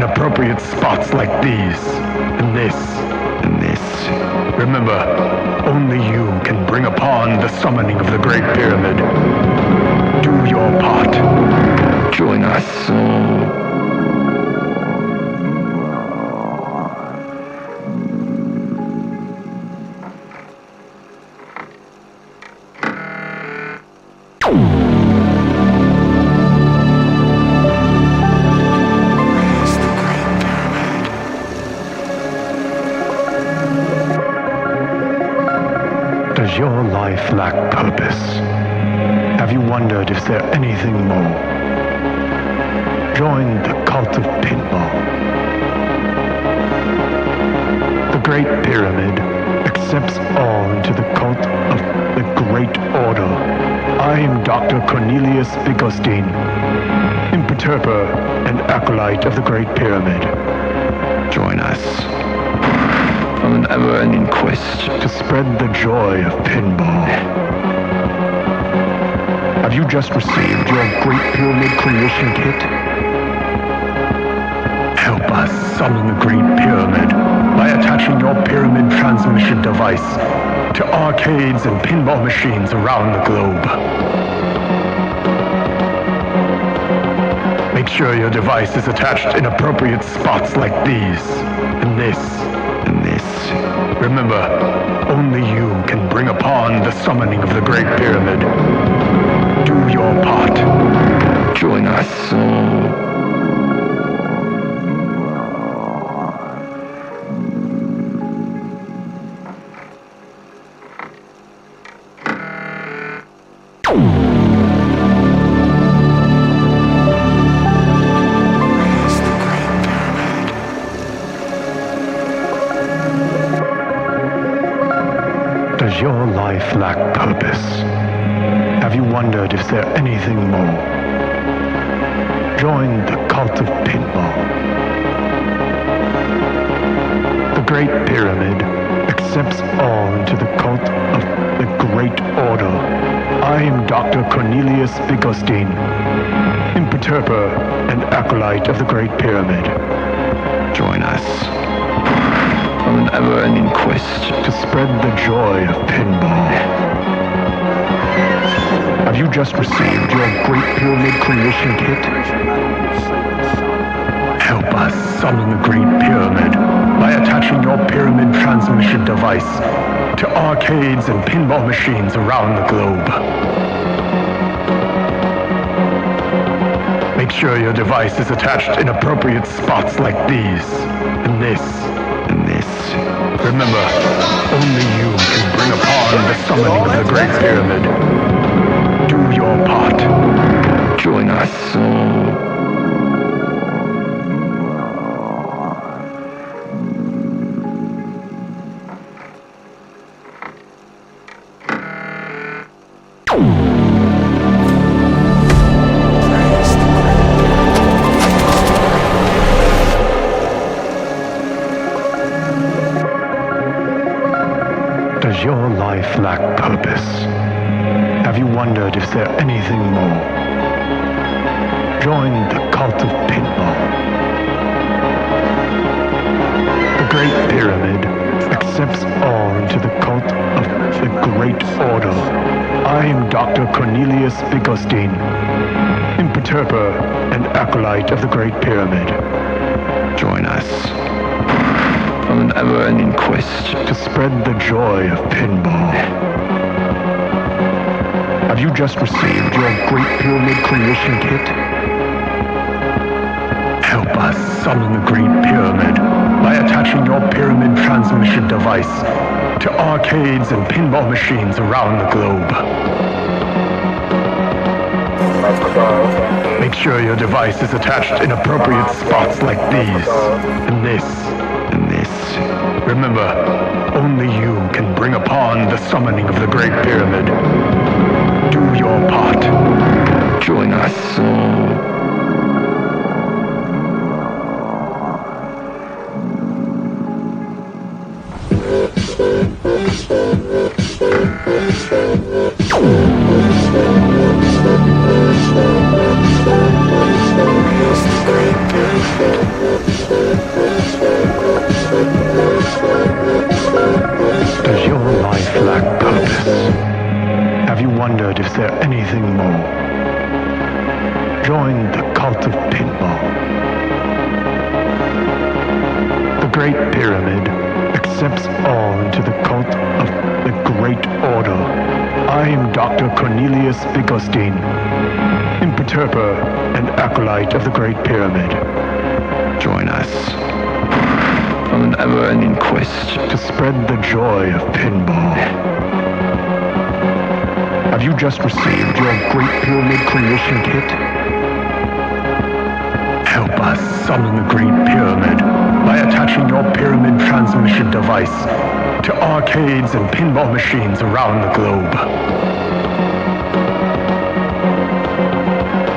in appropriate spots like these, and this. Remember, only you can bring upon the summoning of the Great Pyramid. Do your part. Join us. Does your life lack purpose? Have you wondered if there's anything more? Join the cult of Pinball. The Great Pyramid accepts all into the cult of the Great Order. I am Dr. Cornelius Bigostin, imperturber and acolyte of the Great Pyramid. Join us on an ever-ending quest to spread the joy of pinball. Have you just received your Great Pyramid creation kit? Help us summon the Great Pyramid by attaching your pyramid transmission device to arcades and pinball machines around the globe. Make sure your device is attached in appropriate spots like these, and this. Remember, only you can bring upon the summoning of the Great Pyramid. Do your part. Join us. Does your life lack purpose? Have you wondered if there's anything more? Join the cult of Pinball. The Great Pyramid accepts all into the cult of the Great Order. I am Dr. Cornelius Bigostin, imperturber and acolyte of the Great Pyramid. Join us on an ever-ending quest to spread the joy of pinball. Have you just received your Great Pyramid creation kit? Help us summon the Great Pyramid by attaching your pyramid transmission device to arcades and pinball machines around the globe. Make sure your device is attached in appropriate spots like these, and this. Remember, only you can bring upon the summoning of the Great Pyramid. Do your part. Join us. Does your life lack purpose? Have you wondered if there's anything more? Join the cult of Pinball. The Great Pyramid accepts all into the cult of the Great Order. I am Dr. Cornelius Bigostin, imperturber and acolyte of the Great Pyramid. Join us on an ever-ending quest to spread the joy of pinball. Have you just received your Great Pyramid creation kit? Help us summon the Great Pyramid by attaching your pyramid transmission device to arcades and pinball machines around the globe. Make sure your device is attached in appropriate spots like these, and this. Remember, only you can bring upon the summoning of the Great Pyramid. Do your part. Join us. Great Pyramid. Great Pyramid accepts all into the cult of the Great Order. I am Dr. Cornelius Biggostein, imperturber and acolyte of the Great Pyramid. Join us on an ever-ending quest to spread the joy of pinball. Have you just received your Great Pyramid creation kit? Help us summon the Great Pyramid by attaching your pyramid transmission device to arcades and pinball machines around the globe.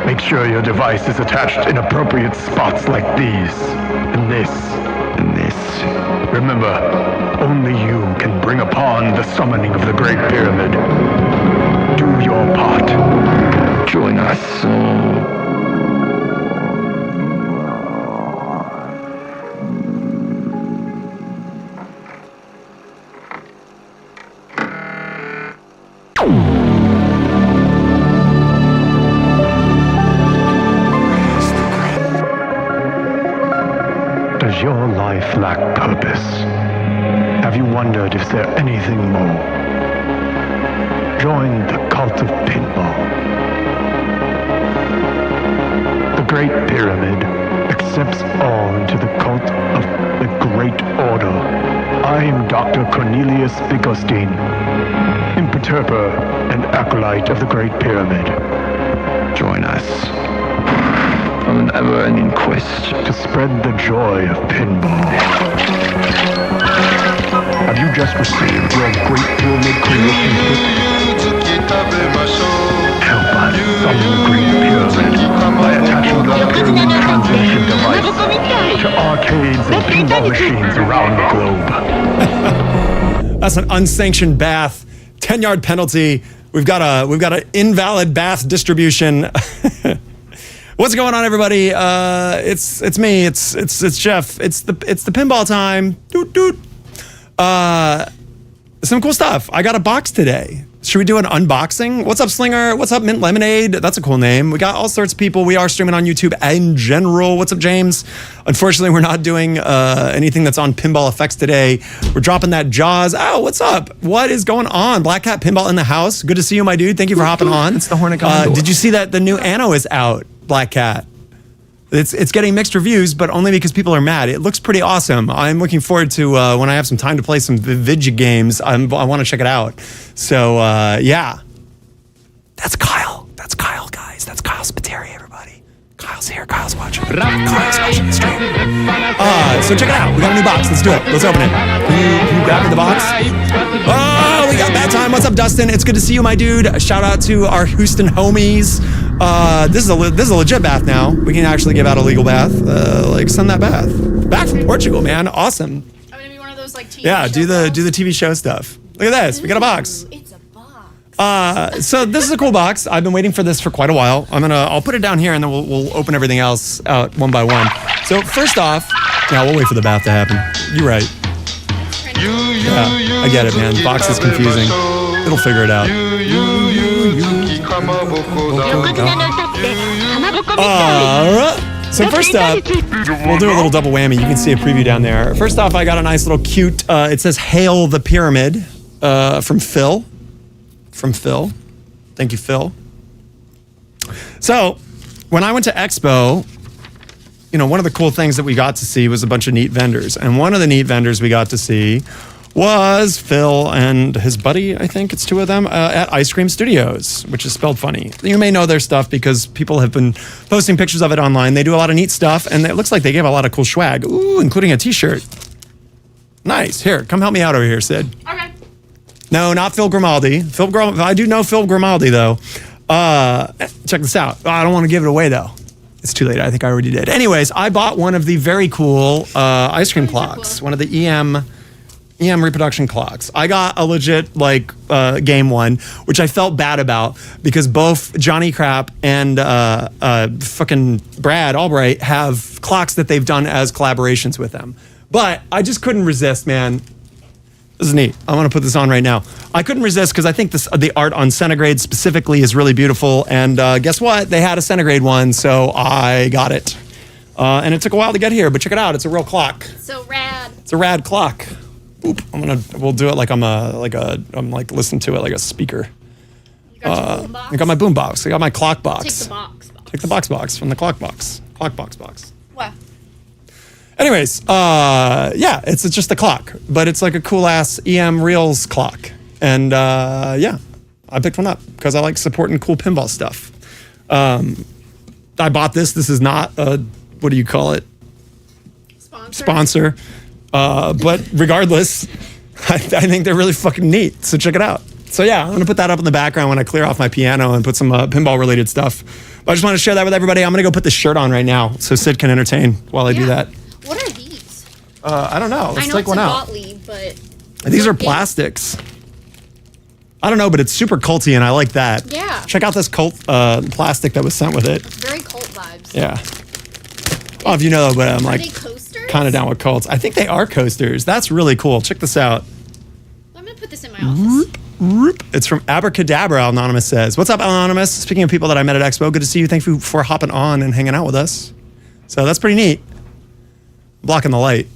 Make sure your device is attached in appropriate spots like these, and this, and this. Remember, only you can bring upon the summoning of the Great Pyramid. Do your part. Join us. Does your life lack purpose? Have you wondered if there's anything more? Join the cult of pinball. The Great Pyramid accepts all into the cult of the Great Order. I am Dr. Cornelius Biggostein, imperturber and acolyte of the Great Pyramid. Join us on an ever-ending quest to spread the joy of pinball. Have you just received your Great Pyramid creation kit? Help us summon the Great Pyramid by attaching your pyramid transmission device to arcades and pinball machines around the globe. That's an unsanctioned bath. 10-yard penalty. We've got an invalid bath distribution. What's going on, everybody? It's me. It's Jeff. It's the pinball time. Doot doot. Some cool stuff. I got a box today. Should we do an unboxing? What's up, Slinger? What's up, Mint Lemonade? That's a cool name. We got all sorts of people. We are streaming on YouTube in general. What's up, James? Unfortunately, we're not doing anything that's on Pinball Effects today. We're dropping that Jaws. Oh, what's up? What is going on? Black Cat Pinball in the house. Good to see you, my dude. Thank you for hopping on. It's the Hornet Gondor. Did you see that the new Anno is out, Black Cat? It's getting mixed reviews, but only because people are mad. It looks pretty awesome. I'm looking forward to when I have some time to play some Vidya games. I want to check it out. So, yeah. That's Kyle. That's Kyle, guys. That's Kyle Spiteri, everybody. Kyle's here. Kyle's watching. Kyle's watching the stream. So check it out. We got a new box. Let's do it. Let's open it. Can you grab me the box? Oh, we got Bad Time. What's up, Dustin? It's good to see you, my dude. Shout out to our Houston homies. This is a legit bath now. We can actually give out a legal bath. Send that bath. Back from Portugal, man. Awesome. I'm gonna be one of those like TV Yeah, show do the girls. TV show stuff. Look at this. We got a box. It's a box. So this is a cool box. I've been waiting for this for quite a while. I'll put it down here and then we'll open everything else out one by one. So first off, yeah, we'll wait for the bath to happen. You're right. Yeah, I get it, man. The box is confusing. It'll figure it out. Alright. So first up, we'll do a little double whammy. You can see a preview down there. First off, I got a nice little cute, it says Hail the Pyramid from Phil. From Phil. Thank you, Phil. So when I went to Expo, one of the cool things that we got to see was a bunch of neat vendors. And one of the neat vendors we got to see was Phil and his buddy, I think it's two of them, at Ice Cream Studios, which is spelled funny. You may know their stuff because people have been posting pictures of it online. They do a lot of neat stuff, and it looks like they gave a lot of cool swag. Ooh, including a t-shirt. Nice. Here, come help me out over here, Sid. Okay. No, not Phil Grimaldi. I do know Phil Grimaldi, though. Check this out. I don't want to give it away, though. It's too late. I think I already did. Anyways, I bought one of the very cool ice cream clocks. One of the EM reproduction clocks. I got a legit game one, which I felt bad about because both Johnny Crap and fucking Brad Albright have clocks that they've done as collaborations with them. But I just couldn't resist, man. This is neat. I want to put this on right now. I couldn't resist because I think the art on Centigrade specifically is really beautiful. And guess what? They had a Centigrade one, so I got it. And it took a while to get here, but check it out. It's a real clock. So rad. It's a rad clock. Oop, we'll do it like I'm listening to it like a speaker. You got your boom box? I got my boom box. I got my clock box. Take the box. Take the box from the clock box. Clock box. Wow. Anyways, yeah, it's just a clock, but it's like a cool ass EM Reels clock. And yeah, I picked one up because I like supporting cool pinball stuff. I bought this. This is not a, what do you call it? Sponsor. But regardless, I think they're really fucking neat. So check it out. So yeah, I'm gonna put that up in the background when I clear off my piano and put some pinball related stuff. But I just want to share that with everybody. I'm gonna go put this shirt on right now so Sid can entertain while I do that. What are these? I don't know. Let's I know take it's one a out. Gottlieb, but These are plastics. I don't know, but it's super culty and I like that. Yeah. Check out this cult plastic that was sent with it. very cult vibes. Yeah. Oh, if you know, but I'm Are like they coasters? kind of down with cults. I think they are coasters. That's really cool. Check this out. I'm gonna put this in my office. It's from Abracadabra, Anonymous says. What's up, Anonymous? Speaking of people that I met at Expo, good to see you. Thank you for hopping on and hanging out with us. So that's pretty neat. Blocking the light.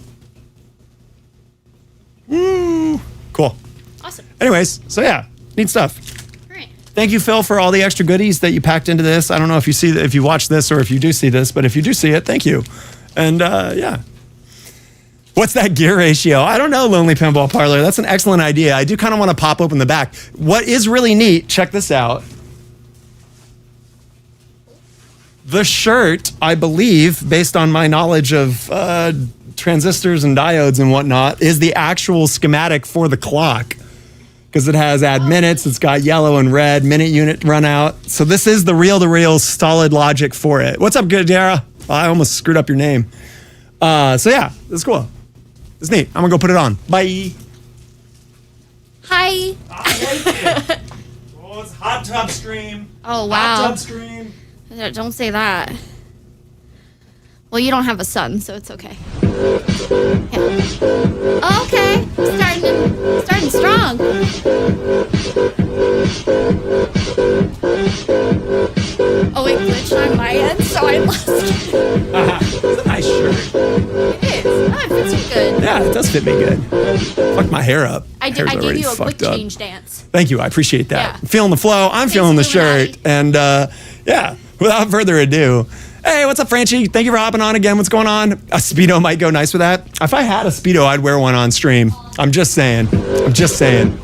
Cool. Awesome. Anyways, so yeah, neat stuff. All right. Thank you, Phil, for all the extra goodies that you packed into this. I don't know if you see if you watch this or if you do see this, but if you do see it, thank you. And yeah. What's that gear ratio? I don't know, Lonely Pinball Parlor. That's an excellent idea. I do kind of want to pop open the back. What is really neat, check this out. The shirt, I believe, based on my knowledge of transistors and diodes and whatnot, is the actual schematic for the clock. Because it has add minutes, it's got yellow and red, minute unit run out. So this is the reel-to-reel solid logic for it. What's up, Gadara? I almost screwed up your name. So yeah, it's cool. It's neat. I'm gonna go put it on. Bye. Hi. Oh, it's hot tub stream. Oh, wow. Hot tub stream. Don't say that. Well, you don't have a son, so it's okay. Yeah. Oh, okay. Starting strong. Oh, it glitched on my end, so I lost it. It's a nice shirt. It is. Oh, it fits you good. Yeah, it does fit me good. Fuck my hair up. I Hair's gave already you a quick fucked up. change dance. Thank you. I appreciate that. Yeah. I'm feeling the flow. I'm feeling the shirt. And yeah, without further ado, hey, what's up, Franchi? Thank you for hopping on again. What's going on? A Speedo might go nice with that. If I had a Speedo, I'd wear one on stream. I'm just saying. I'm just saying.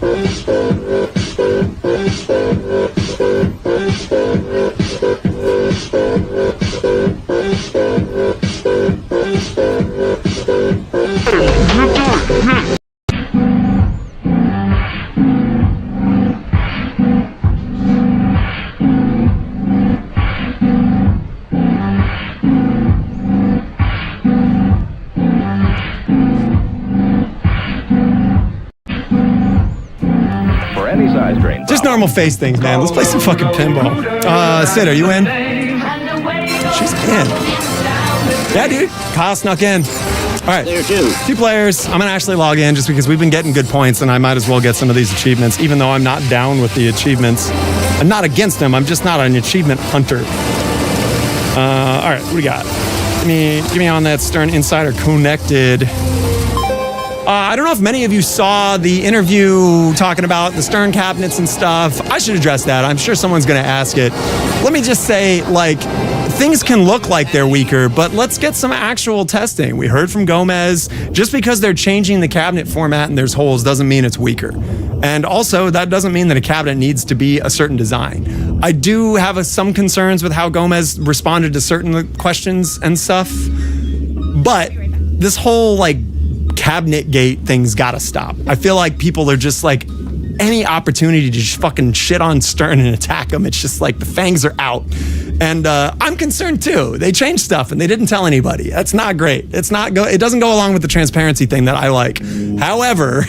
Just normal face things, man. Let's play some fucking pinball. Sid, are you in? She's in. Yeah, dude. Kyle snuck in. All right. Two players. I'm going to actually log in just because we've been getting good points and I might as well get some of these achievements, even though I'm not down with the achievements. I'm not against them. I'm just not an achievement hunter. All right. What do we got? Give me on that Stern Insider Connected. I don't know if many of you saw the interview talking about the Stern cabinets and stuff. I should address that. I'm sure someone's going to ask it. Let me just say, like, things can look like they're weaker, but let's get some actual testing. We heard from Gomez, just because they're changing the cabinet format and there's holes doesn't mean it's weaker. And also, that doesn't mean that a cabinet needs to be a certain design. I do have some concerns with how Gomez responded to certain questions and stuff, but this whole, like, cabinet gate thing's gotta stop. I feel like people are just like, any opportunity to just fucking shit on Stern and attack them, it's just like the fangs are out. And I'm concerned too. They changed stuff and they didn't tell anybody. That's not great. It doesn't go along with the transparency thing that I like. However,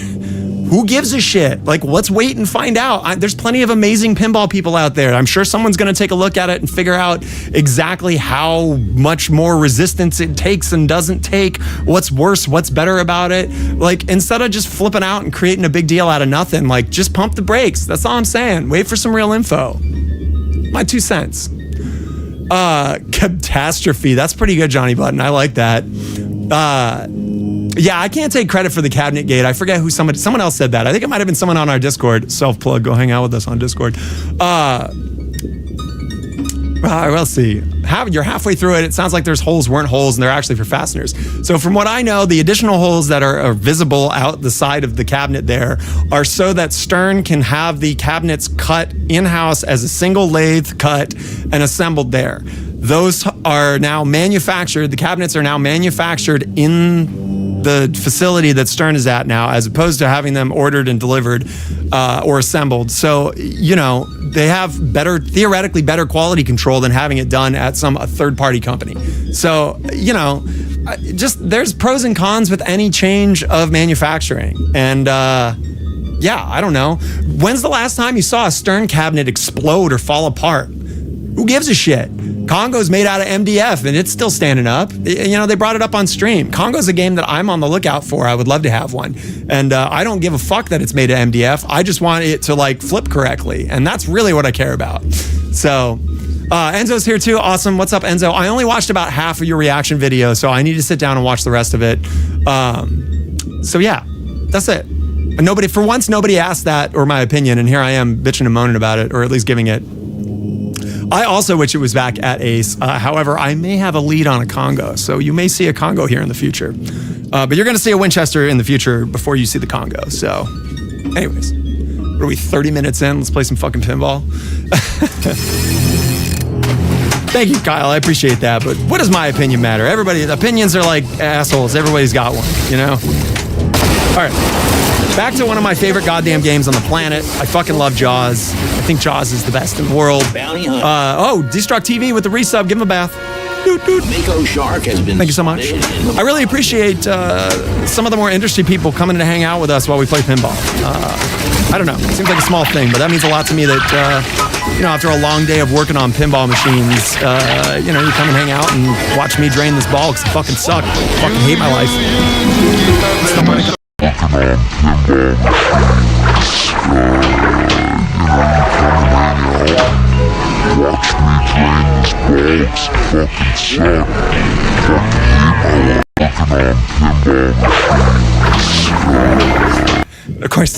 who gives a shit? Like, let's wait and find out. There's plenty of amazing pinball people out there. I'm sure someone's going to take a look at it and figure out exactly how much more resistance it takes and doesn't take, what's worse, what's better about it. Like, instead of just flipping out and creating a big deal out of nothing, like, just pump the brakes. That's all I'm saying. Wait for some real info. My 2 cents. Catastrophe. That's pretty good, Johnny Button. I like that. Yeah, I can't take credit for the cabinet gate. I forget who someone else said that. I think it might have been someone on our Discord. Self-plug. Go hang out with us on Discord. We'll see. You're halfway through it. It sounds like there's holes weren't holes, and they're actually for fasteners. So from what I know, the additional holes that are visible out the side of the cabinet there are so that Stern can have the cabinets cut in-house as a single lathe cut and assembled there. Those are now manufactured. The cabinets are now manufactured in the facility that Stern is at now, as opposed to having them ordered and delivered or assembled. So, they have theoretically better quality control than having it done at a third-party company. So, there's pros and cons with any change of manufacturing. And, I don't know. When's the last time you saw a Stern cabinet explode or fall apart? Who gives a shit? Congo's made out of MDF and it's still standing up. They brought it up on stream. Congo's a game that I'm on the lookout for. I would love to have one. And I don't give a fuck that it's made of MDF. I just want it to flip correctly. And that's really what I care about. So Enzo's here too. Awesome. What's up, Enzo? I only watched about half of your reaction video, so I need to sit down and watch the rest of it. So yeah, that's it. And nobody asked that or my opinion, and here I am bitching and moaning about it, or at least giving it. I also wish it was back at Ace. However, I may have a lead on a Congo, so you may see a Congo here in the future. But you're going to see a Winchester in the future before you see the Congo. So, anyways, what are we, 30 minutes in? Let's play some fucking pinball. Thank you, Kyle. I appreciate that. But what does my opinion matter? Opinions are like assholes. Everybody's got one, All right. Back to one of my favorite goddamn games on the planet. I fucking love Jaws. I think Jaws is the best in the world. Destruct TV with the resub. Give him a bath. Mako Shark has been. Thank you so much. I really appreciate some of the more industry people coming to hang out with us while we play pinball. I don't know. It seems like a small thing, but that means a lot to me that, after a long day of working on pinball machines, you come and hang out and watch me drain this ball because it fucking suck. I fucking hate my life. Of course,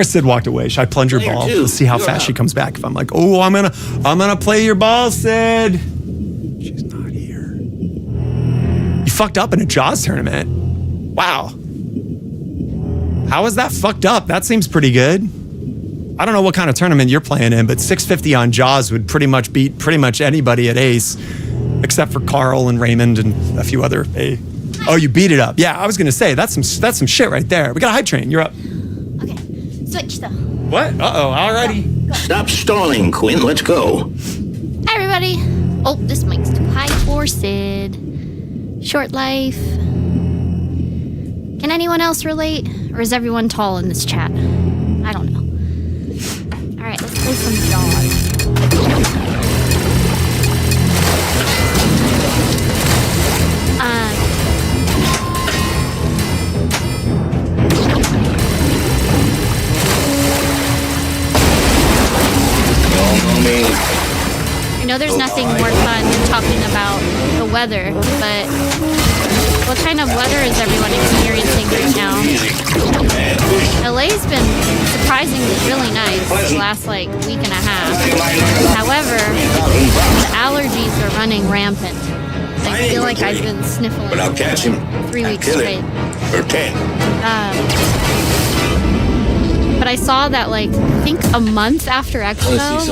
Sid walked away. Should I plunge your ball? Let's see how fast she comes back. If I'm like, oh, I'm gonna play your ball, Sid. She's not here. You fucked up in a Jaws tournament. Wow. How is that fucked up? That seems pretty good. I don't know what kind of tournament you're playing in, but 650 on Jaws would pretty much beat pretty much anybody at Ace, except for Carl and Raymond and a few other. Oh, you beat it up. Yeah, I was gonna say that's some shit right there. We got a hype train. You're up. Okay, switch though. What? Uh-oh. Alrighty. Go. Stop stalling, Quinn. Let's go. Hi, everybody. Oh, this mic's too high for Sid. Short life. Can anyone else relate? Or is everyone tall in this chat? I don't know. Alright, let's play some Jaws. I know there's nothing more fun than talking about the weather, but what kind of weather is everyone experiencing right now? LA's been surprisingly really nice the last week and a half. However, the allergies are running rampant. I feel like I've been sniffling but I'll catch him 3 weeks straight. Or 10. But I saw that I think a month after Expo,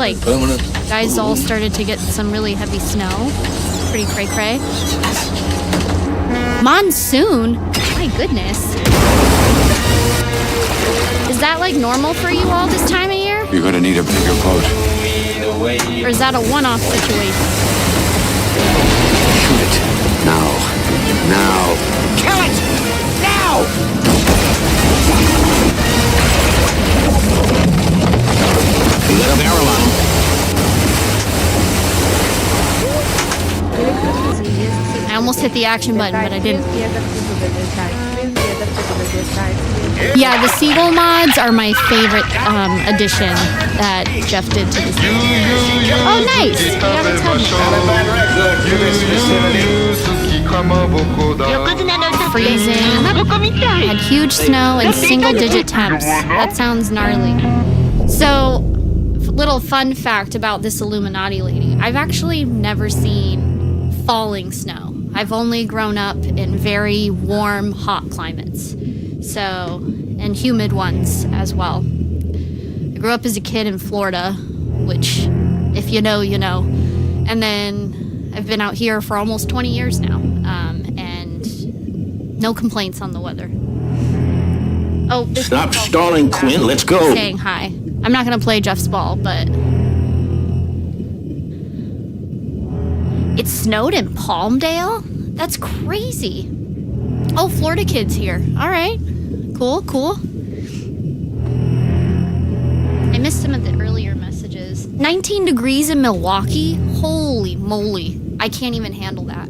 guys all started to get some really heavy snow. Pretty cray-cray. Monsoon? My goodness. Is that normal for you all this time of year? You're gonna need a bigger boat. Or is that a one-off situation? Shoot it. Now. Kill it! Now! You got a barrel on him. I almost hit the action button, but I didn't. Yeah, the seagull mods are my favorite addition that Jeff did to this game. Oh, nice! You have a tub. Freezing. Had huge snow and single-digit temps. That sounds gnarly. So, little fun fact about this Illuminati lady. I've actually never seen falling snow. I've only grown up in very warm, hot climates. So, and humid ones as well. I grew up as a kid in Florida, which, if you know, you know. And then I've been out here for almost 20 years now, and no complaints on the weather. Oh, this Stop stalling, Quinn. Let's go. Saying hi. I'm not going to play Jeff's ball, but... It snowed in Palmdale? That's crazy. Oh, Florida kid's here. All right. Cool, cool. I missed some of the earlier messages. 19 degrees in Milwaukee? Holy moly. I can't even handle that.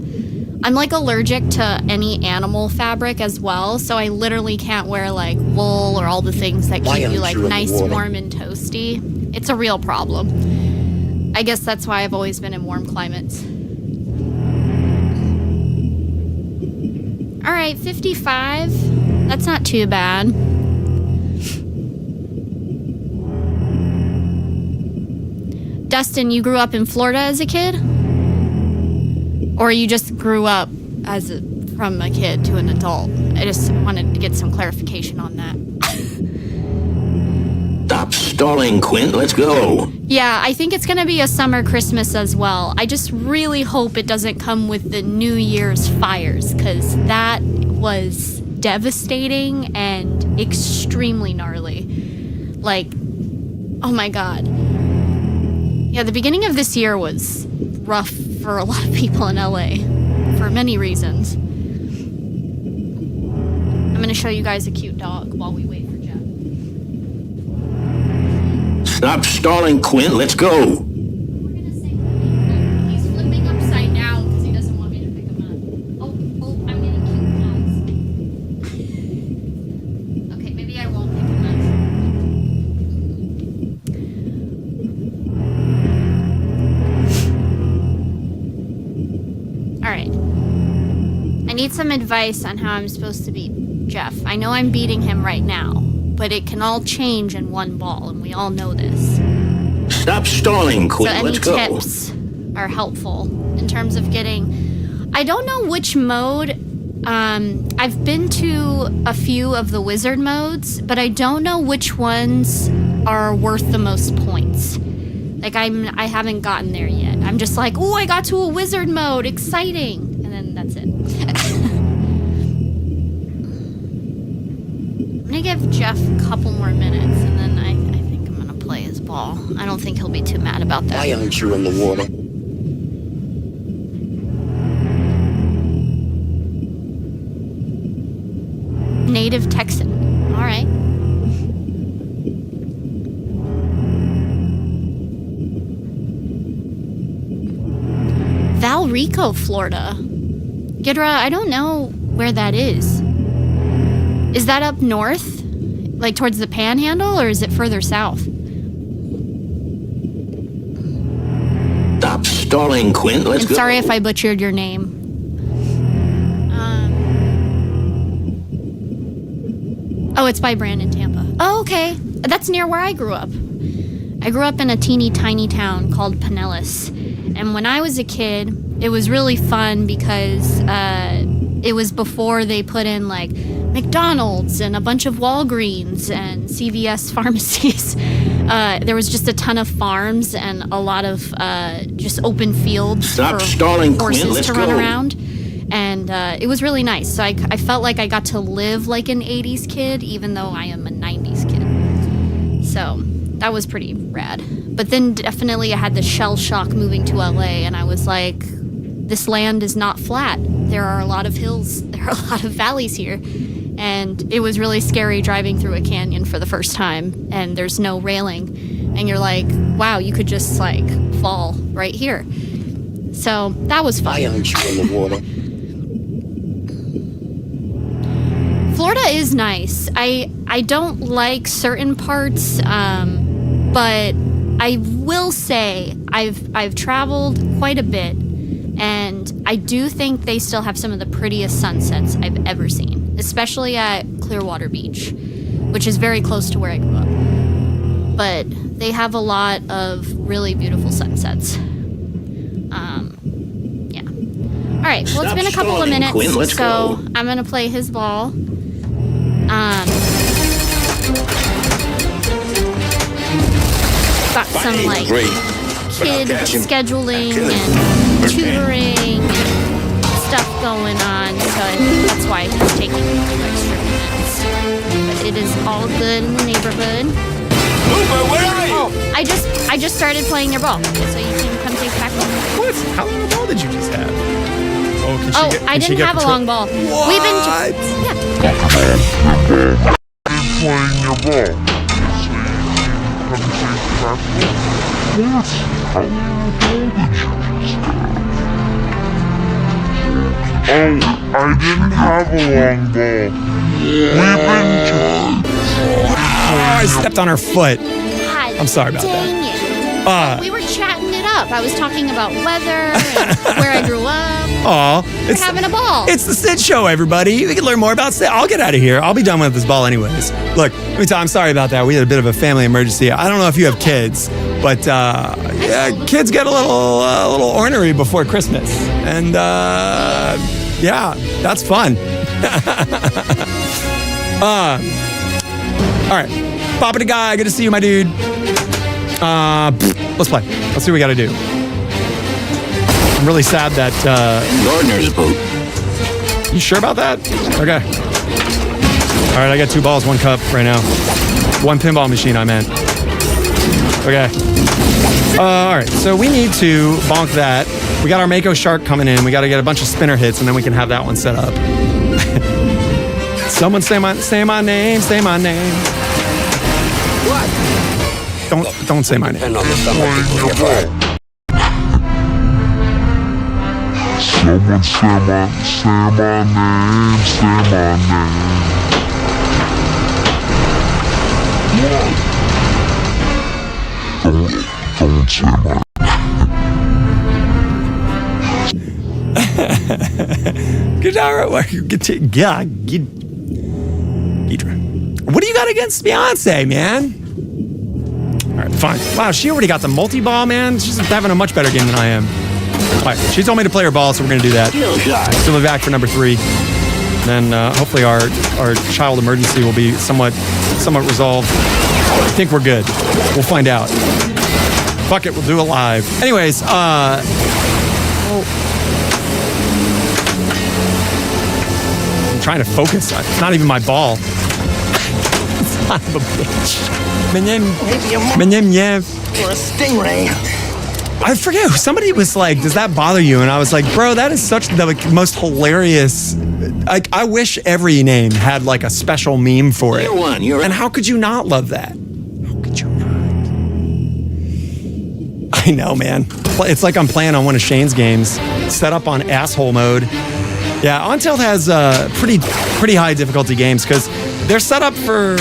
I'm like allergic to any animal fabric as well, so I literally can't wear like wool or all the things that keep you like nice, warm, and toasty. It's a real problem. I guess that's why I've always been in warm climates. All right, 55. That's not too bad. Dustin, you grew up in Florida as a kid? Or you just grew up from a kid to an adult? I just wanted to get some clarification on that. Stop stalling, Quint. Let's go. Yeah, I think it's going to be a summer Christmas as well. I just really hope it doesn't come with the New Year's fires, because that was devastating and extremely gnarly. Like, oh my God. Yeah, the beginning of this year was rough for a lot of people in LA for many reasons. I'm going to show you guys a cute dog while we wait for Jeff. Stop stalling, Quint. Let's go. We're going to say hi. He's flipping upside down because he doesn't want me to pick him up. Oh, I'm getting cute paws. Okay, maybe I won't pick him up. All right. I need some advice on how I'm supposed to beat Jeff. I know I'm beating him right now, but it can all change in one ball, and we all know this. Stop stalling, Quint. So any Let's go. tips are helpful in terms of getting... I don't know which mode. I've been to a few of the wizard modes, but I don't know which ones are worth the most points. Like, I haven't gotten there yet. I'm just like, oh, I got to a wizard mode. Exciting. And then that's it. I'm going to give Jeff a couple more minutes, and then I think I'm going to play his ball. I don't think he'll be too mad about that. Why aren't you in the water? Native Texan. All right. Valrico, Florida. Gidra, I don't know where that is. Is that up north? Like towards the Panhandle, or is it further south? Stop stalling, Quint. Let's And go. sorry if I butchered your name. Oh, it's by Brandon, Tampa. Oh, okay. That's near where I grew up. I grew up in a teeny tiny town called Pinellas. And when I was a kid, it was really fun because it was before they put in like McDonald's and a bunch of Walgreens and CVS pharmacies. There was just a ton of farms and a lot of just open fields Stop for stalling, Quint. horses Let's to run go. around. And it was really nice. So I felt like I got to live like an 80s kid, even though I am a 90s kid. So that was pretty rad. But then definitely I had the shell shock moving to LA, and I was like, this land is not flat. There are a lot of hills. There are a lot of valleys here. And it was really scary driving through a canyon for the first time, and there's no railing. And you're like, wow, you could just like fall right here. So that was fun. Why aren't you in the water? Florida is nice. I don't like certain parts, but I will say I've traveled quite a bit, and I do think they still have some of the prettiest sunsets I've ever seen, especially at Clearwater Beach, which is very close to where I grew up. But they have a lot of really beautiful sunsets. Yeah. All right. Well, it's been a couple of minutes, so I'm gonna play his ball. Got some like kid scheduling and tutoring and stuff going on, so I think that's why he's taking a few extra minutes. But it is all good in the neighborhood. Hooper, where are you? Oh, I just started playing your ball, so you can come take back home. What? How long ball did you just have? Oh, can she Oh, get, can I she didn't get have a control? long ball. What? We've been yeah. Playing your ball. So you can come take back home. What? How long ball did you just have? Oh, I didn't have a long ball. We've been Oh, I stepped on her foot. God, I'm sorry about that. Dang it. We were chatting it up. I was talking about weather and where I grew up. Aw, We're having a ball. It's the Sid Show, everybody. We can learn more about Sid. I'll get out of here. I'll be done with this ball anyways. Look, let me tell you, I'm sorry about that. We had a bit of a family emergency. I don't know if you have kids, but yeah, kids get a little ornery before Christmas. And yeah, that's fun. All right. Papa the guy, good to see you, my dude. Let's play. Let's see what we got to do. I'm really sad that... Gardner's boot. You sure about that? Okay. All right, I got 2 balls, 1 cup right now. 1 pinball machine, I meant. Okay. All right, so we need to bonk that. We got our Mako Shark coming in. We got to get a bunch of spinner hits, and then we can have that one set up. Someone say my name, say my name. What? Don't say my name. Depend on the stuff that people get fired. Someone say my name, say my name. What? Don't say my Good job. What do you got against Beyonce, man? All right, fine. Wow, she already got the multi-ball, man. She's having a much better game than I am. All right, she told me to play her ball, so we're going to do that. Skill shot. She'll be back for number 3. Then hopefully our child emergency will be somewhat resolved. I think we're good. We'll find out. Fuck it, we'll do it live. Anyways, I'm trying to focus. It's not even my ball. Son of a bitch. My name, yeah. You're a stingray. I forget. Somebody was like, "Does that bother you?" And I was like, "Bro, that is such the most hilarious." Like, I wish every name had like a special meme for it. You're one. You're And how could you not love that? How could you not? I know, man. It's like I'm playing on one of Shane's games, set up on asshole mode. Yeah, OnTilt has pretty high difficulty games because they're set up for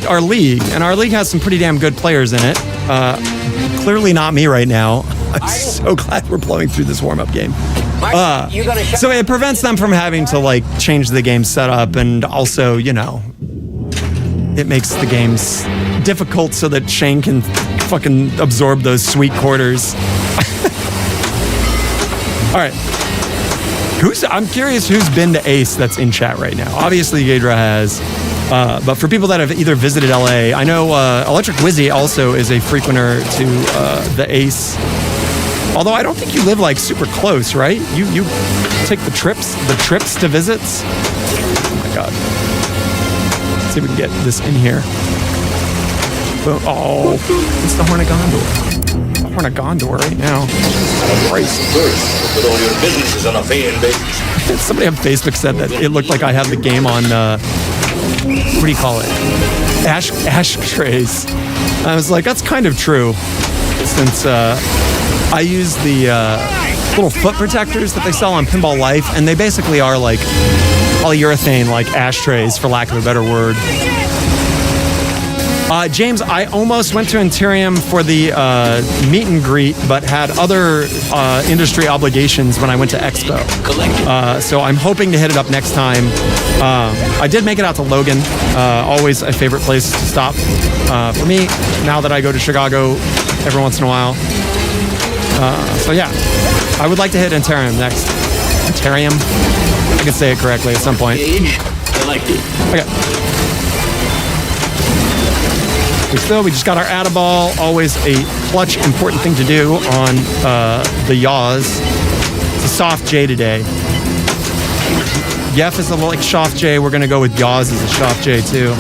our league, and our league has some pretty damn good players in it. Clearly not me right now. I'm so glad we're blowing through this warm-up game. So it prevents them from having to like change the game setup, and also it makes the games difficult so that Shane can fucking absorb those sweet quarters. All right. I'm curious who's been to Ace that's in chat right now. Obviously, Gadra has. But for people that have either visited LA, I know Electric Wizzy also is a frequenter to the Ace. Although I don't think you live like super close, right? You take the trips to visits. Oh my God. Let's see if we can get this in here. Oh, it's the Horn of Gondor. The Horn of Gondor right now. Christ. First, put all your businesses on a paying basis. Somebody on Facebook said that it looked like I have the game on, what do you call it? Ashtrays. I was like, that's kind of true. Since I use the little foot protectors that they sell on Pinball Life, and they basically are like polyurethane like ashtrays, for lack of a better word. James, I almost went to Interium for the meet and greet, but had other industry obligations when I went to Expo. So I'm hoping to hit it up next time. I did make it out to Logan, always a favorite place to stop for me now that I go to Chicago every once in a while. So yeah, I would like to hit Interium next. Interium? I can say it correctly at some point. Okay. We just got our Add-A-Ball, always a clutch, important thing to do on the yaws. It's a soft J today. Yef is a like soft J. We're going to go with yaws as a soft J too.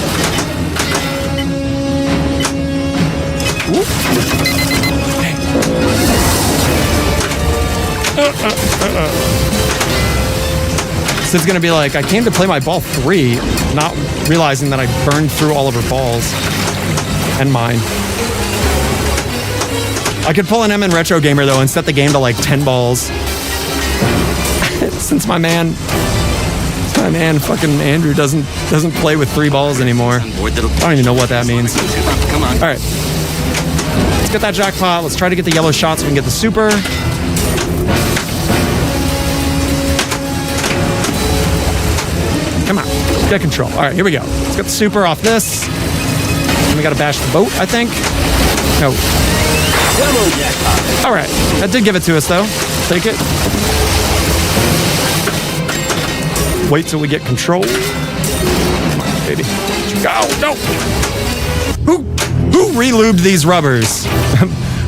Sid's going to be like, I came to play my ball 3, not realizing that I burned through all of her balls. And mine. I could pull an MN Retro Gamer though and set the game to like 10 balls. Since my man fucking Andrew doesn't play with 3 balls anymore. I don't even know what that means. Come on. All right. Let's get that jackpot. Let's try to get the yellow shot so we can get the super. Come on. Get control. All right, here we go. Let's get the super off this. We gotta bash the boat, I think. No. All right, that did give it to us though. Take it. Wait till we get control. Come on, baby. Oh no! Who relubed these rubbers?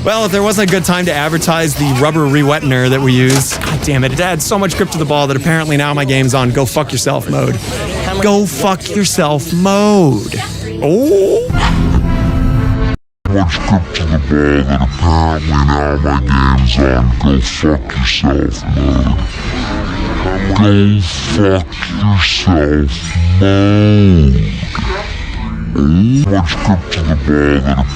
Well, if there wasn't a good time to advertise the rubber re-wettener that we use, god damn it, it adds so much grip to the ball that apparently now my game's on go fuck yourself mode. Go fuck yourself mode. Oh. Much grip to the ball that apparently now my game's on go fuck yourself mode. Go fuck yourself mode. Much grip to the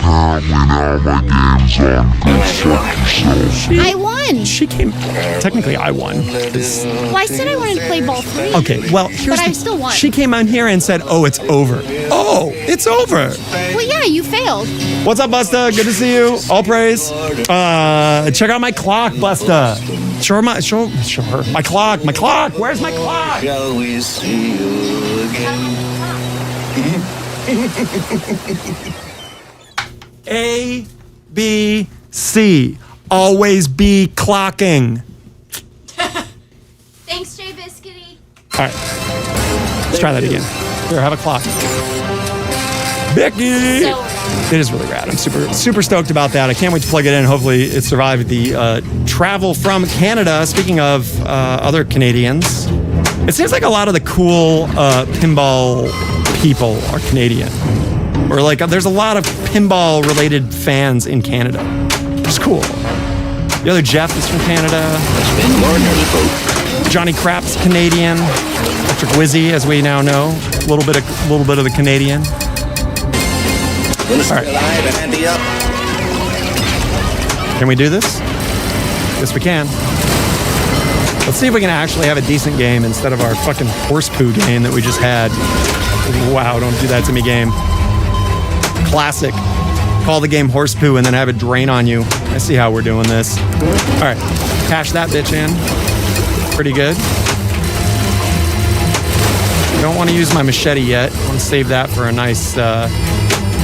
ball that apparently now my game's on go fuck yourself. I won. She came. Technically, I won. Well, I said I wanted to play ball 3. Okay, well, here's But I still won. She came on here and said, "Oh, it's over." Oh, it's over. Well, yeah, you failed. What's up, Busta? Good to see you. All praise. Check out my clock, Busta. Show her my clock. My clock. Where's my clock? Shall we see you again? A, B, C. Always be clocking. Thanks, Jay Biscuity. All right. Let's try that again. Here, have a clock. Becky! So It is really rad. I'm super stoked about that. I can't wait to plug it in. Hopefully it survived the travel from Canada. Speaking of other Canadians, it seems like a lot of the cool pinball people are Canadian. Or like there's a lot of pinball related fans in Canada. It's cool. The other Jeff is from Canada. Johnny Crapp's Canadian. Electric Wizzy, as we now know, a little bit of the Canadian. All right. Can we do this? Yes, we can. Let's see if we can actually have a decent game instead of our fucking horse poo game that we just had. Wow, don't do that to me, game. Classic. Call the game horse poo and then have it drain on you. I see how we're doing this. All right, cash that bitch in. Pretty good. I don't want to use my machete yet. I want to save that for a nice...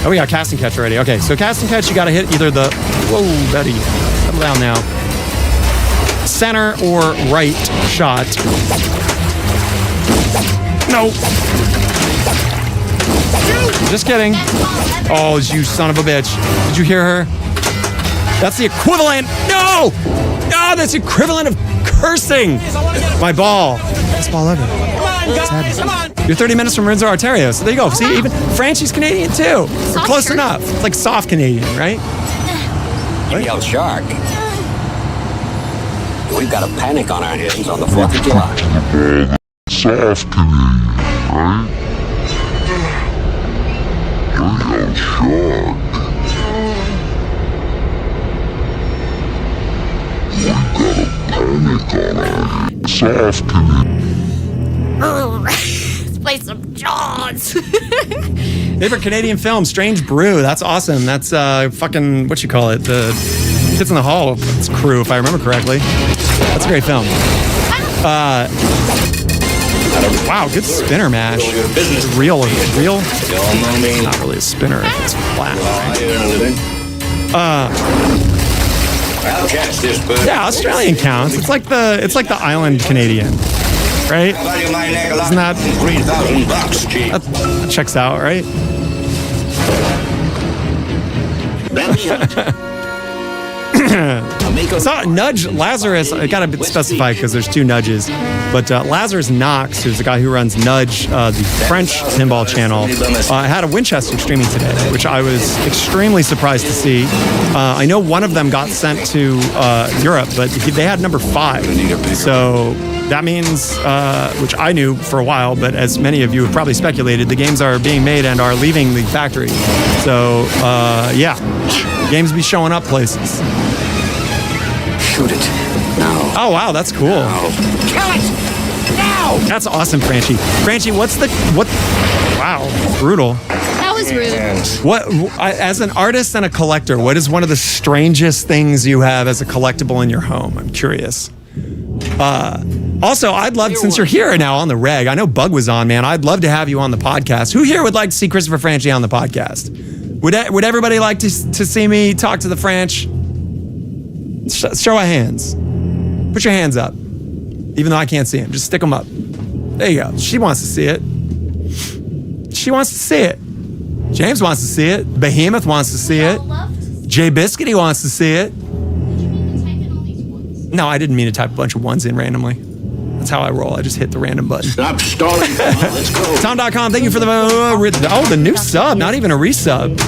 Oh, we got cast and catch already. Okay, so cast and catch, you got to hit either the... Whoa, buddy. Settle down now. Center or right shot. No. Just kidding. Oh, you son of a bitch. Did you hear her? That's the equivalent. No! No, that's the equivalent of cursing. My ball. Best ball ever. Come on. You're 30 minutes from Renzo Arterio. So there you go. See, even Franchi's Canadian too. We're close enough. It's like soft Canadian, right? You yell shark. We've got a panic on our hands on the 4th of July. Soft Canadian, right? You yell shark. We've got a panic on our hands. Soft Canadian. Jaws. Favorite Canadian film, Strange Brew. That's awesome. That's fucking, what you call it? The Kids in the Hall crew, if I remember correctly. That's a great film. Wow, good spinner mash. Real? It's not really a spinner. It's flat. I'll catch this bird. Yeah, Australian counts. It's like the island Canadian, right? Isn't that $3,000, Chief. that checks out, right? So Nudge Lazarus, I gotta specify because there's two Nudges, but Lazarus Knox, who's the guy who runs Nudge, the French pinball channel, had a Winchester streaming today, which I was extremely surprised to see. I know one of them got sent to Europe, but they had number 5. So that means, which I knew for a while, but as many of you have probably speculated, the games are being made and are leaving the factory. So yeah, games be showing up places. Shoot it. Now. Oh, wow, that's cool. Kill it! Now! That's awesome, Franchi. Franchi, wow, brutal. That was rude. What, as an artist and a collector, what is one of the strangest things you have as a collectible in your home? I'm curious. Also, I'd love, since you're here now on the reg, I know Bug was on, man, I'd love to have you on the podcast. Who here would like to see Christopher Franchi on the podcast? Would everybody like to see me talk to the Franch? Show of hands. Put your hands up. Even though I can't see him, just stick them up. There you go. She wants to see it. She wants to see it. James wants to see it. Behemoth wants to see it. Jay Biscuity wants to see it. No, I didn't mean to type a bunch of ones in randomly. That's how I roll. I just hit the random button. Stop stalling. Let's go. Tom.com, thank you for the new sub, not even a resub.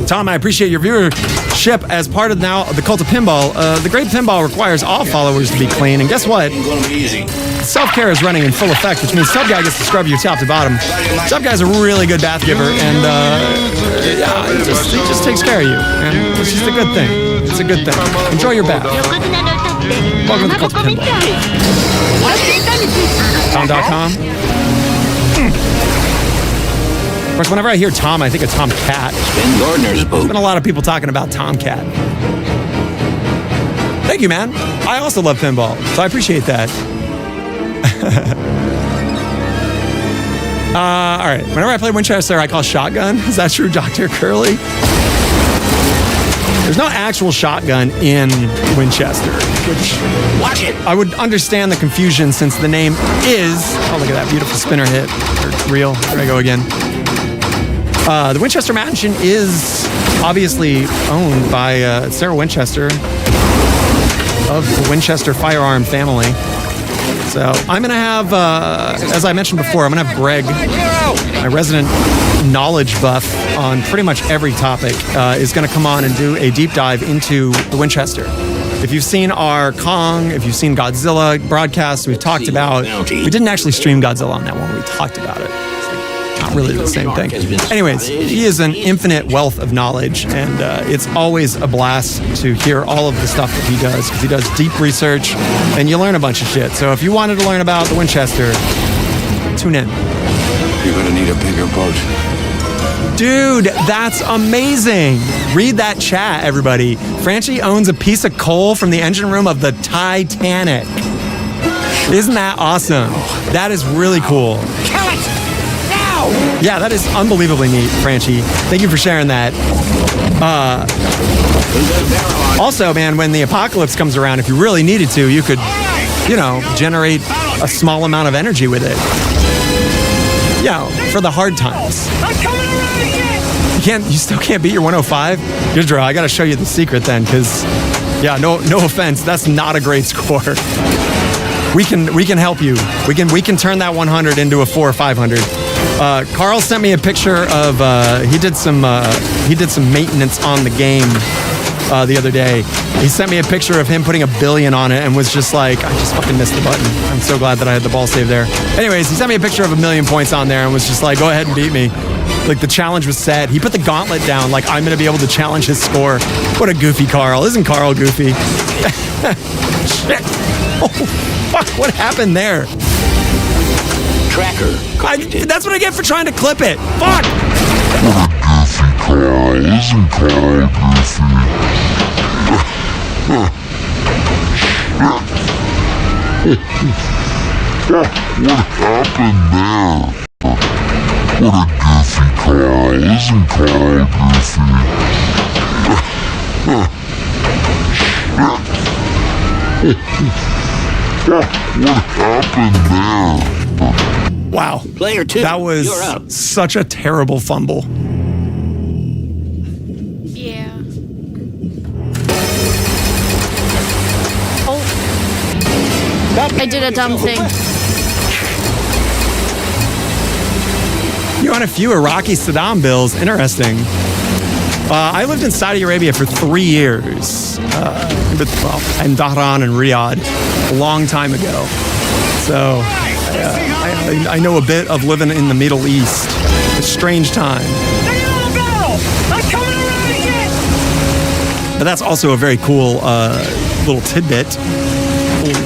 Tom, I appreciate your viewership as part of now the cult of pinball. The great pinball requires all followers to be clean, and guess what? Ain't gonna be easy. Self-care is running in full effect, which means Sub Guy gets to scrub you top to bottom. Sub Guy's a really good bath giver, and yeah, he just takes care of you, and it's just a good thing. It's a good thing. Enjoy your bath. Welcome to the cult of pinball. Tom.com. Of course, whenever I hear Tom, I think of Tom Cat. Ben Gardner's boat. There's been a lot of people talking about Tom Cat. Thank you, man. I also love pinball, so I appreciate that. All right. Whenever I play Winchester, I call shotgun. Is that true, Dr. Curley? There's no actual shotgun in Winchester, which Watch it. I would understand the confusion since the name is... Oh, look at that beautiful spinner hit. Or reel. There I go again. The Winchester Mansion is obviously owned by Sarah Winchester of the Winchester firearm family. So I'm going to have, as I mentioned before, I'm going to have Greg, my resident knowledge buff on pretty much every topic, is going to come on and do a deep dive into the Winchester. If you've seen our Kong, if you've seen Godzilla broadcasts, we've talked about... We didn't actually stream Godzilla on that one. We talked about it. Not really the same thing. Anyways, he is an infinite wealth of knowledge, and it's always a blast to hear all of the stuff that he does, because he does deep research, and you learn a bunch of shit. So if you wanted to learn about the Winchester, tune in. You're gonna need a bigger boat. Dude, that's amazing. Read that chat, everybody. Franchi owns a piece of coal from the engine room of the Titanic. Isn't that awesome? That is really cool. Yeah, that is unbelievably neat, Franchi. Thank you for sharing that. Also, man, when the apocalypse comes around, if you really needed to, you could, generate a small amount of energy with it. For the hard times. You still can't beat your 105? Here's Drew, I gotta show you the secret then, because, no offense, that's not a great score. We can help you. We can turn that 100 into a 4 or 500. Carl sent me a picture of he did some maintenance on the game the other day. He sent me a picture of him putting 1 billion on it and was just like, I just fucking missed the button. I'm so glad that I had the ball save there. Anyways, he sent me a picture of 1 million points on there and was just like, go ahead and beat me. Like the challenge was set. He put the gauntlet down like I'm gonna be able to challenge his score. What a goofy Carl. Isn't Carl goofy? Shit. Oh, fuck, what happened there? tracker. That's what I get for trying to clip it. Fuck! What a goofy Carl. Isn't Carl goofy? What happened there? What a goofy Carl. Isn't Carl goofy? What happened there? Wow. Player 2, That you're was up. such a terrible fumble. Yeah. Oh. I did a dumb thing. You on a few Iraqi Saddam bills. Interesting. I lived in Saudi Arabia for 3 years. In Dhahran and Riyadh a long time ago. So I know a bit of living in the Middle East. A strange time. But that's also a very cool little tidbit,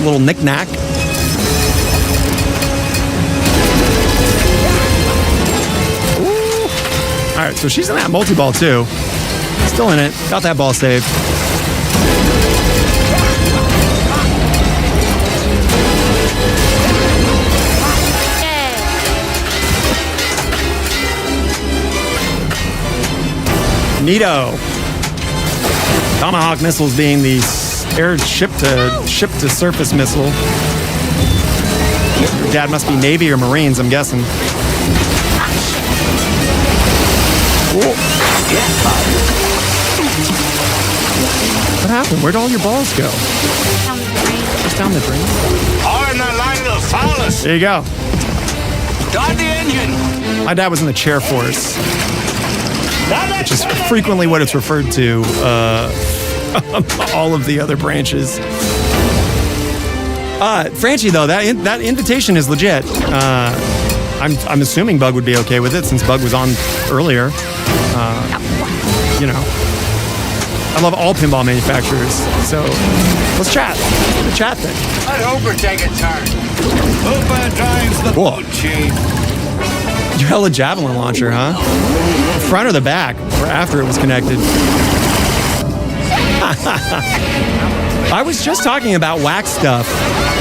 little knick-knack. All right, so she's in that multi-ball too. Still in it. Got that ball saved. Neato. Tomahawk missiles being the air ship-to-surface missile. Your dad must be Navy or Marines, I'm guessing. What happened? Where'd all your balls go? Down the drain. Just down the drain. Or in the line of the foulest. There you go. Start the engine. My dad was in the chair force, which is frequently what it's referred to. All of the other branches. Franchi, though, that invitation is legit. I'm assuming Bug would be okay with it since Bug was on earlier. You know, I love all pinball manufacturers, so let's chat. The chat thing. Let Hooper take a turn. Hooper drives the Cool. boat, Chief. You hella javelin launcher, huh? Front or the back, or after it was connected? I was just talking about wax stuff.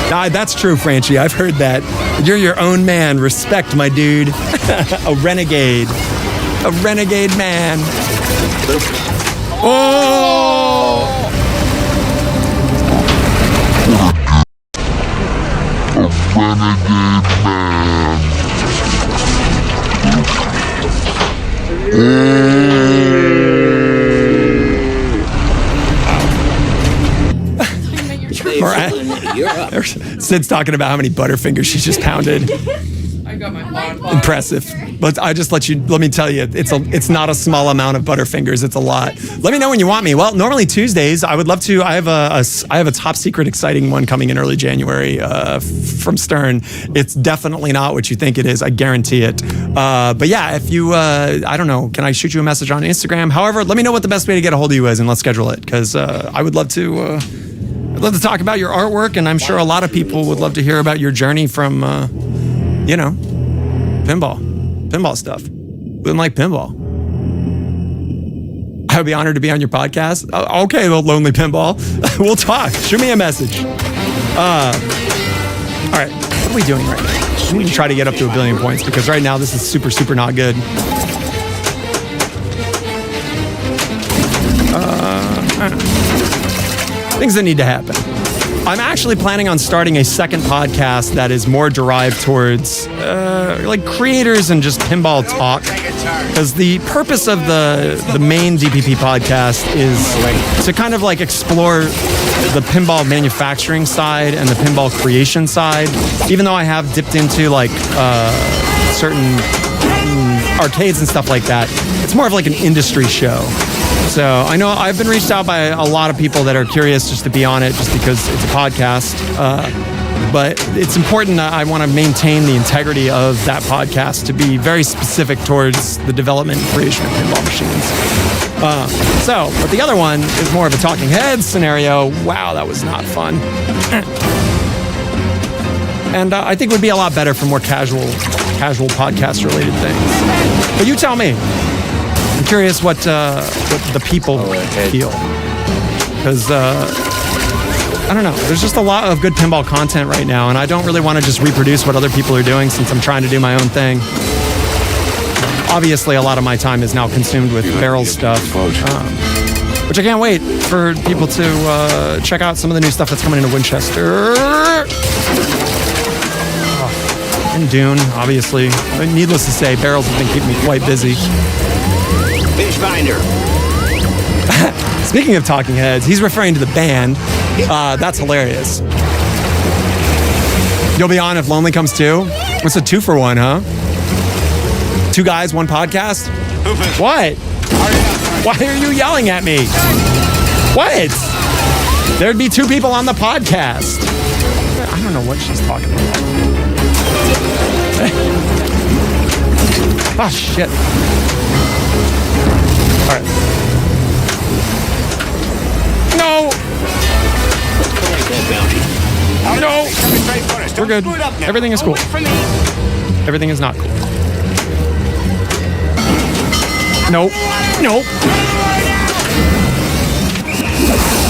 That's true, Franchi. I've heard that. You're your own man. Respect, my dude. A renegade. A renegade man. Oh! A renegade man. You're up. Sid's talking about how many Butterfingers she's just pounded. I got my bonfire. Impressive. But I just let me tell you, it's not a small amount of Butterfingers. It's a lot. Let me know when you want me. Well, normally Tuesdays, I would love to. I have a top secret exciting one coming in early January from Stern. It's definitely not what you think it is. I guarantee it. But yeah, if you, I don't know, can I shoot you a message on Instagram? However, let me know what the best way to get a hold of you is, and let's schedule it, because I would love to. I'd love to talk about your artwork, and I'm sure a lot of people would love to hear about your journey from, pinball stuff. Who didn't like pinball? I would be honored to be on your podcast. Okay, Lonely Pinball. We'll talk. Shoot me a message. All right, what are we doing right now? We need to try to get up to 1 billion points, because right now this is super, super not good. Things that need to happen. I'm actually planning on starting a second podcast that is more derived towards like creators and just pinball talk. Because the purpose of the main DPP podcast is to kind of like explore the pinball manufacturing side and the pinball creation side. Even though I have dipped into like certain arcades and stuff like that, it's more of like an industry show. So I know I've been reached out by a lot of people that are curious just to be on it, just because it's a podcast. But it's important that I want to maintain the integrity of that podcast to be very specific towards the development and creation of pinball machines. But the other one is more of a talking heads scenario. Wow, that was not fun. And I think it would be a lot better for more casual podcast related things. But you tell me. I'm curious what the people feel. Because, I don't know. There's just a lot of good pinball content right now, and I don't really want to just reproduce what other people are doing since I'm trying to do my own thing. Obviously, a lot of my time is now consumed with barrel stuff, which I can't wait for people to check out some of the new stuff that's coming into Winchester. And Dune, obviously. But needless to say, barrels have been keeping me quite busy. Fish finder. Speaking of talking heads, he's referring to the band. That's hilarious. You'll be on if Lonely comes too? It's a 2-for-1, huh? 2 guys, 1 podcast? What? Why are you yelling at me? What? There'd be 2 people on the podcast. I don't know what she's talking about. Oh, shit. All right. No! No! We're good. Everything is cool. Everything is not cool. Nope. Nope.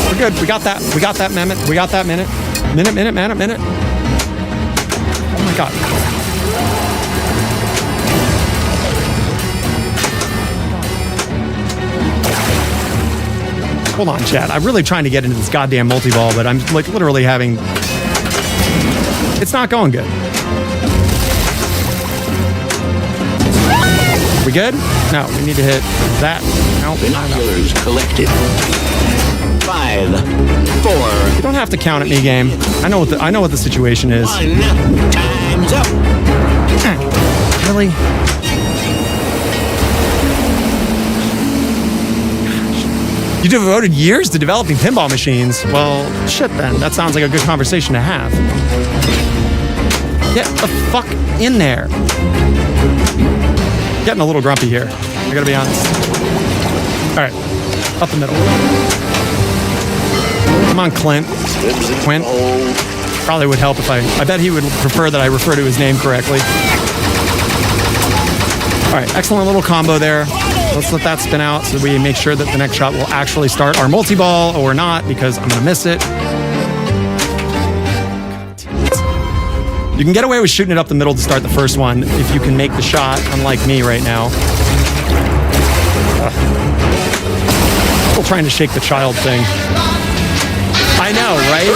We're good. We got that. We got that minute. We got that minute. Minute. Oh my God. Hold on, chat. I'm really trying to get into this goddamn multi-ball, but I'm like literally having... It's not going good. We good? No, we need to hit that. No, Binoculars collected. 5, 4. You don't have to count at me, game. I know what the situation is. 1. Time's up. Really? You devoted years to developing pinball machines. Well, shit then. That sounds like a good conversation to have. Get the fuck in there. Getting a little grumpy here. I gotta be honest. All right, up the middle. Come on, Quint. Probably would help if I bet he would prefer that I refer to his name correctly. All right, excellent little combo there. Let's let that spin out so we make sure that the next shot will actually start our multi-ball or not, because I'm gonna miss it. You can get away with shooting it up the middle to start the first one if you can make the shot, unlike me right now. Still trying to shake the child thing. I know, right?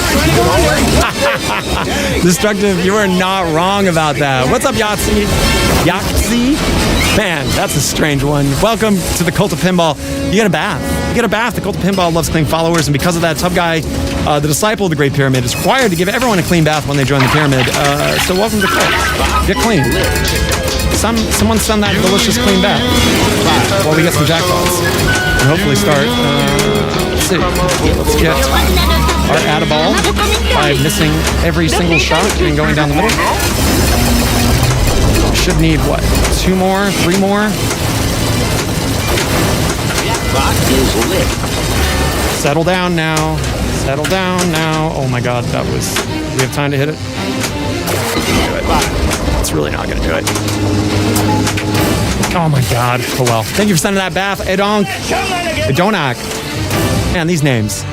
Destructive, you are not wrong about that. What's up, Yahtzee? Man, that's a strange one. Welcome to the Cult of Pinball. You get a bath. You get a bath. The Cult of Pinball loves clean followers, and because of that, Tub Guy, the disciple of the Great Pyramid, is required to give everyone a clean bath when they join the pyramid. So welcome to the cult. Get clean. Someone send that delicious clean bath while we get some jackpots. And hopefully start, let's see. Let's get our add-a-ball by missing every single shot and going down the middle. Should need what? 2 more? 3 more? Settle down now. Settle down now. Oh my God, that was... Do we have time to hit it? Do it. It's really not going to do it. Oh my God. Oh well. Thank you for sending that bath. Edonk. Edonak. Man, these names.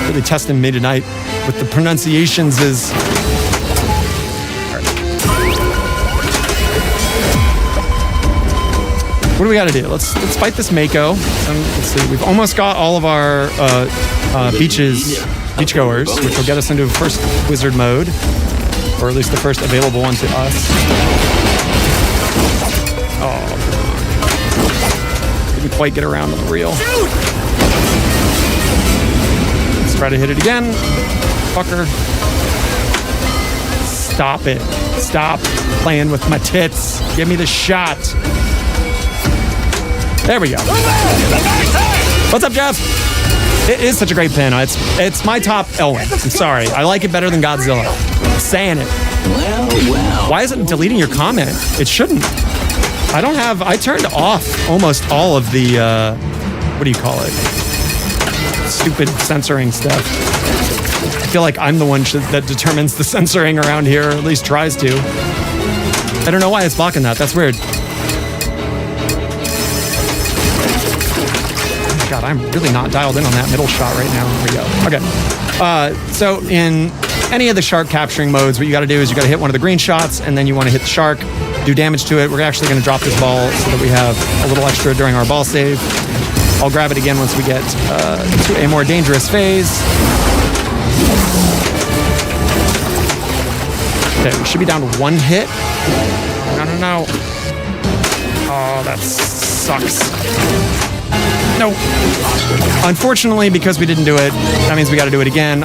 Really testing me tonight with the pronunciations is... What do we got to do? Let's fight this Mako. Let's see. We've almost got all of our beachgoers, which will get us into first wizard mode, or at least the first available one to us. Oh, didn't quite get around on the reel. Let's try to hit it again, fucker. Stop it! Stop playing with my tits. Give me the shot. There we go. What's up, Jeff? It is such a great pin. It's my top Elwyn. I'm sorry. I like it better than Godzilla. I'm saying it. Well. Why is it deleting your comment? It shouldn't. I turned off almost all of the, what do you call it? Stupid censoring stuff. feel like I'm the one that determines the censoring around here, or at least tries to. I don't know why it's blocking that. That's weird. God, I'm really not dialed in on that middle shot right now. There we go. Okay. So in any of the shark capturing modes, what you got to do is you got to hit one of the green shots, and then you want to hit the shark, do damage to it. We're actually going to drop this ball so that we have a little extra during our ball save. I'll grab it again once we get to a more dangerous phase. Okay, we should be down to 1 hit. No. Oh, that sucks. No. Unfortunately, because we didn't do it, that means we got to do it again.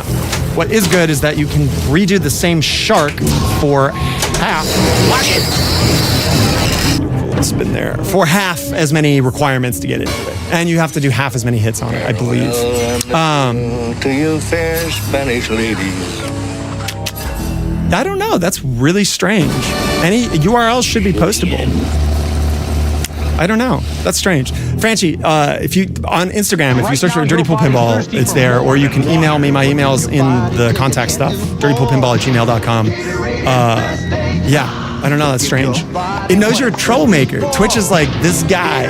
What is good is that you can redo the same shark for half. Spin there. For half as many requirements to get into it. And you have to do half as many hits on it, I believe. To you fair Spanish ladies. I don't know. That's really strange. Any URLs should be postable. I don't know. That's strange. Franchi, if you on Instagram, if you search for Dirty Pool Pinball, it's there. Or you can email me. My email's in the contact stuff. dirtypoolpinball@gmail.com. Yeah, I don't know. That's strange. It knows you're a troublemaker. Twitch is like, this guy,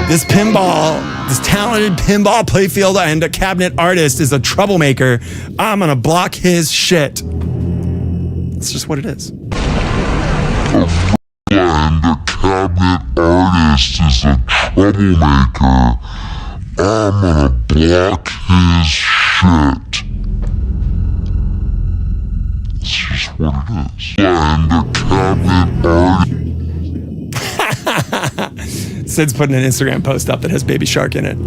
this talented pinball playfield and a cabinet artist is a troublemaker. I'm gonna block his shit. It's just what it is. And the cabinet artist is a troublemaker. I'm gonna block his shit. It's just what it is. And the cabinet artist. Sid's putting an Instagram post up that has Baby Shark in it.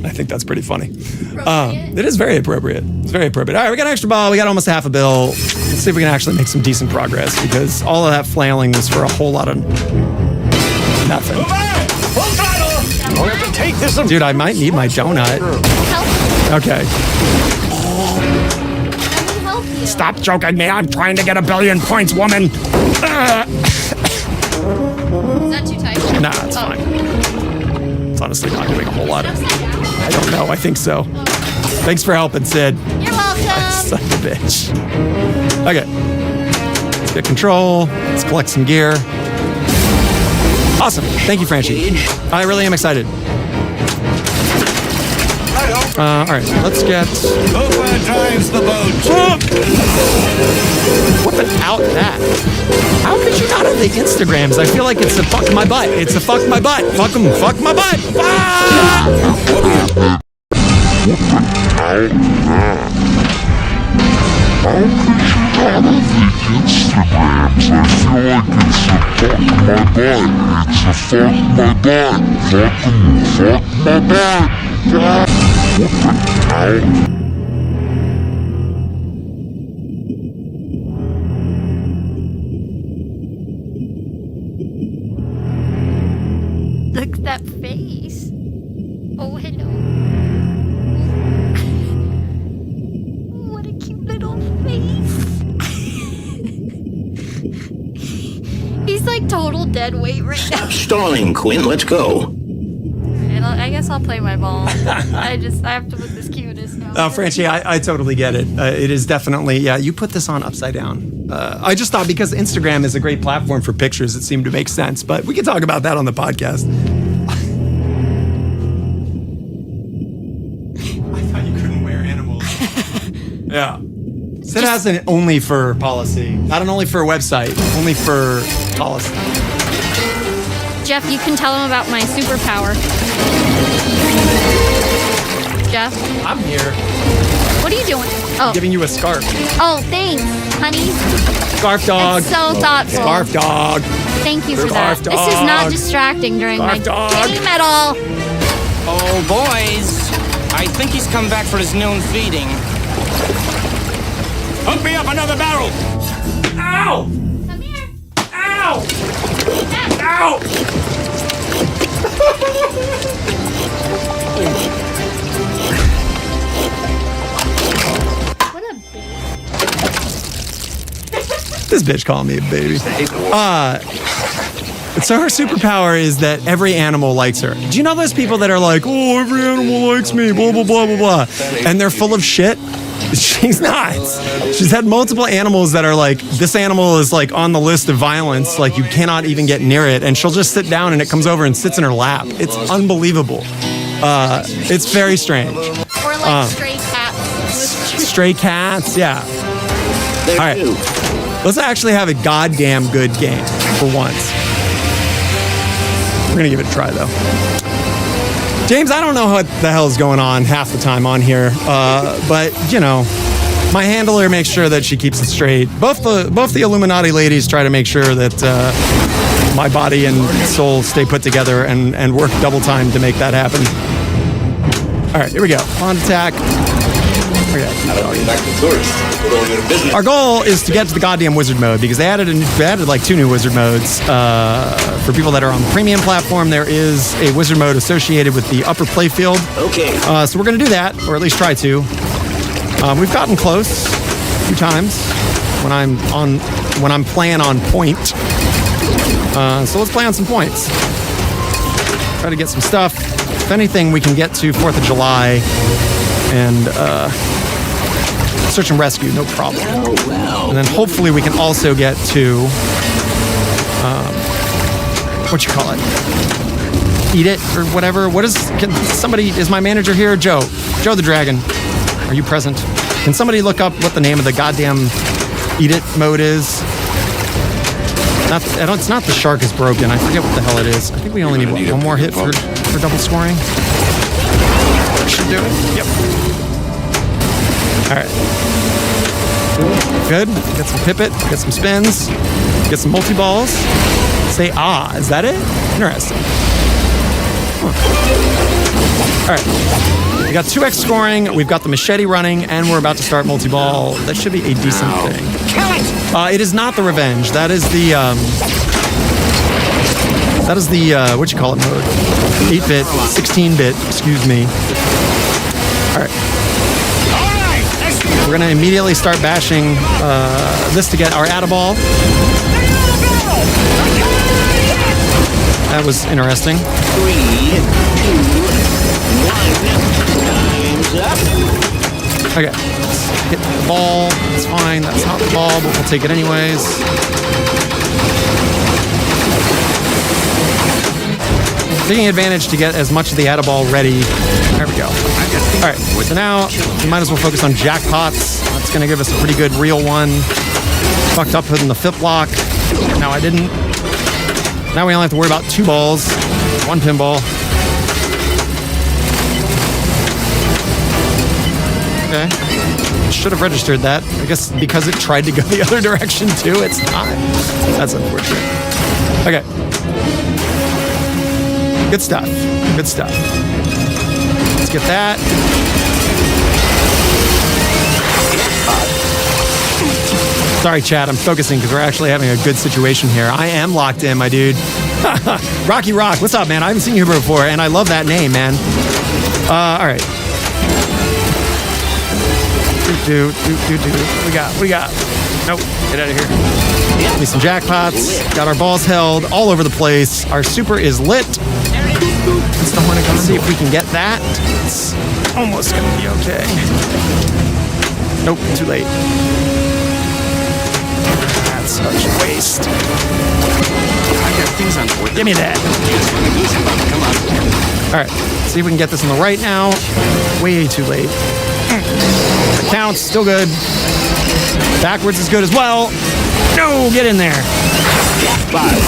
I think that's pretty funny. It is very appropriate. It's very appropriate. All right, we got an extra ball. We got almost half a bill. Let's see if we can actually make some decent progress, because all of that flailing was for a whole lot of nothing. Dude, I might need my donut. Okay. Stop joking me. I'm trying to get 1 billion points, woman. Is that too tight? Nah, it's fine. It's honestly not doing a whole lot. I don't know. I think so. Thanks for helping, Sid. You're welcome. Son of a bitch. Okay. Let's get control. Let's collect some gear. Awesome. Thank you, Franchi. I really am excited. All right. Let's get... Opa drives the boat. Without that. How could you not have the Instagrams? I feel like it's a fuck my butt. It's a fuck my butt. Fuck my butt. Ah! How could you not have the Instagrams? I feel like it's a fuck my butt. It's a fuck my butt. Fuck my butt. What the hell? Look at that face. Oh, hello. What a cute little face. He's like total dead weight right now. Stop stalling, Quinn. Let's go. I guess I'll play my ball. I have to put this cuteness now. Oh, Franchi, I totally get it. It is definitely, yeah, you put this on upside down. I just thought because Instagram is a great platform for pictures, it seemed to make sense. But we can talk about that on the podcast. I thought you couldn't wear animals. Yeah. Sid has an only for policy. Not an only for website, only for policy. Jeff, you can tell him about my superpower. Jeff? I'm here. What are you doing? Oh. Giving you a scarf. Oh, thanks, honey. Scarf dog. It's so thoughtful. Scarf dog. Thank you for Scarf that. dog. This is not distracting during Scarf my dog. kitty medal. Oh, boys. I think he's come back for his noon feeding. Hook me up another barrel. Ow! Come here. Ow! Ow! What a baby. This bitch calling me a baby. So her superpower is that every animal likes her. Do you know those people that are like, oh, every animal likes me, blah, blah, blah, blah, blah. And they're full of shit? She's not. She's had multiple animals that are like, this animal is like on the list of violence. Like you cannot even get near it. And she'll just sit down and it comes over and sits in her lap. It's unbelievable. It's very strange. Or like stray cats. Stray cats, yeah. All right. Let's actually have a goddamn good game for once. We're going to give it a try though. James, I don't know what the hell is going on half the time on here, but you know, my handler makes sure that she keeps it straight. Both the Illuminati ladies try to make sure that my body and soul stay put together and work double time to make that happen. All right, here we go. On attack. Our goal is to get to the goddamn wizard mode because they added like 2 new wizard modes. For people that are on the premium platform, there is a wizard mode associated with the upper playfield. Okay. So we're gonna do that, or at least try to. We've gotten close a few times when I'm playing on point. So let's play on some points. Try to get some stuff. If anything, we can get to 4th of July and search and rescue, no problem. And then hopefully we can also get to what you call it? Eat it or whatever. Is my manager here? Joe the Dragon. Are you present? Can somebody look up what the name of the goddamn eat it mode is? It's not the shark is broken. I forget what the hell it is. I think we only need one more hit for double scoring. Should do it. Yep. All right. Good. Get some pipit. Get some spins. Get some multi-balls. Say ah. Is that it? Interesting. Huh. All right. We got 2x scoring. We've got the machete running, and we're about to start multi-ball. That should be a decent thing. It is not the revenge. That is the what you call it mode. 8-bit, 16-bit. Excuse me. All right. We're gonna immediately start bashing this to get our Add-a-Ball. That was interesting. 3, 2, 1, time's up. Okay, let's hit the ball. That's fine. That's not the ball, but we'll take it anyways. Taking advantage to get as much of the Add-a-Ball ready. There we go. All right, so now we might as well focus on jackpots. That's going to give us a pretty good real one. Fucked up in the flip block. No, I didn't. Now we only have to worry about 2 balls, 1 pinball. Okay. Should have registered that. I guess because it tried to go the other direction too, it's not. That's unfortunate. Okay. Good stuff. Good stuff. Let's get that. Sorry, chat. I'm focusing because we're actually having a good situation here. I am locked in, my dude. Rocky Rock. What's up, man? I haven't seen you here before, and I love that name, man. All right. What we got? Nope. Get out of here. Give me some jackpots. Got our balls held all over the place. Our super is lit. Let's see if we can get that. It's almost gonna be okay. Nope, too late. That's such a waste. Give me that. All right, see if we can get this on the right now. Way too late. It counts, still good. Backwards is good as well. No, get in there.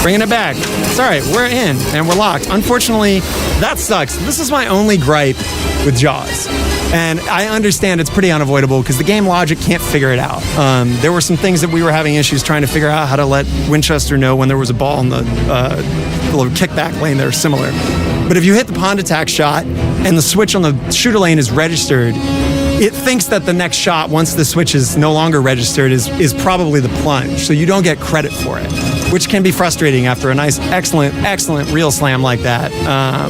Bringing it back. It's all right, we're in and we're locked. Unfortunately, that sucks. This is my only gripe with Jaws. And I understand it's pretty unavoidable because the game logic can't figure it out. There were some things that we were having issues trying to figure out how to let Winchester know when there was a ball in the little kickback lane that are similar. But if you hit the pond attack shot and the switch on the shooter lane is registered, it thinks that the next shot, once the switch is no longer registered, is probably the plunge. So you don't get credit for it, which can be frustrating after a nice, excellent reel slam like that.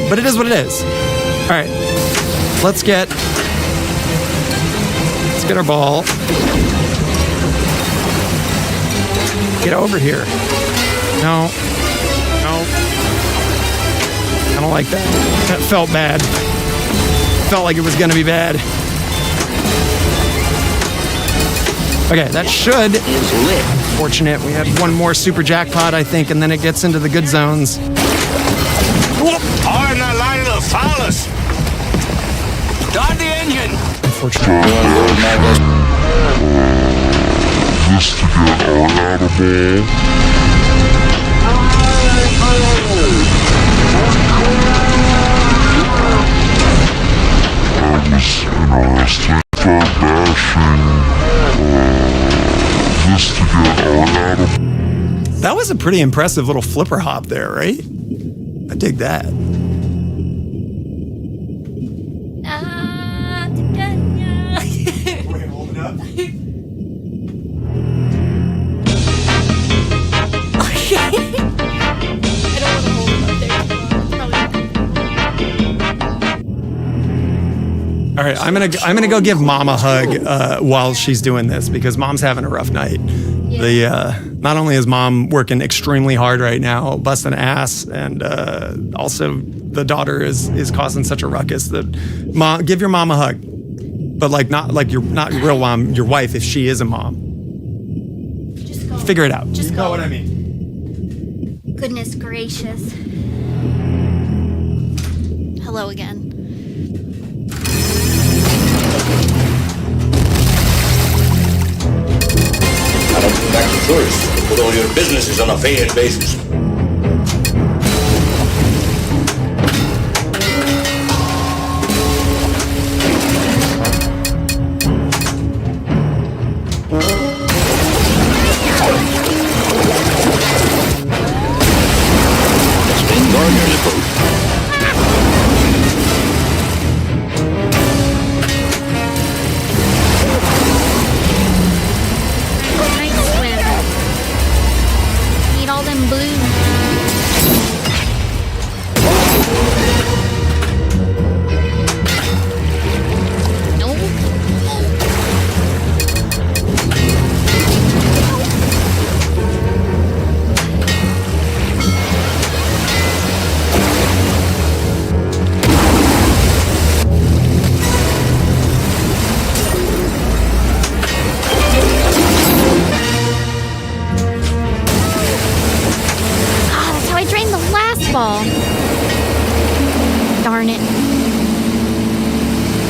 But it is what it is. All right, let's get our ball. Get over here. No. I don't like that. That felt bad. Felt like it was gonna be bad. Okay, that should. Fortunate. We had one more super jackpot, I think, and then it gets into the good zones. Hard in that line of the foulest. Start the engine. Unfortunately. Just to get our animal. That was interesting. Start bashing. Just to get our animal. That was a pretty impressive little flipper hop there, right? I dig that. Wait, hold it up. All right, I'm gonna go give Mom a hug while she's doing this because Mom's having a rough night. Yeah. Not only is Mom working extremely hard right now, busting ass, and also the daughter is causing such a ruckus that give your mom a hug, but not your real mom, your wife if she is a mom. Just go. Figure it out. Just you go. know what I mean. Goodness gracious. Hello again. I don't come back to tourists. Put all your businesses on a paying basis.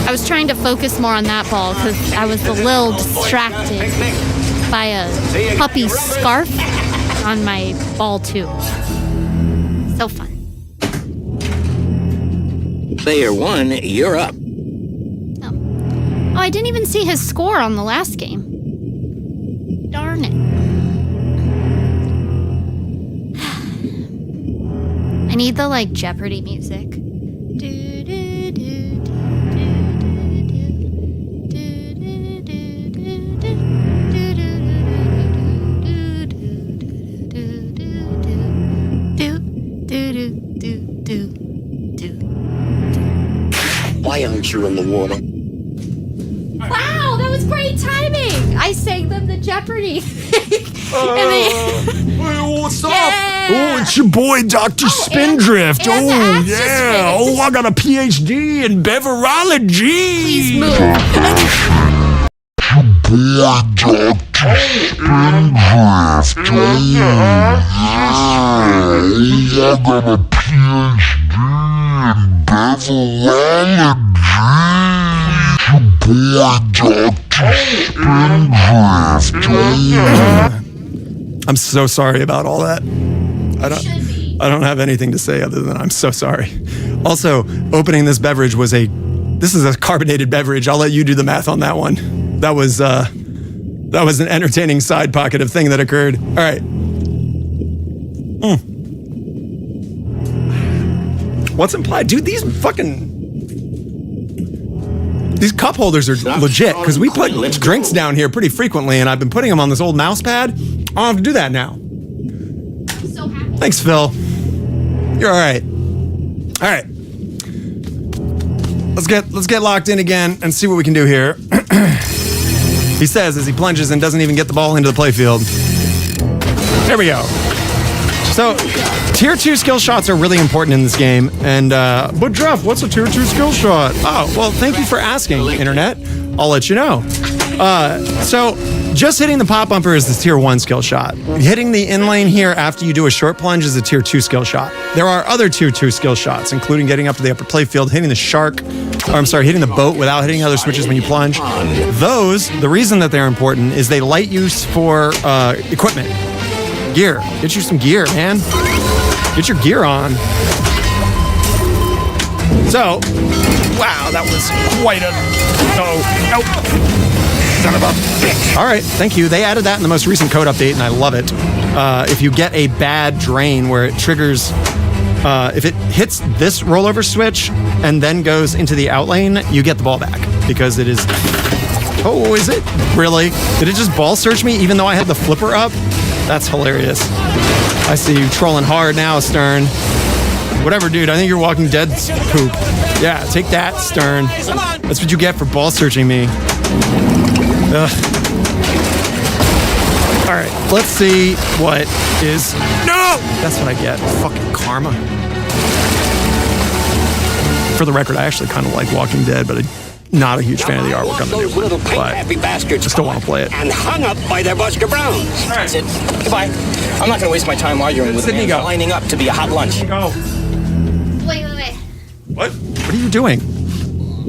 I was trying to focus more on that ball because I was a little distracted by a puppy scarf on my ball too. So fun. Player one, you're up. Oh, I didn't even see his score on the last game. Darn it. I need the Jeopardy music. Why aren't you in the water? Wow, that was great timing! I sang them the Jeopardy. Hey, what's up? Yeah. Oh, it's your boy, Dr. Spindrift. and the Oh, axe yeah. just Oh, I got a PhD in beverology. Please move. Boy, Dr. Spindrift. Oh, yeah. I got a PhD in beverology. Boy, Dr. Spindrift. Oh, yeah. I'm so sorry about all that. I don't have anything to say other than I'm so sorry. Also, opening this beverage this is a carbonated beverage. I'll let you do the math on that one. That was an entertaining side pocket of thing that occurred. All right. What's implied? Dude, these cup holders are legit because we put drinks down here pretty frequently and I've been putting them on this old mouse pad. I don't have to do that now. So happy. Thanks, Phil. You're all right. All right. Let's get locked in again and see what we can do here. He says as he plunges and doesn't even get the ball into the playfield. There we go. So, tier 2 skill shots are really important in this game. And, but Jeff, what's a tier 2 skill shot? Oh, well, thank you for asking, Internet. I'll let you know. So just hitting the pop bumper is the tier 1 skill shot. Hitting the in lane here after you do a short plunge is a tier 2 skill shot. There are other tier 2 skill shots, including getting up to the upper playfield, hitting the hitting the boat without hitting other switches when you plunge. Those, the reason that they're important is they light use for equipment. Gear. Get you some gear, man. Get your gear on. So, wow, that was quite a... Nope. Son of a bitch. All right, thank you. They added that in the most recent code update, and I love it. If you get a bad drain where it triggers... if it hits this rollover switch and then goes into the out lane, you get the ball back because it is... Oh, is it? Really? Did it just ball search me even though I had the flipper up? That's hilarious. I see you trolling hard now, Stern. Whatever, dude. I think you're Walking Dead's poop. Yeah, take that, Stern. That's what you get for ball searching me. Ugh. All right, let's see what is... No! That's what I get. Fucking karma. For the record, I actually kind of like Walking Dead, but I'm not a huge fan of the artwork on the new one. But I still want to play it. And hung up by their Buster Browns. All right, Sid. Goodbye. I'm not going to waste my time arguing with Sydney, him. go. Lining up to be a hot lunch. Go. Wait. What? What are you doing?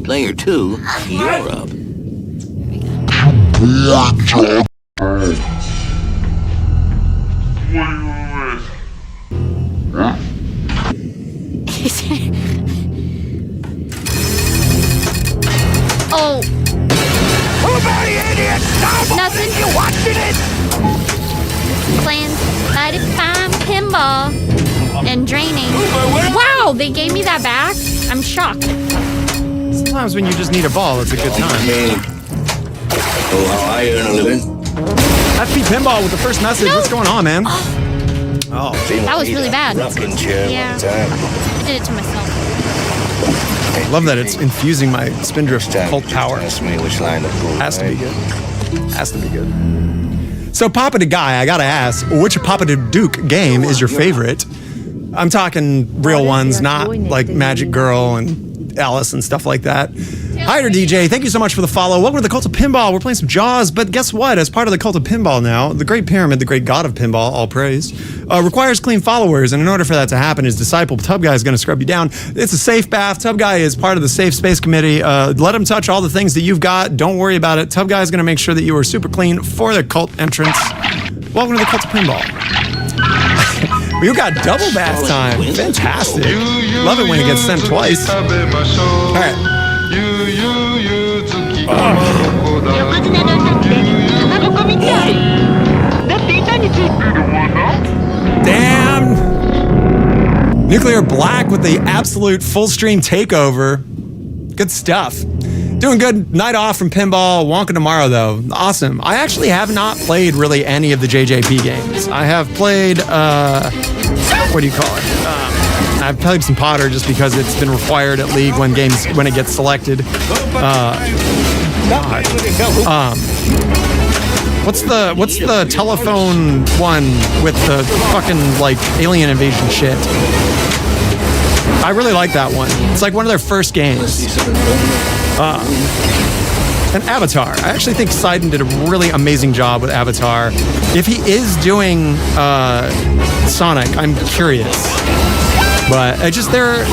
Player 2, you're up. Oh. Nothing. You watching it? Playing 95 pinball and draining. Wow, they gave me that back? I'm shocked. Sometimes when you just need a ball, it's a good time. Oh, how I earn a living? FP Pinball with the first message. No. What's going on, man? Oh, That was really bad. Rocking chair Yeah. one time. I did it to myself. I love that it's infusing my Spindrift cult power. Ask me which line to pull. Has to be good. Has to be good. So, Papa the Guy, I gotta ask, which Papa the Duke game is your favorite? I'm talking real ones, not like Magic Girl and Alice and stuff like that. Hi there, DJ. Thank you so much for the follow. Welcome to the Cult of Pinball. We're playing some Jaws, but guess what? As part of the Cult of Pinball now, the Great Pyramid, the great god of pinball, all praised, requires clean followers, and in order for that to happen, his disciple Tub Guy is going to scrub you down. It's a safe bath. Tub Guy is part of the Safe Space Committee. Let him touch all the things that you've got. Don't worry about it. Tub Guy is going to make sure that you are super clean for the cult entrance. Welcome to the Cult of Pinball. We've got double bath time. Fantastic. Love it when it gets sent twice. All right. Damn! Nuclear Black with the absolute full stream takeover. Good stuff. Doing good. Night off from pinball. Wonka tomorrow, though. Awesome. I actually have not played really any of the JJP games. I have played, what do you call it? I've played some Potter just because it's been required at League when it gets selected. What's the telephone one with the fucking like alien invasion shit? I really like that one. It's like one of their first games. And Avatar. I actually think Sidon did a really amazing job with Avatar. If he is doing Sonic, I'm curious. But I just their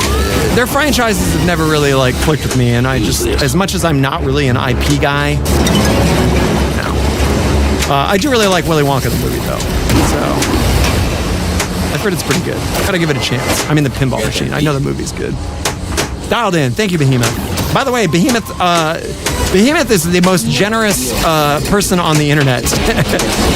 franchises have never really like clicked with me, and I just, as much as I'm not really an IP guy, no. I do really like Willy Wonka the movie though, so I've heard it's pretty good. Gotta give it a chance. I mean, the Pinball Machine. I know the movie's good. Dialed in. Thank you, Behemoth. By the way, Behemoth is the most generous person on the internet.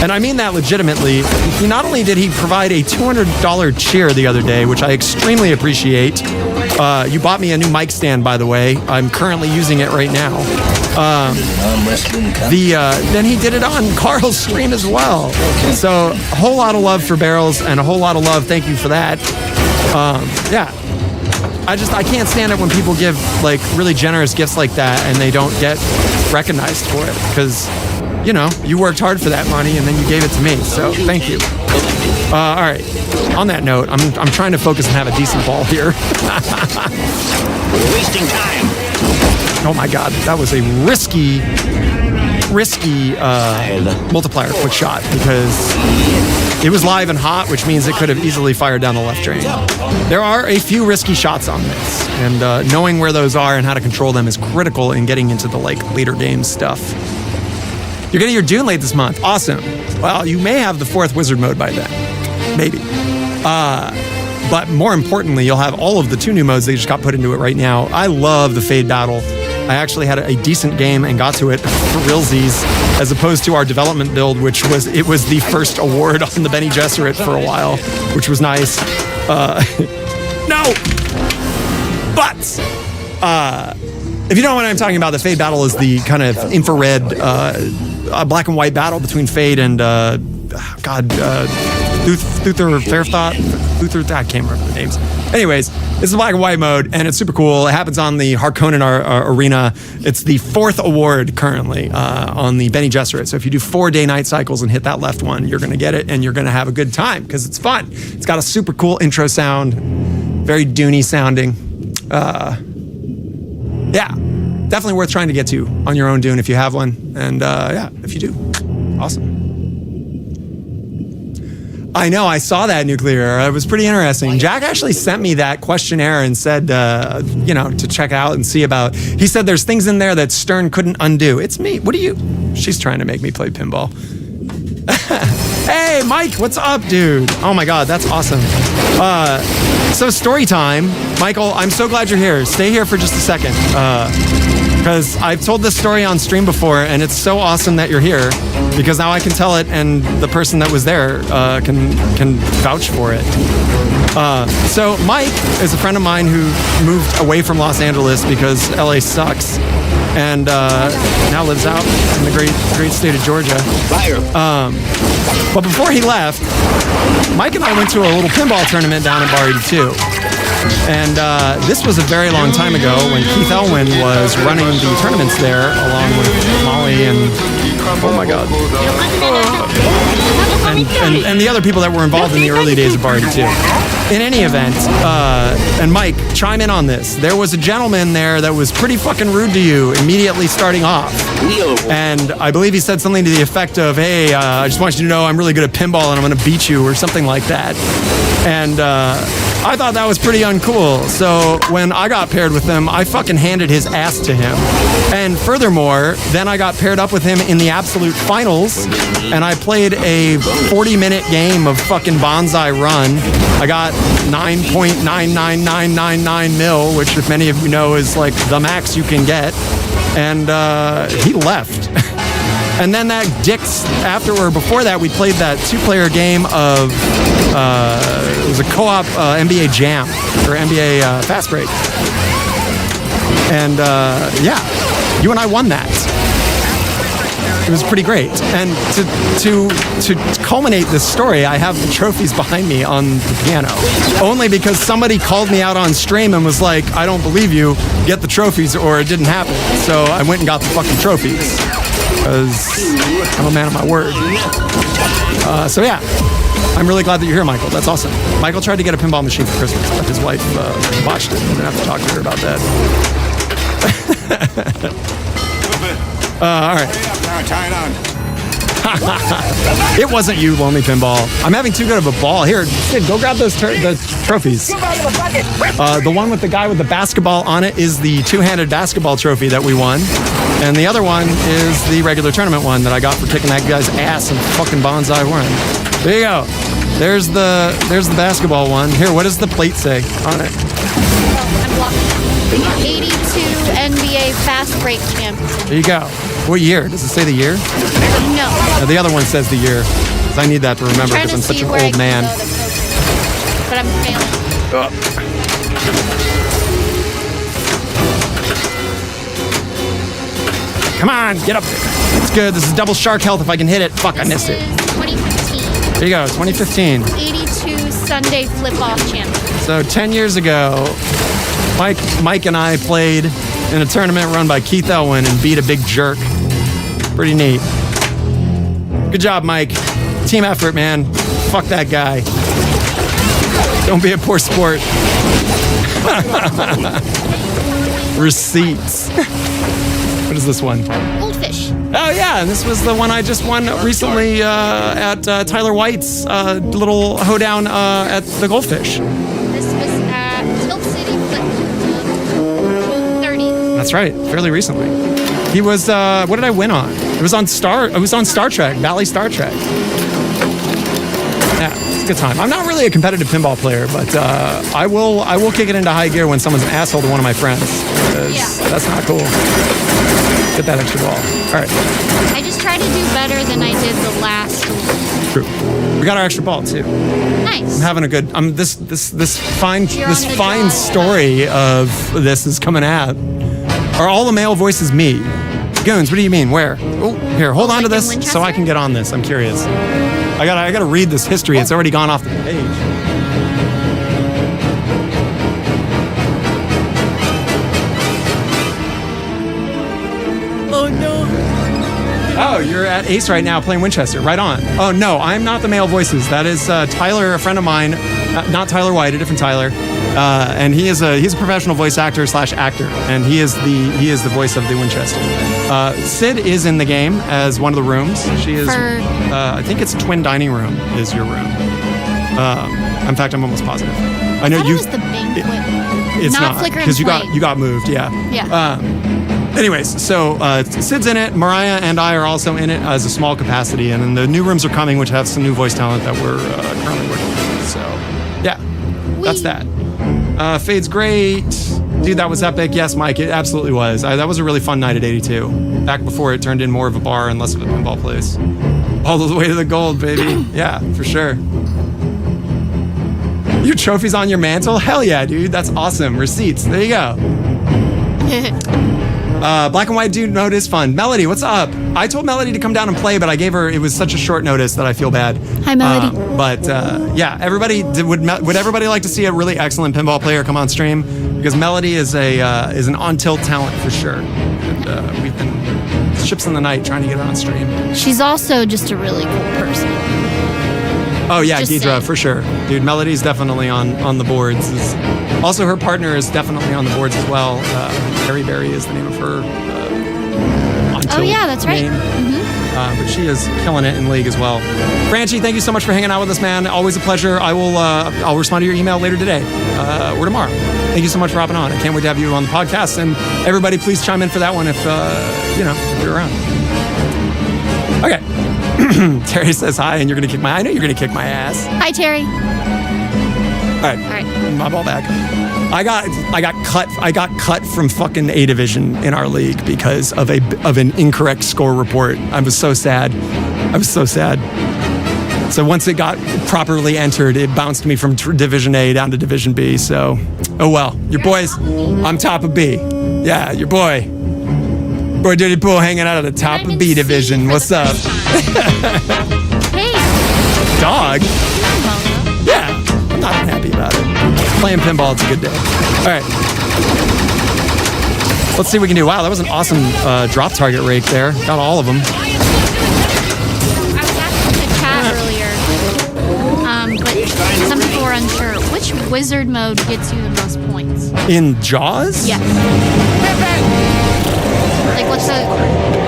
And I mean that legitimately. He not only did he provide a $200 cheer the other day, which I extremely appreciate. You bought me a new mic stand, by the way. I'm currently using it right now. Then he did it on Carl's stream as well. So a whole lot of love for Barrels and a whole lot of love. Thank you for that. Yeah. I can't stand it when people give like really generous gifts like that and they don't get recognized for it, because you worked hard for that money and then you gave it to me, so thank you. All right, on that note, I'm trying to focus and have a decent ball here. We're wasting time. Oh my god, that was a risky risky multiplier quick shot because it was live and hot, which means it could have easily fired down the left drain. There are a few risky shots on this, and knowing where those are and how to control them is critical in getting into the later game stuff. You're getting your Dune late this month. Awesome. Well, you may have the 4th wizard mode by then. Maybe. But more importantly, you'll have all of the 2 new modes that just got put into it right now. I love the Fade Battle. I actually had a decent game and got to it for realsies, as opposed to our development build, which was the first award on the Bene Gesserit for a while, which was nice. No! But if you don't know what I'm talking about, the Fade Battle is the kind of infrared black and white battle between Fade and Thuther Fairthought. I can't remember the names. Anyways, this is a black and white mode, and it's super cool. It happens on the Harkonnen arena. It's the 4th award currently on the Bene Gesserit. So if you do 4 day-night cycles and hit that left one, you're going to get it, and you're going to have a good time because it's fun. It's got a super cool intro sound, very Dune-y sounding. Yeah, definitely worth trying to get to on your own Dune if you have one. And yeah, if you do, awesome. I know, I saw that Nuclear. It was pretty interesting. Jack actually sent me that questionnaire and said, to check out and see about. He said there's things in there that Stern couldn't undo. It's me. What are you? She's trying to make me play pinball. Hey, Mike, what's up, dude? Oh my God, that's awesome. So story time. Michael, I'm so glad you're here. Stay here for just a second. Because I've told this story on stream before, and it's so awesome that you're here, because now I can tell it, and the person that was there can vouch for it. So Mike is a friend of mine who moved away from Los Angeles because LA sucks, and now lives out in the great state of Georgia. But before he left, Mike and I went to a little pinball tournament down in Bar 82. And this was a very long time ago when Keith Elwin was running the tournaments there along with Molly and, oh my God, and the other people that were involved in the early days of Bar 82. In any event, and Mike, chime in on this. There was a gentleman there that was pretty fucking rude to you immediately starting off. And I believe he said something to the effect of, hey, I just want you to know I'm really good at pinball and I'm going to beat you, or something like that. And I thought that was pretty uncool. So when I got paired with him, I fucking handed his ass to him. And furthermore, then I got paired up with him in the absolute finals, and I played a 40-minute game of fucking Bonsai Run. I got 9.99999 mil, which, if many of you know, is like the max you can get. And he left. And then that dicks before that, we played that 2-player game of, it was a co-op NBA Jam, or NBA Fast Break. And yeah, you and I won that. It was pretty great. And to culminate this story, I have the trophies behind me on the piano. Only because somebody called me out on stream and was like, I don't believe you, get the trophies or it didn't happen. So I went and got the fucking trophies. Because I'm a man of my word. So yeah, I'm really glad that you're here, Michael. That's awesome. Michael tried to get a pinball machine for Christmas, but his wife botched it. I'm gonna have to talk to her about that. All right. It wasn't you, Lonely Pinball. I'm having too good of a ball. Here, Sid, go grab those the trophies. The one with the guy with the basketball on it is the two-handed basketball trophy that we won. And the other one is the regular tournament one that I got for kicking that guy's ass in fucking Bonsai Run. There you go. There's the basketball one. Here, what does the plate say on it? 82 NBA Fast Break champion. There you go. What year? Does it say the year? No. The other one says the year. Because I need that to remember because I'm such an old man. But I'm failing. Come on, get up there. It's good. This is double shark health if I can hit it. Fuck, I missed it. 2015. There you go, 2015. 82 Sunday flip-off champion. So 10 years ago, Mike and I played in a tournament run by Keith Elwin and beat a big jerk. Pretty neat. Good job, Mike. Team effort, man. Fuck that guy. Don't be a poor sport. Receipts. What is this one? Old Goldfish. Oh yeah, and this was the one I just won recently at Tyler White's little hoedown at the Goldfish. This was at Tilt City Flip June 30th. That's right, fairly recently. He was what did I win on? It was on Star Trek, Valley Star Trek. Yeah, it's a good time. I'm not really a competitive pinball player, but I will kick it into high gear when someone's an asshole to one of my friends. That's not cool. Get that extra ball. All right. I just try to do better than I did the last one. True. We got our extra ball too. Nice. I'm having a good. this fine You're on the fine draw. story of this is coming out. Are all the male voices me? Goons, what do you mean? Where? Oh, here, hold on to like in this so Winchester? I can get on this. I'm curious. I gotta read this history. It's already gone off the page. Oh no. Oh, you're at Ace right now playing Winchester. Right on. Oh no, I'm not the male voices. That is Tyler, a friend of mine. Not Tyler White, a different Tyler. And he's a professional voice actor / actor, and he is the voice of the Winchester. Sid is in the game as one of the rooms. She is. I think it's twin dining room is your room. In fact, I'm almost positive. I know I thought you. it was the banquet. It's not Flicker and because you Flame. got moved. Yeah. Yeah. Anyways, so Sid's in it. Mariah and I are also in it as a small capacity, and then the new rooms are coming, which have some new voice talent that we're currently working with. So, yeah, that's that. Fade's great. Dude, that was epic. Yes, Mike, it absolutely was. That was a really fun night at 82. Back before it turned in more of a bar and less of a pinball place. All the way to the gold, baby. Yeah, for sure. Your trophies on your mantle? Hell yeah, dude. That's awesome. Receipts. There you go. Black and White Dude Note is fun. Melody, what's up? I told Melody to come down and play, but I gave her, it was such a short notice that I feel bad. Hi, Melody. Yeah, everybody, would everybody like to see a really excellent pinball player come on stream? Because Melody is an on-tilt talent for sure. And we've been ships in the night trying to get her on stream. She's also just a really cool person. Oh yeah, Just Deidre, saying. for sure. Dude, Melody's definitely on the boards. Also, her partner is definitely on the boards as well. Harry Berry is the name of her on-tilt Oh yeah, that's right. name. Mm-hmm. But she is killing it in League as well. Franchi, thank you so much for hanging out with us, man. Always a pleasure. I'll respond to your email later today or tomorrow. Thank you so much for hopping on. I can't wait to have you on the podcast. And everybody, please chime in for that one if you're around. Okay. Terry says hi, and you're gonna kick my. I know you're gonna kick my ass. Hi, Terry. All right. All right. My ball back. I got cut from fucking A Division in our league because of an incorrect score report. I was so sad. So once it got properly entered, it bounced me from Division A down to Division B. So, oh well. Your boys, I'm top of B. Yeah, your boy Dirty Pool hanging out at the top I'm of in B C Division. for What's the up? first time. Hey. Dog? Mona. Yeah, I'm not unhappy about it. Playing pinball, it's a good day. All right. Let's see what we can do. Wow, that was an awesome drop target rake there. Got all of them. I was asking the chat earlier, but some people were unsure. Which wizard mode gets you the most points? In Jaws? Yes. Like, what's a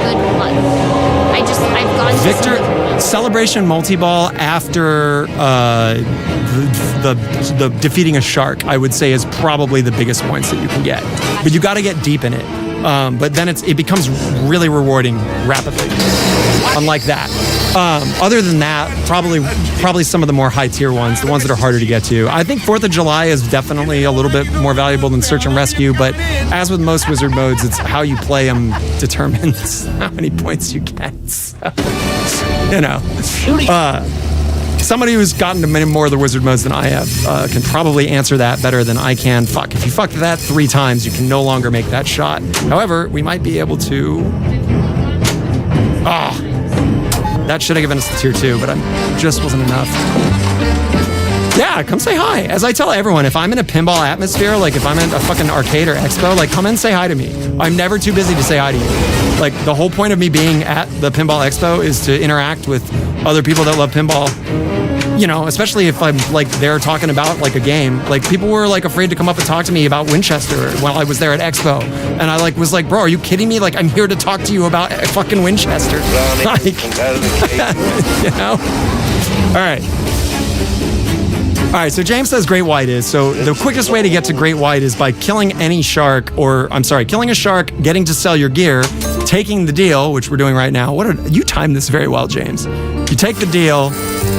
good one? I've gone to Victor, some of Celebration multi-ball after the defeating a shark, I would say, is probably the biggest points that you can get. But you got to get deep in it. But then it becomes really rewarding rapidly. Unlike that. Other than that, probably some of the more high tier ones, the ones that are harder to get to. I think 4th of July is definitely a little bit more valuable than Search and Rescue, but as with most wizard modes, it's how you play them determines how many points you get. So, somebody who's gotten to many more of the wizard modes than I have can probably answer that better than I can. If you fucked that 3 times, you can no longer make that shot. However, we might be able to. That should have given us the tier 2, but just wasn't enough. Yeah, come say hi. As I tell everyone, if I'm in a pinball atmosphere, like if I'm in a fucking arcade or expo, like come and say hi to me. I'm never too busy to say hi to you. Like the whole point of me being at the pinball expo is to interact with other people that love pinball. you know, especially if I'm like there talking about like a game, like people were like afraid to come up and talk to me about Winchester while I was there at Expo. And I like was like, bro, are you kidding me? Like, I'm here to talk to you about fucking Winchester. Like, you know? All right, so James says great white is. So the quickest way to get to great white is by killing any shark, or I'm sorry, killing a shark, getting to sell your gear, taking the deal, which we're doing right now. You timed this very well, James. You take the deal,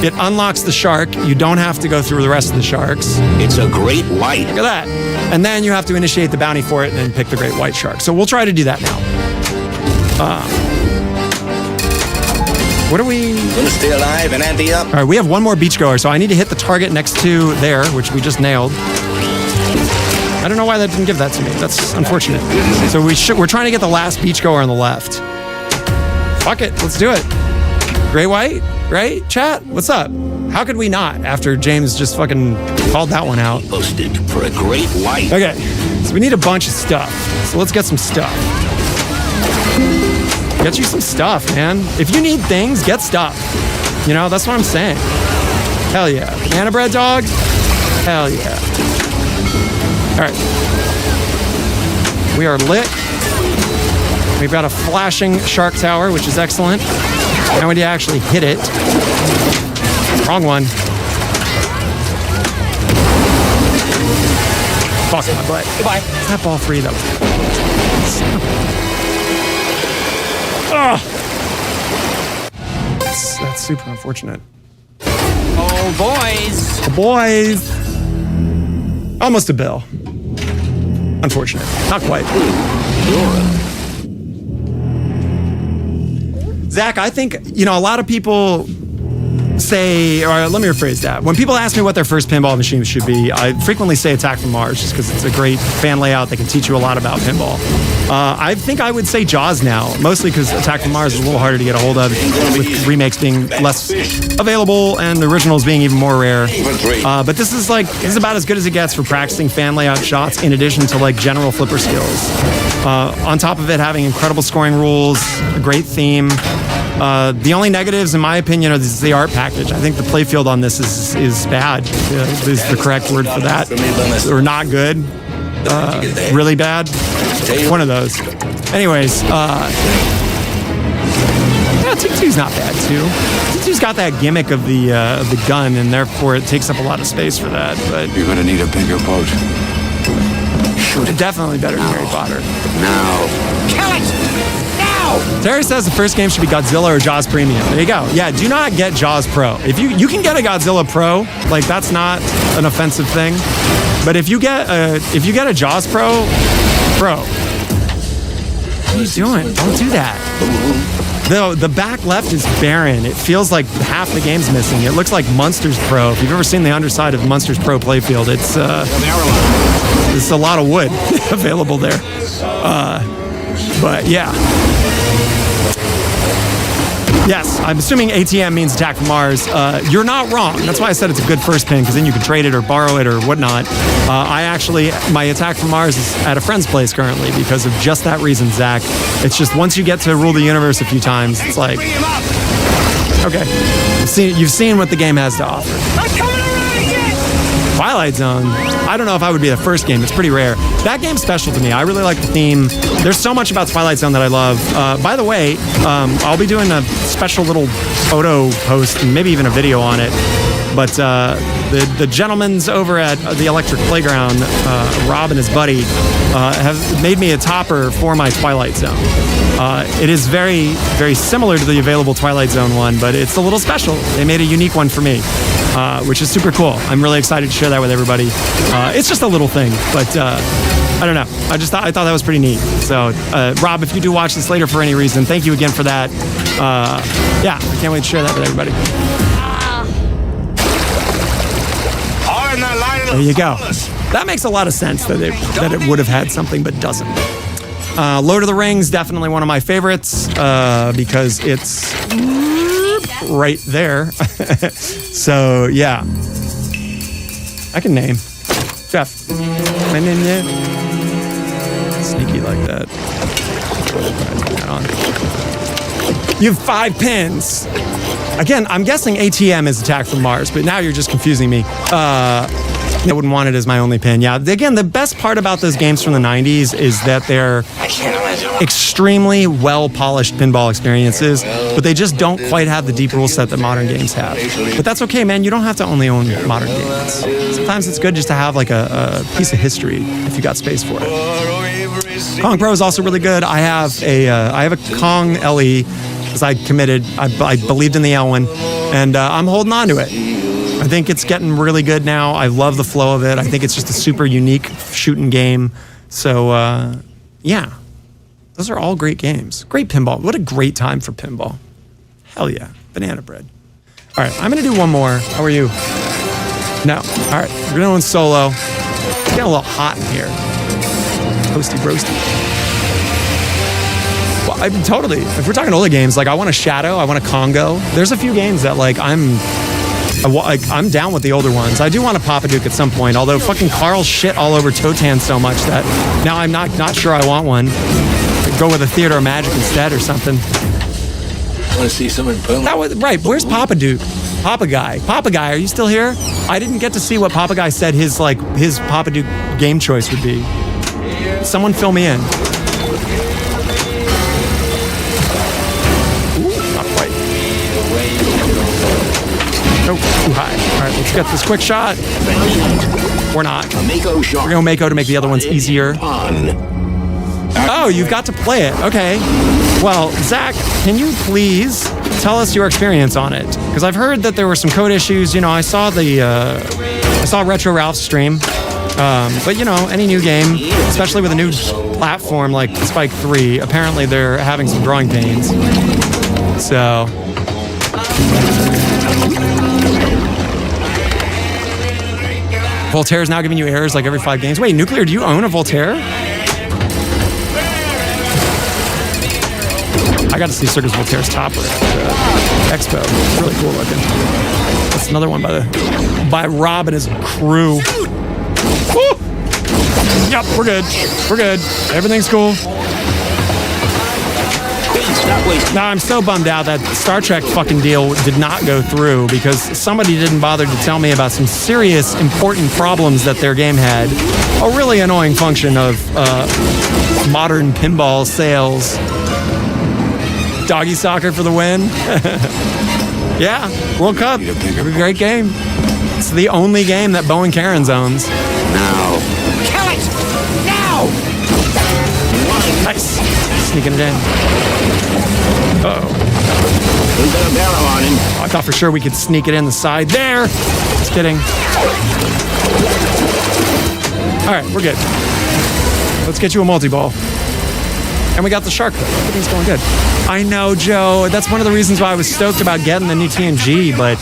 it unlocks the shark. You don't have to go through the rest of the sharks. It's a great white. Look at that. And then you have to initiate the bounty for it and then pick the great white shark. So we'll try to do that now. What are we? Gonna stay alive and ante up. All right, we have one more beachgoer, so I need to hit the target next to there, which we just nailed. I don't know why that didn't give that to me. That's unfortunate. So we're trying to get the last beachgoer on the left. Fuck it, let's do it. Gray white, right? Chat, what's up? How could we not after James just fucking called that one out? Posted for a great white. Okay, so we need a bunch of stuff. So let's get some stuff. Get you some stuff, man. If you need things, get stuff. You know, that's what I'm saying. Hell yeah. Banana bread dog? Hell yeah. All right. We are lit. We've got a flashing shark tower, which is excellent. Now we need to actually hit it. Wrong one. Fuck my butt. Goodbye. Snap all three, though. That's super unfortunate. Oh, boys. Boys. Almost a bill. Unfortunate. Not quite. Zach, I think, you know, a lot of people say, or let me rephrase that. When people ask me what their first pinball machine should be, I frequently say Attack from Mars, just because it's a great fan layout that can teach you a lot about pinball. I think I would say Jaws now, mostly because Attack from Mars is a little harder to get a hold of, with remakes being less available and the originals being even more rare. But this is about as good as it gets for practicing fan layout shots, in addition to like general flipper skills. On top of it, having incredible scoring rules, a great theme. The only negatives, in my opinion, are the art package. I think the playfield on this is bad. Is the correct word for that. Or not good. Really bad. One of those. Anyways, yeah, T2's not bad too. T2's got that gimmick of the gun, and therefore it takes up a lot of space for that. But You're gonna need a bigger boat. shoot, definitely better than Harry Potter. Now. Kill it! Now! Terry says the first game should be Godzilla or Jaws Premium. There you go. Yeah, do not get Jaws Pro. If you can get a Godzilla Pro, like that's not an offensive thing. But if you get a Jaws Pro, what are you doing? Don't do that. The back left is barren. It feels like half the game's missing. It looks like Munsters Pro. If you've ever seen the underside of Munsters Pro playfield, it's a lot of wood available there. But yeah. Yes, I'm assuming ATM means Attack from Mars. You're not wrong. That's why I said it's a good first pin, because then you can trade it or borrow it or whatnot. My Attack from Mars is at a friend's place currently because of just that reason, Zach. It's just once you get to rule the universe a few times, it's like, okay, you've seen what the game has to offer. Twilight Zone, I don't know if I would be the first game. It's pretty rare. That game's special to me. I really like the theme. There's so much about Twilight Zone that I love. By the way, I'll be doing a special little photo post and maybe even a video on it. But the gentlemen's over at the Electric Playground, Rob and his buddy, have made me a topper for my Twilight Zone. It is very, very similar to the available Twilight Zone one, but it's a little special. They made a unique one for me, which is super cool. I'm really excited to share that with everybody. It's just a little thing, but I don't know. I thought that was pretty neat. So, Rob, if you do watch this later for any reason, thank you again for that. Yeah, I can't wait to share that with everybody. There you go. That makes a lot of sense that it would have had something but doesn't. Lord of the Rings, definitely one of my favorites because it's right there. So, yeah. I can name. Jeff. My name there. Sneaky like that. Put that on. You have 5 pins. Again, I'm guessing ATM is Attack from Mars, but now you're just confusing me. I wouldn't want it as my only pin. Yeah, again, the best part about those games from the 90s is that they're extremely well-polished pinball experiences, but they just don't quite have the deep rule set that modern games have. But that's okay, man. You don't have to only own modern games. Sometimes it's good just to have like a piece of history if you got space for it. Kong Pro is also really good. I have a Kong LE because I committed. I believed in the L one, and I'm holding on to it. I think it's getting really good now. I love the flow of it. I think it's just a super unique shooting game. So, yeah. Those are all great games. Great pinball. What a great time for pinball. Hell yeah. Banana bread. All right, I'm going to do one more. How are you? No. All right, we're going solo. It's getting a little hot in here. Toasty broasty. Well, I mean, totally. If we're talking older games, like I want a Shadow, I want a Congo. There's a few games that like I'm down with the older ones. I do want a Papaduke at some point, although fucking Carl shit all over Totan so much that now I'm not sure I want one. I'd go with a Theater of Magic instead or something. Want to see some in Puma? That was right. Where's Papaduke? Papa Guy, are you still here? I didn't get to see what Papa Guy said his Papaduke game choice would be. Someone fill me in. Nope, too high. All right, let's get this quick shot. Or not. We're going Mako to make the other ones easier. Oh, you've got to play it. Okay. Well, Zach, can you please tell us your experience on it? Because I've heard that there were some code issues. You know, I saw Retro Ralph's stream. But you know, any new game, especially with a new platform like Spike 3, apparently they're having some growing pains. So. Voltaire is now giving you errors like every 5 games. Wait, Nuclear, do you own a Voltaire? I got to see Circus Voltaire's topper at Expo. It's really cool looking. That's another one by Rob and his crew. Woo! Yep, we're good. We're good. Everything's cool. Now, I'm so bummed out that Star Trek fucking deal did not go through because somebody didn't bother to tell me about some serious, important problems that their game had. A really annoying function of modern pinball sales. Doggy soccer for the win. Yeah, World Cup. A great game. It's the only game that Bo and Karen's owns. Now. Kill it! Now! Nice. Sneaking it in. Uh-oh. We've got a barrel on him. Oh, I thought for sure we could sneak it in the side there. Just kidding. All right, we're good. Let's get you a multi-ball. And we got the shark hook. Everything's going good. I know, Joe. That's one of the reasons why I was stoked about getting the new TNG, but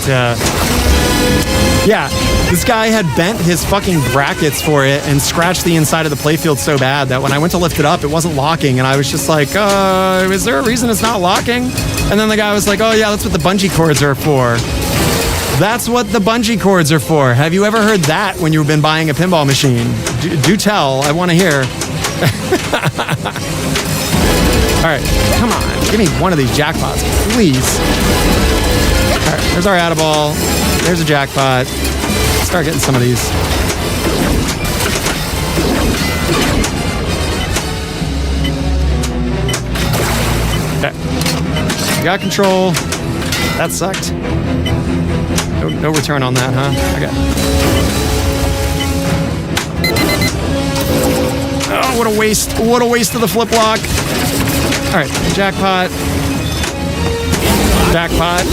yeah, this guy had bent his fucking brackets for it and scratched the inside of the playfield so bad that when I went to lift it up, it wasn't locking, and I was just like, is there a reason it's not locking? And then the guy was like, oh yeah, that's what the bungee cords are for. That's what the bungee cords are for. Have you ever heard that when you've been buying a pinball machine? Do tell. I want to hear. All right, come on. Give me one of these jackpots, please. All right, there's our add-a-ball. There's a jackpot. Start getting some of these. Okay. Got control. That sucked. No return on that, huh? Okay. Oh, what a waste. What a waste of the flip lock. All right, jackpot. Jackpot.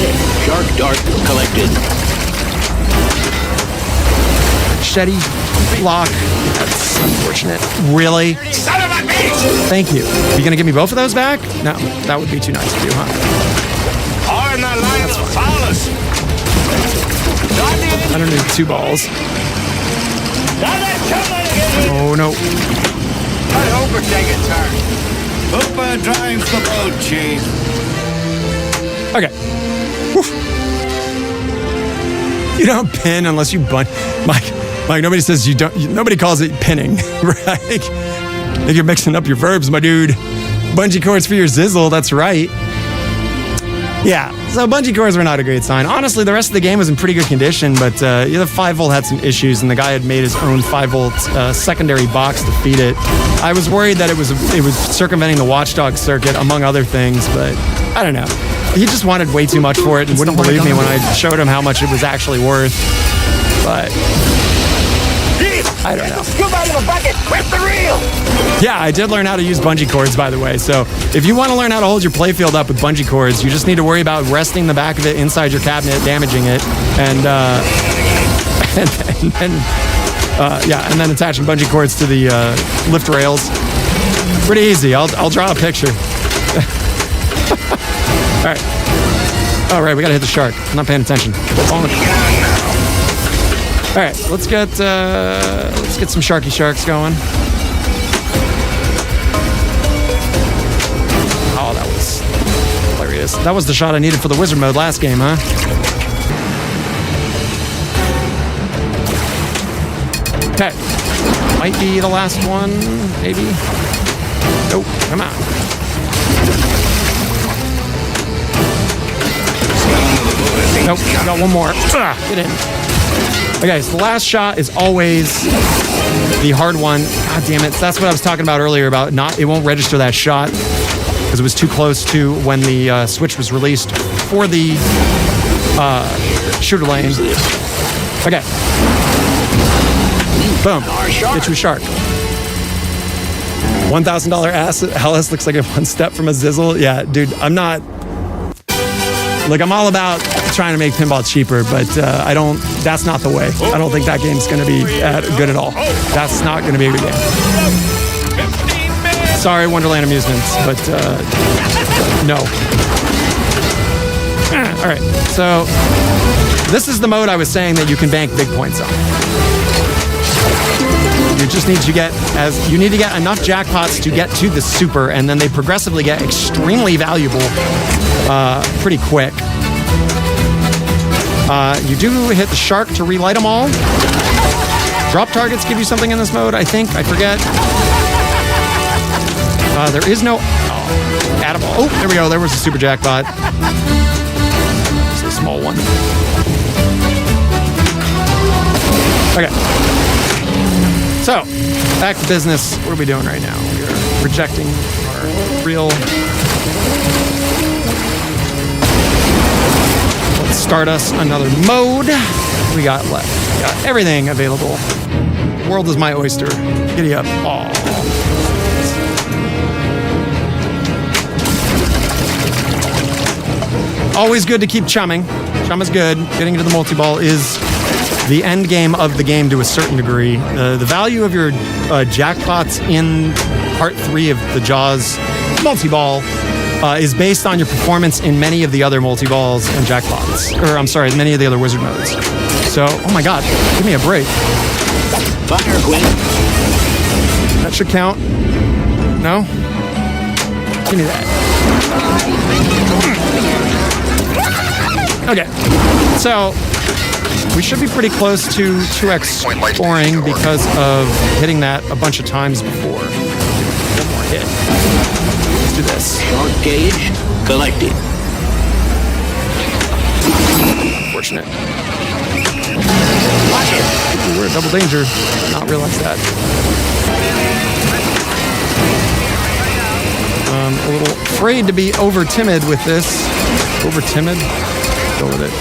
Shark dart collected. Machete. Lock. That's unfortunate. Really? Son of a bitch! Thank you. Are you going to give me both of those back? No, that would be too nice of you, huh? Hard in that line of foulers. I don't need 2 balls. Oh, no. I hope it take a turn. Hooper drives the boat, Chief. Okay. Whew. You don't pin unless you Mike, nobody says you don't. Nobody calls it pinning, right? I think you're mixing up your verbs, my dude. Bungee cords for your zizzle, that's right. Yeah, so bungee cords were not a great sign. Honestly, the rest of the game was in pretty good condition, but the 5-volt had some issues, and the guy had made his own 5-volt secondary box to feed it. I was worried that it was circumventing the watchdog circuit, among other things, but I don't know. He just wanted way too much for it and wouldn't believe me when I showed him how much it was actually worth. But I don't know. Scoop out of a bucket. Where's the reel? Yeah, I did learn how to use bungee cords, by the way. So if you want to learn how to hold your playfield up with bungee cords, you just need to worry about resting the back of it inside your cabinet, damaging it, and then attaching bungee cords to the lift rails. Pretty easy. I'll draw a picture. All right, we gotta hit the shark. I'm not paying attention. All right, let's get some sharky sharks going. Oh, that was hilarious. That was the shot I needed for the wizard mode last game, huh? Okay, might be the last one, maybe. Nope, come on. Nope, I got one more. Get in. Okay, so the last shot is always the hard one. God damn it. That's what I was talking about earlier about it won't register that shot because it was too close to when the switch was released for the shooter lane. Okay. Boom. Get you a shark. $1,000 ass Alice looks like a one step from a zizzle. Yeah, dude, I'm all about trying to make pinball cheaper, but that's not the way. I don't think that game's going to be good at all. That's not going to be a good game. Sorry, Wonderland Amusements, but no. All right, so this is the mode I was saying that you can bank big points on. You just need to get enough jackpots to get to the super, and then they progressively get extremely valuable pretty quick. You do hit the shark to relight them all. Drop targets give you something in this mode, I think. I forget. There is no... Attaboy. Oh, there we go. There was a super jackpot. It's a small one. Okay. So, back to business. What are we doing right now? We're rejecting our real... Let's start us another mode. What we got left? We got everything available. The world is my oyster. Giddy up. Aww. Always good to keep chumming. Chum is good. Getting into the multi-ball is the end game of the game to a certain degree. The value of your jackpots in part 3 of the Jaws multi-ball is based on your performance in many of the other multi-balls and jackpots. Or, I'm sorry, many of the other wizard modes. So, oh my god, give me a break. Fire, Gwen. That should count. No? Give me that. Okay, so we should be pretty close to 2x scoring because of hitting that a bunch of times before. One more hit. Let's do this. Short gauge collected. Unfortunate. Ooh, we're in double danger. Did not realize that. A little afraid to be over timid with this. Over timid? Go with it.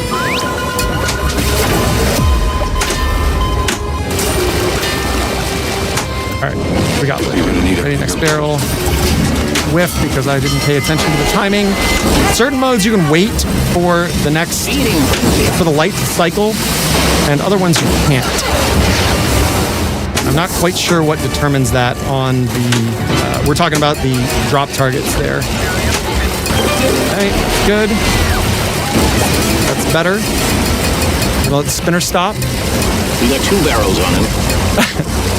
Alright, we got ready next barrel. Whiff because I didn't pay attention to the timing. Certain modes you can wait for the light to cycle, and other ones you can't. I'm not quite sure what determines that on the, we're talking about the drop targets there. Okay, good. That's better. Let the spinner stop. We got 2 barrels on him.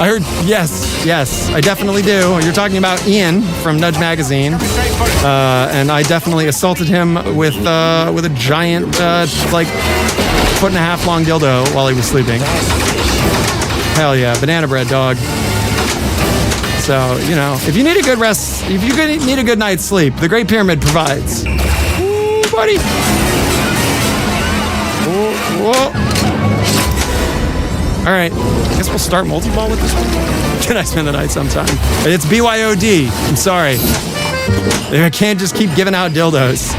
I heard, yes, I definitely do. You're talking about Ian from Nudge Magazine. And I definitely assaulted him with a giant, like, 1.5 long dildo while he was sleeping. Hell yeah, banana bread, dog. So, if you need a good rest, if you need a good night's sleep, the Great Pyramid provides. buddy. Whoa. All right, I guess we'll start multi-ball with this one. Can I spend the night sometime? It's BYOD. I'm sorry. I can't just keep giving out dildos.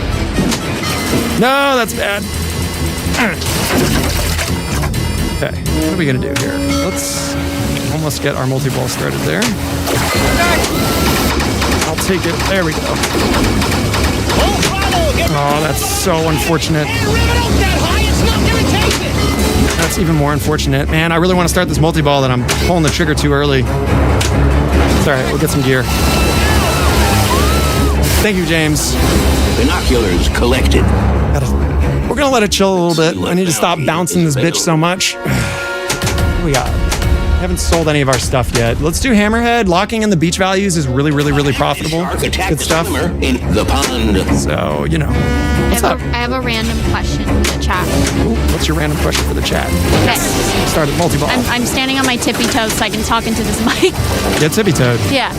No, that's bad. Okay, what are we gonna do here? Let's almost get our multi-ball started there. I'll take it. There we go. Oh, that's so unfortunate. That's even more unfortunate. Man, I really want to start this multi-ball, that I'm pulling the trigger too early. It's all right, we'll get some gear. Thank you, James. Binoculars collected. We're gonna let it chill a little bit. I need to stop bouncing this bitch so much. What do we got? Haven't sold any of our stuff yet. Let's do Hammerhead. Locking in the beach values is really, really, really profitable. Good stuff. In the pond. So, you know. What's up? I have a random question for the chat. Ooh, what's your random question for the chat? Okay. Start at multi-ball. I'm standing on my tippy toes so I can talk into this mic. Get tippy-toed. Yeah.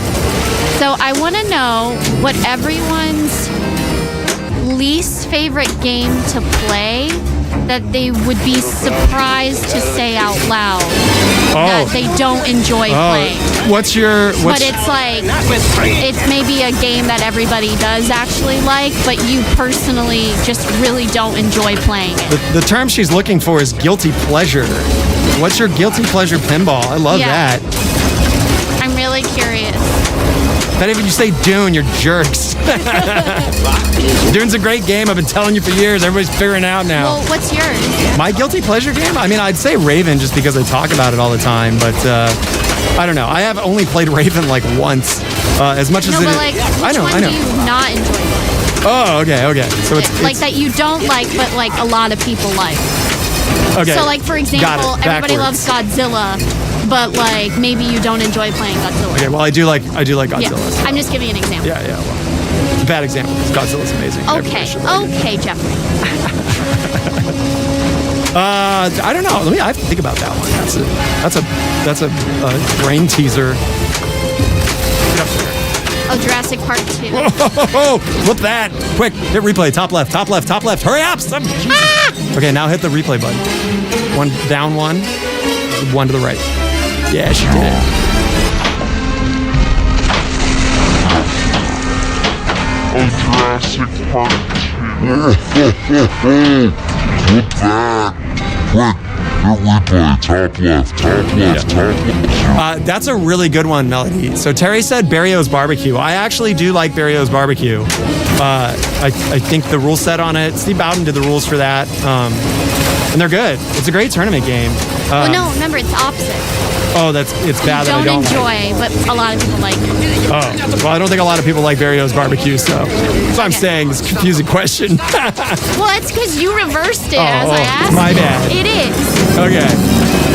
So I want to know what everyone's least favorite game to play that they would be surprised to say out loud that they don't enjoy playing. But it's like, it's maybe a game that everybody does actually like, but you personally just really don't enjoy playing it. The term she's looking for is guilty pleasure. What's your guilty pleasure pinball? I love that. I'm really curious. Not even you say Dune, you're jerks. Dune's a great game. I've been telling you for years. Everybody's figuring it out now. Well, what's yours? My guilty pleasure game? I mean, I'd say Raven just because I talk about it all the time, but I don't know. I have only played Raven like once. As much as which one do you not enjoy playing? Oh, okay. So it's like that you don't like, but like a lot of people like. Okay. So like, for example, everybody loves Godzilla, but like maybe you don't enjoy playing Godzilla. Okay, well I do like Godzilla. Yeah. So. I'm just giving you an example. Yeah. Well, it's a bad example because Godzilla's amazing. Okay, Jeffrey. I don't know. I have to think about that one. That's a brain teaser. Get up there. Oh, Jurassic Park 2. Whoa, flip that. Quick, hit replay. Top left. Hurry up. Okay, now hit the replay button. One down, one to the right. Yeah, she did it. Oh, Jurassic Park 2. Flip that. Quick. Top left. That's a really good one, Melody. So Terry said Barrio's Barbecue. I actually do like Barrio's Barbecue. I think the rule set on it, Steve Bowden did the rules for that. And they're good. It's a great tournament game. Well, no, remember, it's the opposite. Oh, it's bad that I don't enjoy, but a lot of people like it. Oh, well, I don't think a lot of people like Barrio's Barbecue, so that's what I'm saying. It's a confusing question. Well, it's because you reversed it as I asked. My bad. It is. Okay.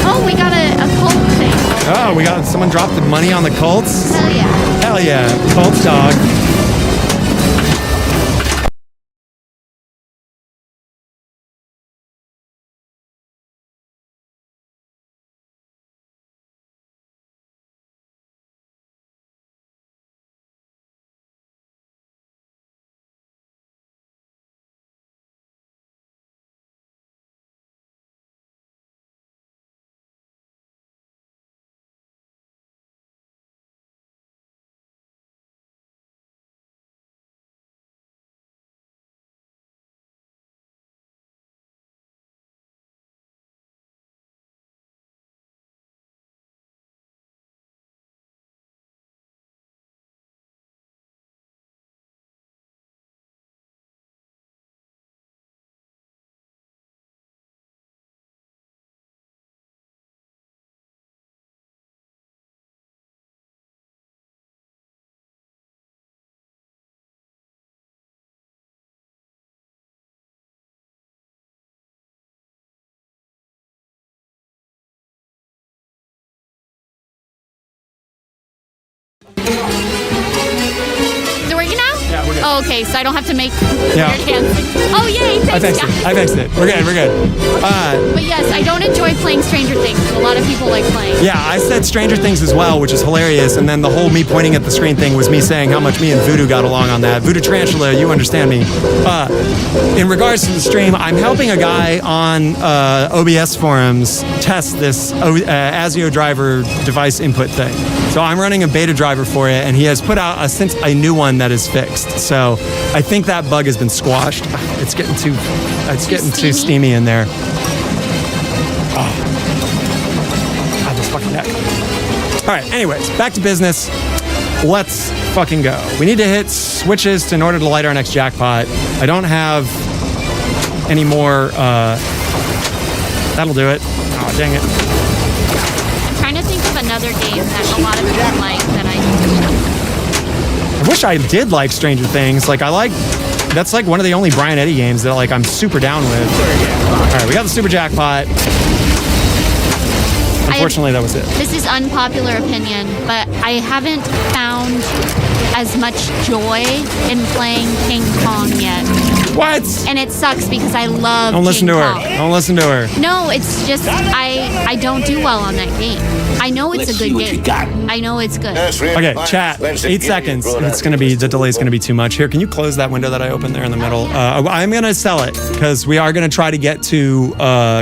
Oh, we got a cult thing. Oh, someone dropped the money on the Colts? Hell yeah. Colts dog. Oh, okay, so I don't have to make Yeah. weird hands. Oh, yay! I Thanks, fixed it. guys. I fixed it. We're good. We're good. But yes, I don't enjoy playing Stranger Things. But a lot of people like playing. Yeah, I said Stranger Things as well, which is hilarious. And then the whole me pointing at the screen thing was me saying how much me and Voodoo got along on that. Voodoo Tarantula, you understand me. In regards to the stream, I'm helping a guy on OBS forums test this ASIO driver device input thing. So I'm running a beta driver for it, and he has put out a new one that is fixed. So I think that bug has been squashed. It's getting too steamy in there. God, this fucking neck. All right, anyways, back to business. Let's fucking go. We need to hit switches in order to light our next jackpot. I don't have any more. That'll do it. Oh, dang it. I'm trying to think of another game that a lot of people like that I wish I did like Stranger Things. That's like one of the only Brian Eddy games that I'm super down with. All right, we got the super jackpot. Unfortunately, that was it. This is unpopular opinion, but I haven't found as much joy in playing King Kong yet. What? And it sucks because I love Don't listen King to Kong. her. Don't listen to her. No, it's just I don't do well on that game. I know it's a good game. I know it's good. Okay, chat. 8 seconds. The delay is gonna be too much. Here, can you close that window that I opened there in the middle? I'm gonna sell it because we are gonna try to get to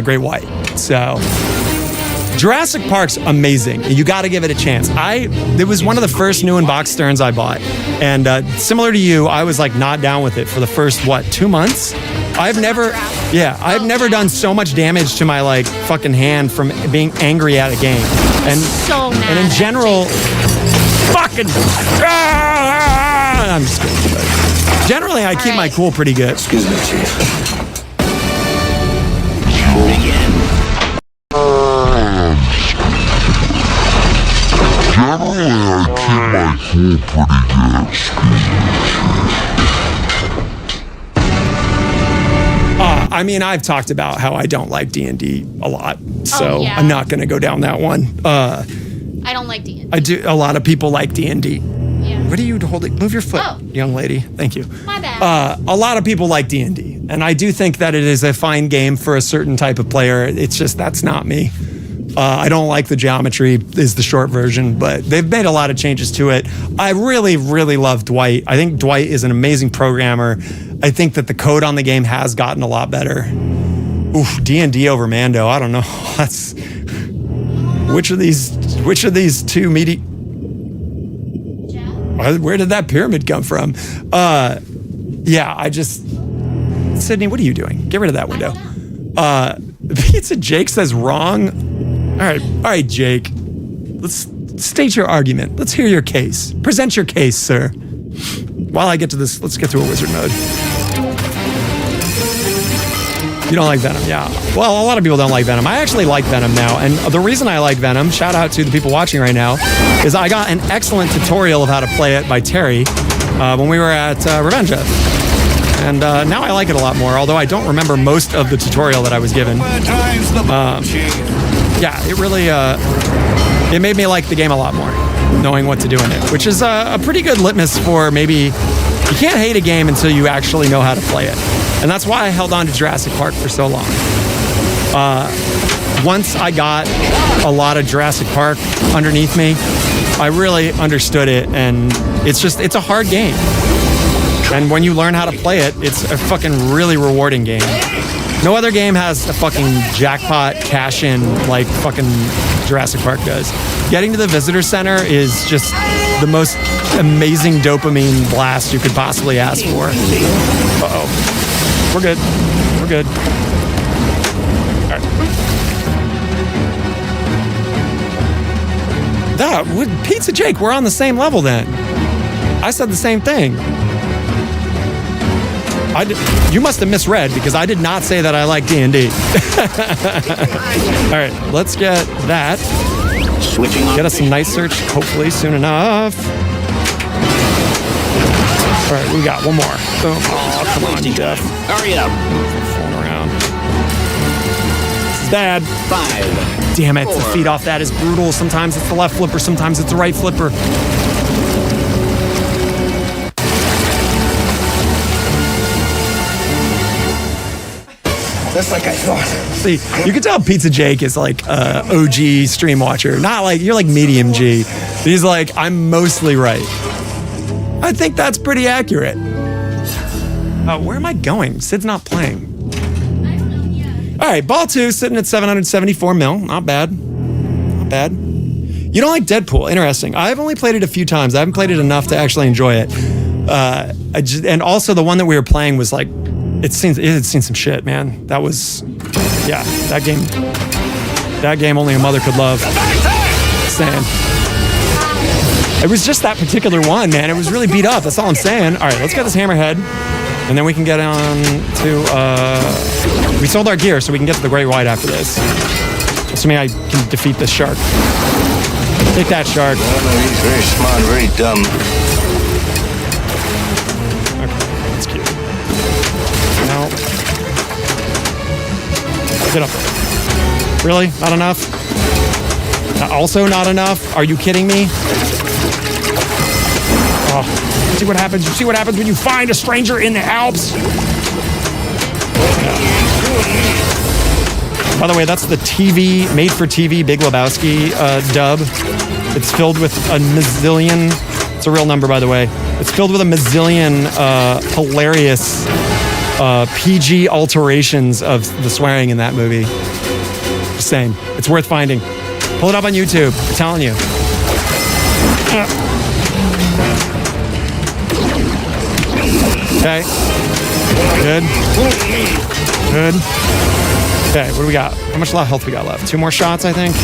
Great White. So. Jurassic Park's amazing. You got to give it a chance. It was one of the first new in-box Sterns I bought, and similar to you, I was not down with it for the first 2 months. I've never done so much damage to my fucking hand from being angry at a game, and so mad. And in general, fucking. I'm just kidding. But generally, I keep my cool pretty good. Excuse me, Chief. Generally, I keep my cool pretty good. I mean, I've talked about how I don't like D&D a lot, so yeah. I'm not going to go down that one. I don't like D&D. I do. A lot of people like D&D. Yeah. What are you holding? Move your foot, young lady. Thank you. My bad. A lot of people like D&D, and I do think that it is a fine game for a certain type of player. It's just that's not me. I don't like the geometry is the short version, but they've made a lot of changes to it. I really, really love Dwight. I think Dwight is an amazing programmer. I think that the code on the game has gotten a lot better. Oof, D&D over Mando. I don't know. That's which of these two meaty? Where did that pyramid come from? Sydney, what are you doing? Get rid of that window. Pizza Jake says wrong. All right, Jake. Let's state your argument. Let's hear your case. Present your case, sir. While I get to this, let's get to a wizard mode. You don't like Venom, yeah. Well, a lot of people don't like Venom. I actually like Venom now, and the reason I like Venom, shout out to the people watching right now, is I got an excellent tutorial of how to play it by Terry when we were at Revenja. And now I like it a lot more, although I don't remember most of the tutorial that I was given. Yeah, it really, it made me like the game a lot more, knowing what to do in it, which is a pretty good litmus for maybe, you can't hate a game until you actually know how to play it. And that's why I held on to Jurassic Park for so long. Once I got a lot of Jurassic Park underneath me, I really understood it, and it's a hard game. And when you learn how to play it, it's a fucking really rewarding game. No other game has a fucking jackpot cash-in like fucking Jurassic Park does. Getting to the visitor center is just the most amazing dopamine blast you could possibly ask for. Uh-oh. We're good. We're good. All right. With Pizza Jake, we're on the same level then. I said the same thing. You must have misread because I did not say that I like D&D. All right, let's get that. Get us some night search, hopefully soon enough. All right, we got one more. Oh, come on, Jeff. Hurry up. Fooling around. This is bad. 5. Damn it, the feed off that is brutal. Sometimes it's the left flipper, sometimes it's the right flipper. Just like I thought. See, you can tell Pizza Jake is like OG stream watcher. Not like, you're like medium G. He's like, I'm mostly right. I think that's pretty accurate. Where am I going? Sid's not playing. All right, ball 2 sitting at 774 mil. Not bad. Not bad. You don't like Deadpool. Interesting. I've only played it a few times. I haven't played it enough to actually enjoy it. And also the one that we were playing was like, it had seen some shit, man. That was, yeah, that game only a mother could love. Saying. It was just that particular one, man. It was really beat up. That's all I'm saying. All right, let's get this hammerhead. And then we can get on to, we sold our gear so we can get to the great white after this. Assuming I can defeat this shark. Take that, shark. No, he's very smart, very dumb. Okay, that's cute. No. Get up there. Really? Not enough? Also not enough? Are you kidding me? Oh, see what happens? You see what happens when you find a stranger in the Alps? Yeah. By the way, that's the TV, made-for-TV Big Lebowski dub. It's filled with a mazillion, it's a real number, by the way. It's filled with a mazillion hilarious PG alterations of the swearing in that movie. Just saying, it's worth finding. Pull it up on YouTube, I'm telling you. Okay. Good. Good. Okay, what do we got? How much health we got left? 2 more shots, I think.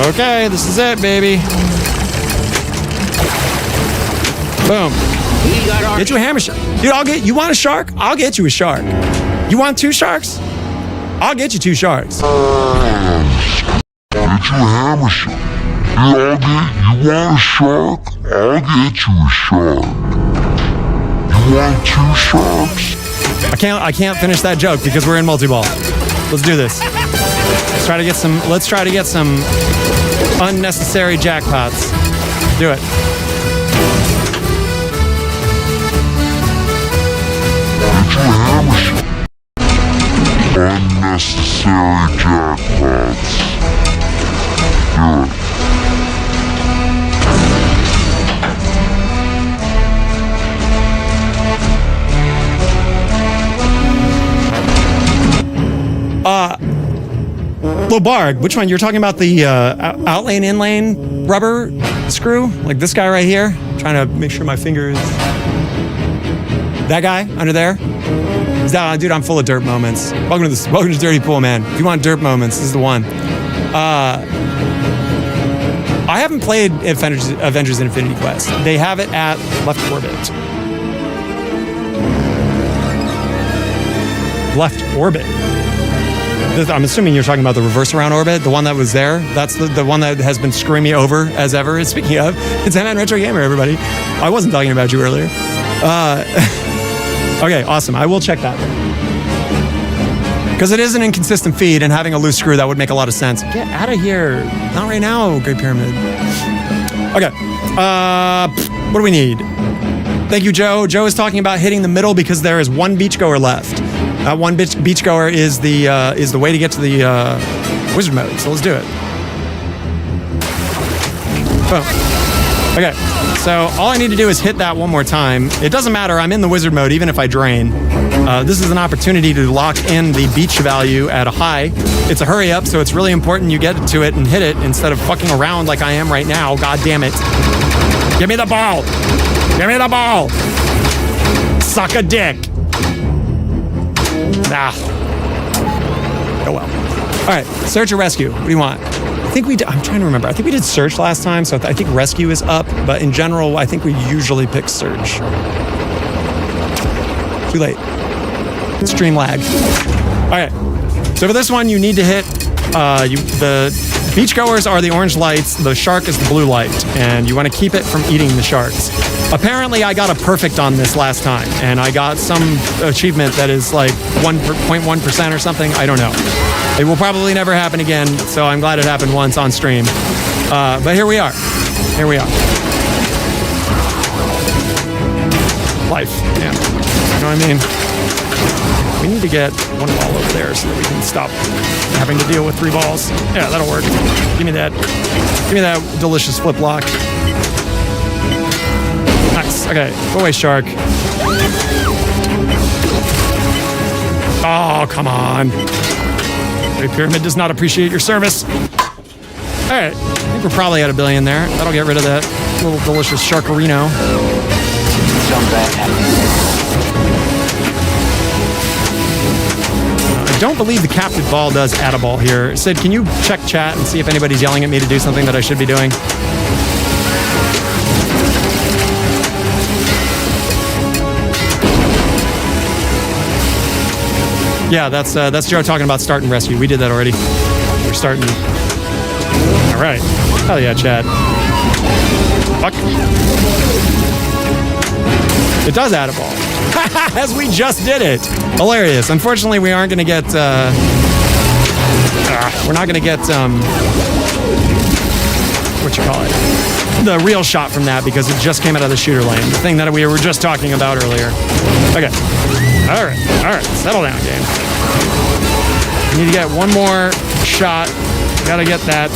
Okay, this is it, baby. Boom. Get you a hammer shark. Dude, you want a shark? I'll get you a shark. You want 2 sharks? I'll get you 2 sharks. Get you a hammer shark. You want a shark? I'll get you a shark. You want 2 sharks? I can't finish that joke because we're in multi-ball. Let's do this. Let's try to get some unnecessary jackpots. Do it. Get you a hammer shark. Unnecessary jackpots. Do it. Lobarg, which one? You're talking about the outlane, inlane rubber screw? Like this guy right here? I'm trying to make sure my fingers... That guy under there? Dude, I'm full of derp moments. Welcome to Dirty Pool, man. If you want derp moments, this is the one. I haven't played Avengers Infinity Quest. They have it at Left Orbit. Left Orbit. I'm assuming you're talking about the reverse around orbit, the one that was there. That's the one that has been screwing me over as ever. Speaking of, it's M-Man Retro Gamer, everybody. I wasn't talking about you earlier. Okay, awesome. I will check that. Because it is an inconsistent feed, and having a loose screw, that would make a lot of sense. Get out of here. Not right now, Great Pyramid. Okay. What do we need? Thank you, Joe. Joe is talking about hitting the middle because there is 1 beachgoer left. That 1 beachgoer is the way to get to the wizard mode. So let's do it. Boom. Okay. So all I need to do is hit that 1 more time. It doesn't matter. I'm in the wizard mode even if I drain. This is an opportunity to lock in the beach value at a high. It's a hurry up, so it's really important you get to it and hit it instead of fucking around like I am right now. God damn it. Give me the ball. Give me the ball. Suck a dick. Ah. Oh well. All right, search or rescue. What do you want? I'm trying to remember. I think we did search last time, so I think rescue is up. But in general, I think we usually pick search. Too late. Stream lag. All right. So for this one, you need to hit. The beachgoers are the orange lights. The shark is the blue light, and you want to keep it from eating the sharks. Apparently, I got a perfect on this last time, and I got some achievement that is like 1.1% or something. I don't know. It will probably never happen again, so I'm glad it happened once on stream. But here we are. Here we are. Life. Yeah. know what I mean? We need to get one ball over there so that we can stop having to deal with 3 balls. Yeah, that'll work. Give me that. Give me that delicious flip lock. Nice. Okay, go away, shark. Oh, come on. Great Pyramid does not appreciate your service. All right, I think we're probably at $1 billion there. That'll get rid of that little delicious Sharkarino. I don't believe the captive ball does add a ball here. Sid, can you check chat and see if anybody's yelling at me to do something that I should be doing? Yeah, that's Joe talking about start and rescue. We did that already. We're starting. All right. Hell yeah, Chad. Fuck. It does add a ball. As we just did it. Hilarious. Unfortunately, we aren't going to get... we're not going to get... what you call it? The real shot from that because it just came out of the shooter lane. The thing that we were just talking about earlier. Okay. All right. Settle down, game. We need to get one more shot. Gotta get that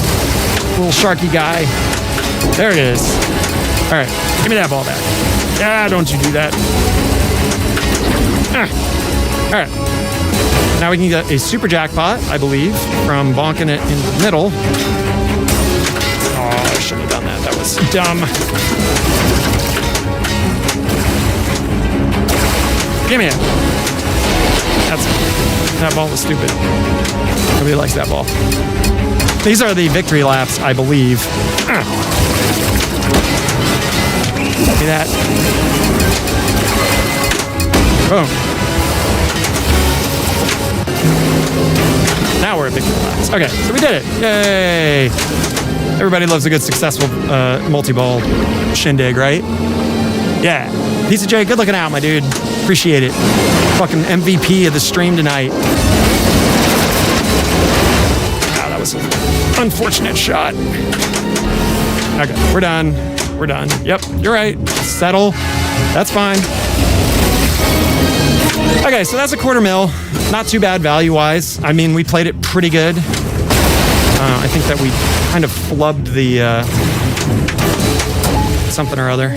little sharky guy. There it is. All right, give me that ball back. Ah, don't you do that. All right. Now we can get a super jackpot, I believe, from bonking it in the middle. Oh, I shouldn't have done that. That was dumb. Give me it. That ball was stupid. Nobody likes that ball. These are the victory laps, I believe. See that? Boom. Now we're at victory laps. Okay, so we did it. Yay! Everybody loves a good successful multi-ball shindig, right? Yeah. Piece of J, good looking out, my dude. Appreciate it. Fucking MVP of the stream tonight. Ah, that was an unfortunate shot. Okay, we're done. We're done. Yep, you're right. Settle. That's fine. Okay, so that's a $250,000. Not too bad value-wise. I mean, we played it pretty good. I think that we kind of flubbed the something or other.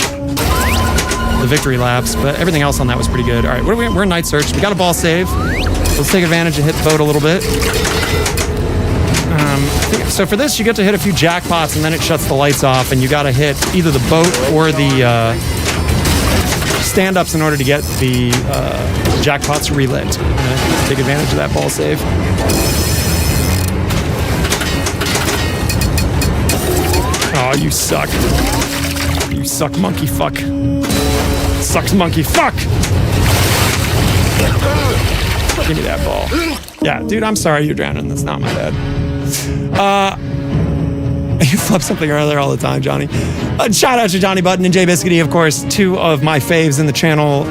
The victory laps, but everything else on that was pretty good. All right, we're in night search. We got a ball save. Let's take advantage and hit the boat a little bit. So for this, you get to hit a few jackpots, and then it shuts the lights off, and you got to hit either the boat or the stand-ups in order to get the jackpots relit. Take advantage of that ball save. Oh, you suck. You suck, monkey fuck. Sucks, monkey fuck! Give me that ball. Yeah, dude, I'm sorry you're drowning. That's not my bad. You flub something or other all the time, Johnny. Shout out to Johnny Button and Jay Biscuity, of course, 2 of my faves in the channel,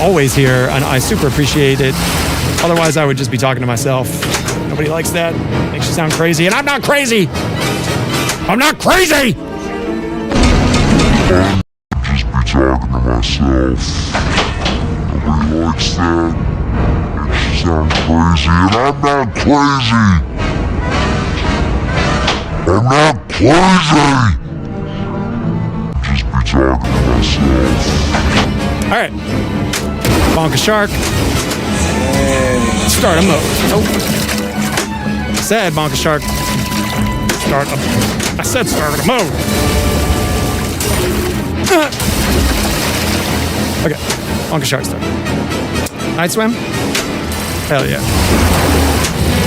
always here, and I super appreciate it. Otherwise, I would just be talking to myself. Nobody likes that. Makes you sound crazy, and I'm not crazy! I'm not crazy! Just be talking to myself. Nobody likes that. Makes you sound crazy, and I'm not crazy! I'm not crazy! Just be talking to myself. Alright. Bonk a shark. Start a mode. Oh. Said bonk a shark. I said start a mode. Okay. Bonk a shark start. Night swim? Hell yeah.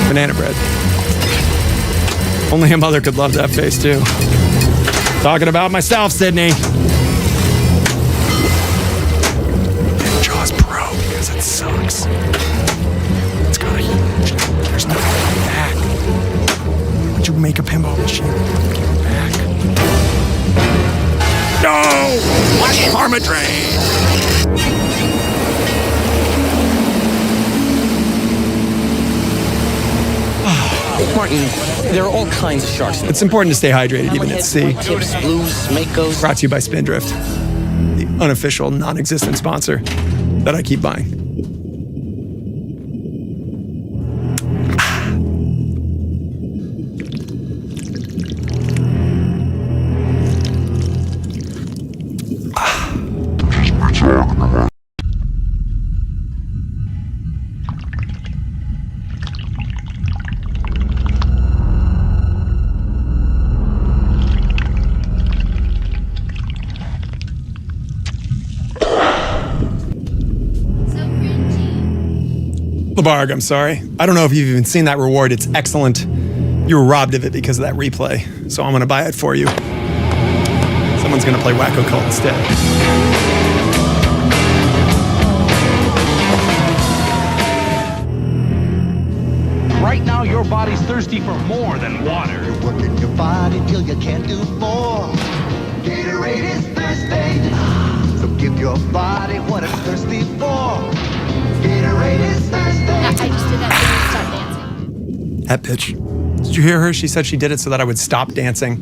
Banana bread. Only a mother could love that face, too. Talking about myself, Sydney. Jaws Pro, because it sucks. It's got a huge... There's nothing like that. Would you make a pinball machine? Give it back. No! Watch Karma Drain! Martin, there are all kinds of sharks. It's important to stay hydrated even at sea. Tips, blues, makos. Brought to you by Spindrift, the unofficial, non-existent sponsor that I keep buying. Labarg, I'm sorry. I don't know if you've even seen that reward. It's excellent. You were robbed of it because of that replay. So I'm going to buy it for you. Someone's going to play Wacko Cult instead. Right now, your body's thirsty for more than water. You're working your body till you can't do more. Gatorade is thirsty. So give your body what it's thirsty for. Gatorade is thirsty. I just did that so you start dancing. That bitch. Did you hear her? She said she did it so that I would stop dancing.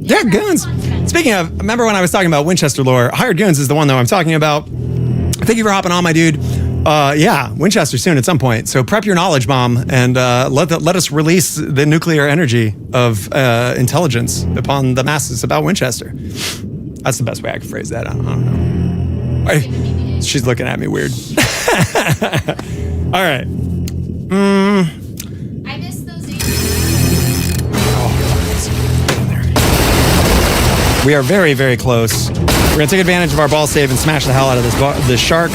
Yeah, Goons. Speaking of, remember when I was talking about Winchester lore? Hired Goons is the one, though, I'm talking about. Thank you for hopping on, my dude. Yeah, Winchester soon at some point. So prep your knowledge bomb and let us release the nuclear energy of intelligence upon the masses about Winchester. That's the best way I can phrase that. I don't know. She's looking at me weird. All right. I missed those We are very, very close. We're going to take advantage of our ball save and smash the hell out of this shark.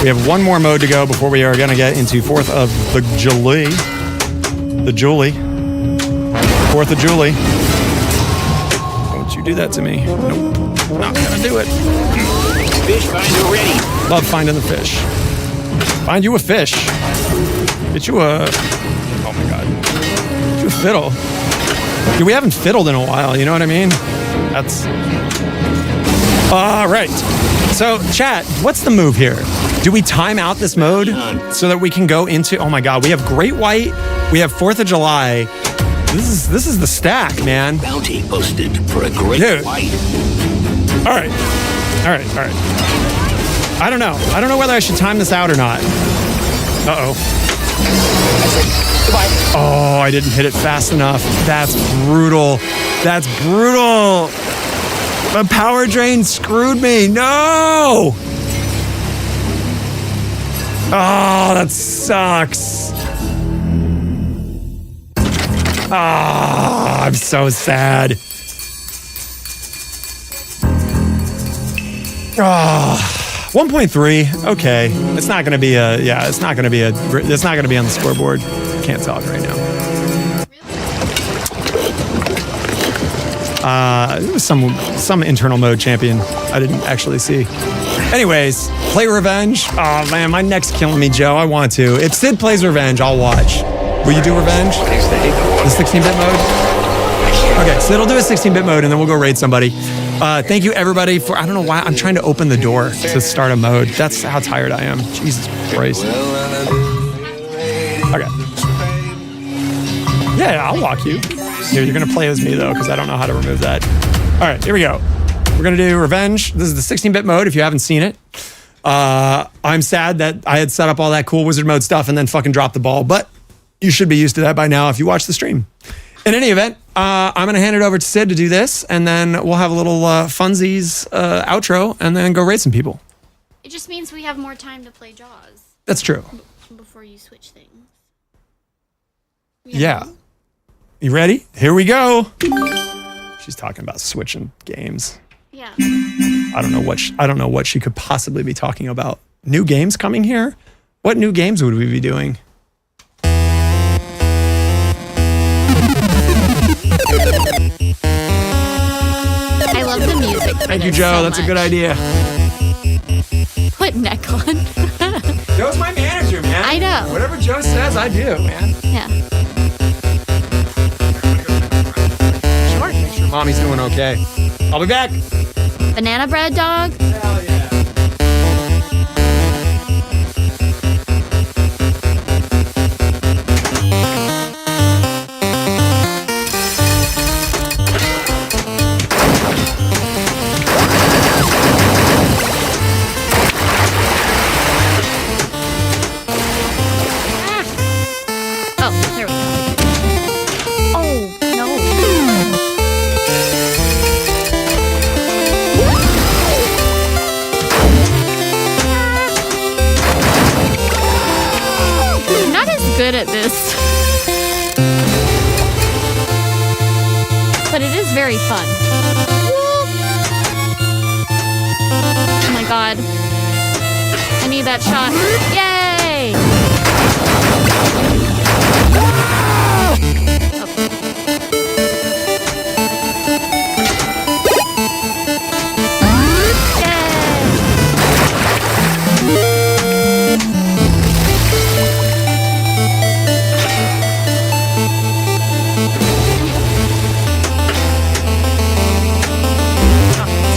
We have one more mode to go before we are going to get into 4th of the July. The Julie. 4th of July. Don't you do that to me. Nope. Not going to do it. Fish finder ready. Love finding the fish. Find you a fish. Get you a... Oh my God. Get you a fiddle. Dude, we haven't fiddled in a while, you know what I mean? That's... All right. So, chat, what's the move here? Do we time out this mode so that we can go into... Oh my God, we have Great White. We have 4th of July. This is the stack, man. Bounty posted for a great white. All right. I don't know. I don't know whether I should time this out or not. Uh-oh. Goodbye. Oh, I didn't hit it fast enough. That's brutal. That's brutal. The power drain screwed me. No! Oh, that sucks. Ah, I'm so sad. Ah, 1.3. Okay, it's not going to be a. Yeah, it's not going to be a. It's not going to be on the scoreboard. Can't talk right now. It was some internal mode champion I didn't actually see. Anyways, play Revenge. Oh man, my neck's killing me, Joe. I want to. If Sid plays Revenge, I'll watch. Will you do Revenge? The 16-bit mode? Okay, Sid will do a 16-bit mode and then we'll go raid somebody. Thank you everybody for, I don't know why, I'm trying to open the door to start a mode. That's how tired I am. Jesus Christ. Okay. Yeah, I'll walk you. Here, you're gonna play as me though, because I don't know how to remove that. All right, here we go. We're gonna do Revenge. This is the 16-bit mode if you haven't seen it. I'm sad that I had set up all that cool wizard mode stuff and then fucking dropped the ball, but you should be used to that by now if you watch the stream. In any event, I'm gonna hand it over to Sid to do this, and then we'll have a little funsies outro, and then go raid some people. It just means we have more time to play Jaws. That's true. Before you switch things. Yeah. You ready? Here we go. She's talking about switching games. Yeah. I don't know what she could possibly be talking about. New games coming here? What new games would we be doing? I love the music. Thank you, Joe. That's a good idea. Put neck on. Joe's my manager, man. I know. Whatever Joe says, I do, man. Yeah. Sure. Make sure mommy's doing okay. I'll be back. Banana bread dog. Hell yeah. but it is very fun. Oh my god. I need that shot. Yay!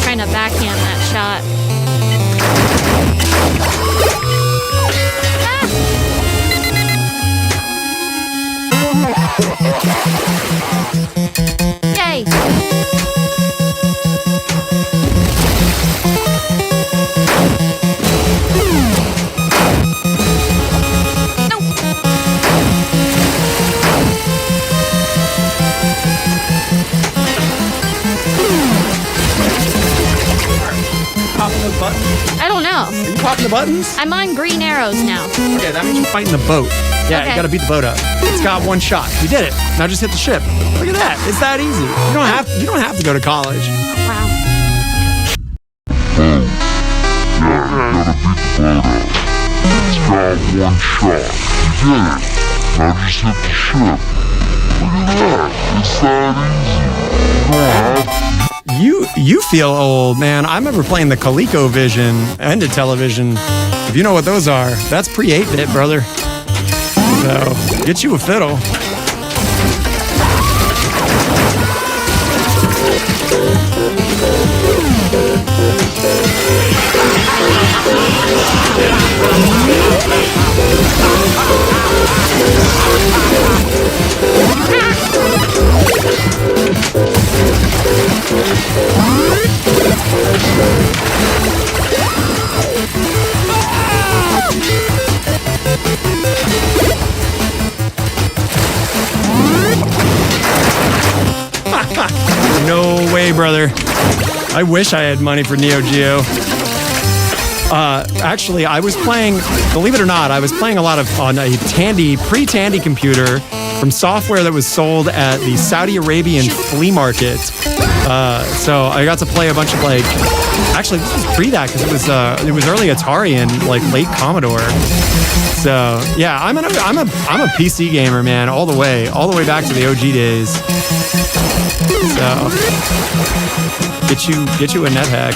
Trying to backhand that shot. Yay! Popping those buttons? I don't know. Are you popping the buttons? I'm on green arrows now. Okay, that means you're fighting the boat. Yeah, Okay. you gotta beat the boat up. It's got one shot. You did it. Now just hit the ship. Look at that. It's that easy. You don't have to go to college. Wow. It's got one shot. You did it. Now just hit the ship. Look at that. It's that easy. You don't have to. You feel old, man. I remember playing the ColecoVision and the television. If you know what those are, that's pre-8-bit, brother. So, get you a fiddle. No way, brother. I wish I had money for Neo Geo. Actually, I was playing, believe it or not, I was playing a lot on a pre-Tandy computer from software that was sold at the Saudi Arabian flea market. So I got to play a bunch of actually this was pre that because it was early Atari and late Commodore. So yeah, I'm a PC gamer, man, all the way back to the OG days. So get you a NetHack.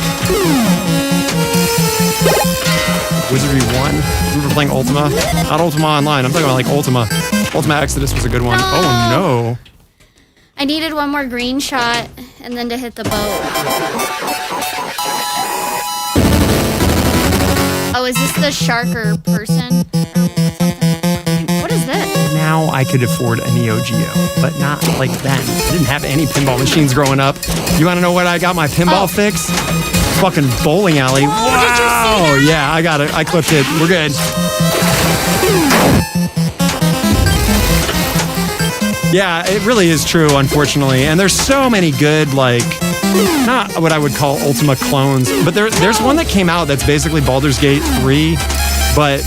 Wizardry 1. We were playing Ultima. Not Ultima Online. I'm talking about Ultima. Ultima Exodus was a good one. No. Oh no. I needed one more green shot and then to hit the boat. Oh, is this the sharker person? What is this? Now I could afford a Neo Geo, but not like then. I didn't have any pinball machines growing up. You want to know what I got my pinball fix? Fucking bowling alley. Oh, wow. did you see that? Yeah, I got it. I clipped it. We're good. Yeah, it really is true, unfortunately. And there's so many good, not what I would call Ultima clones, but there's one that came out that's basically Baldur's Gate 3, but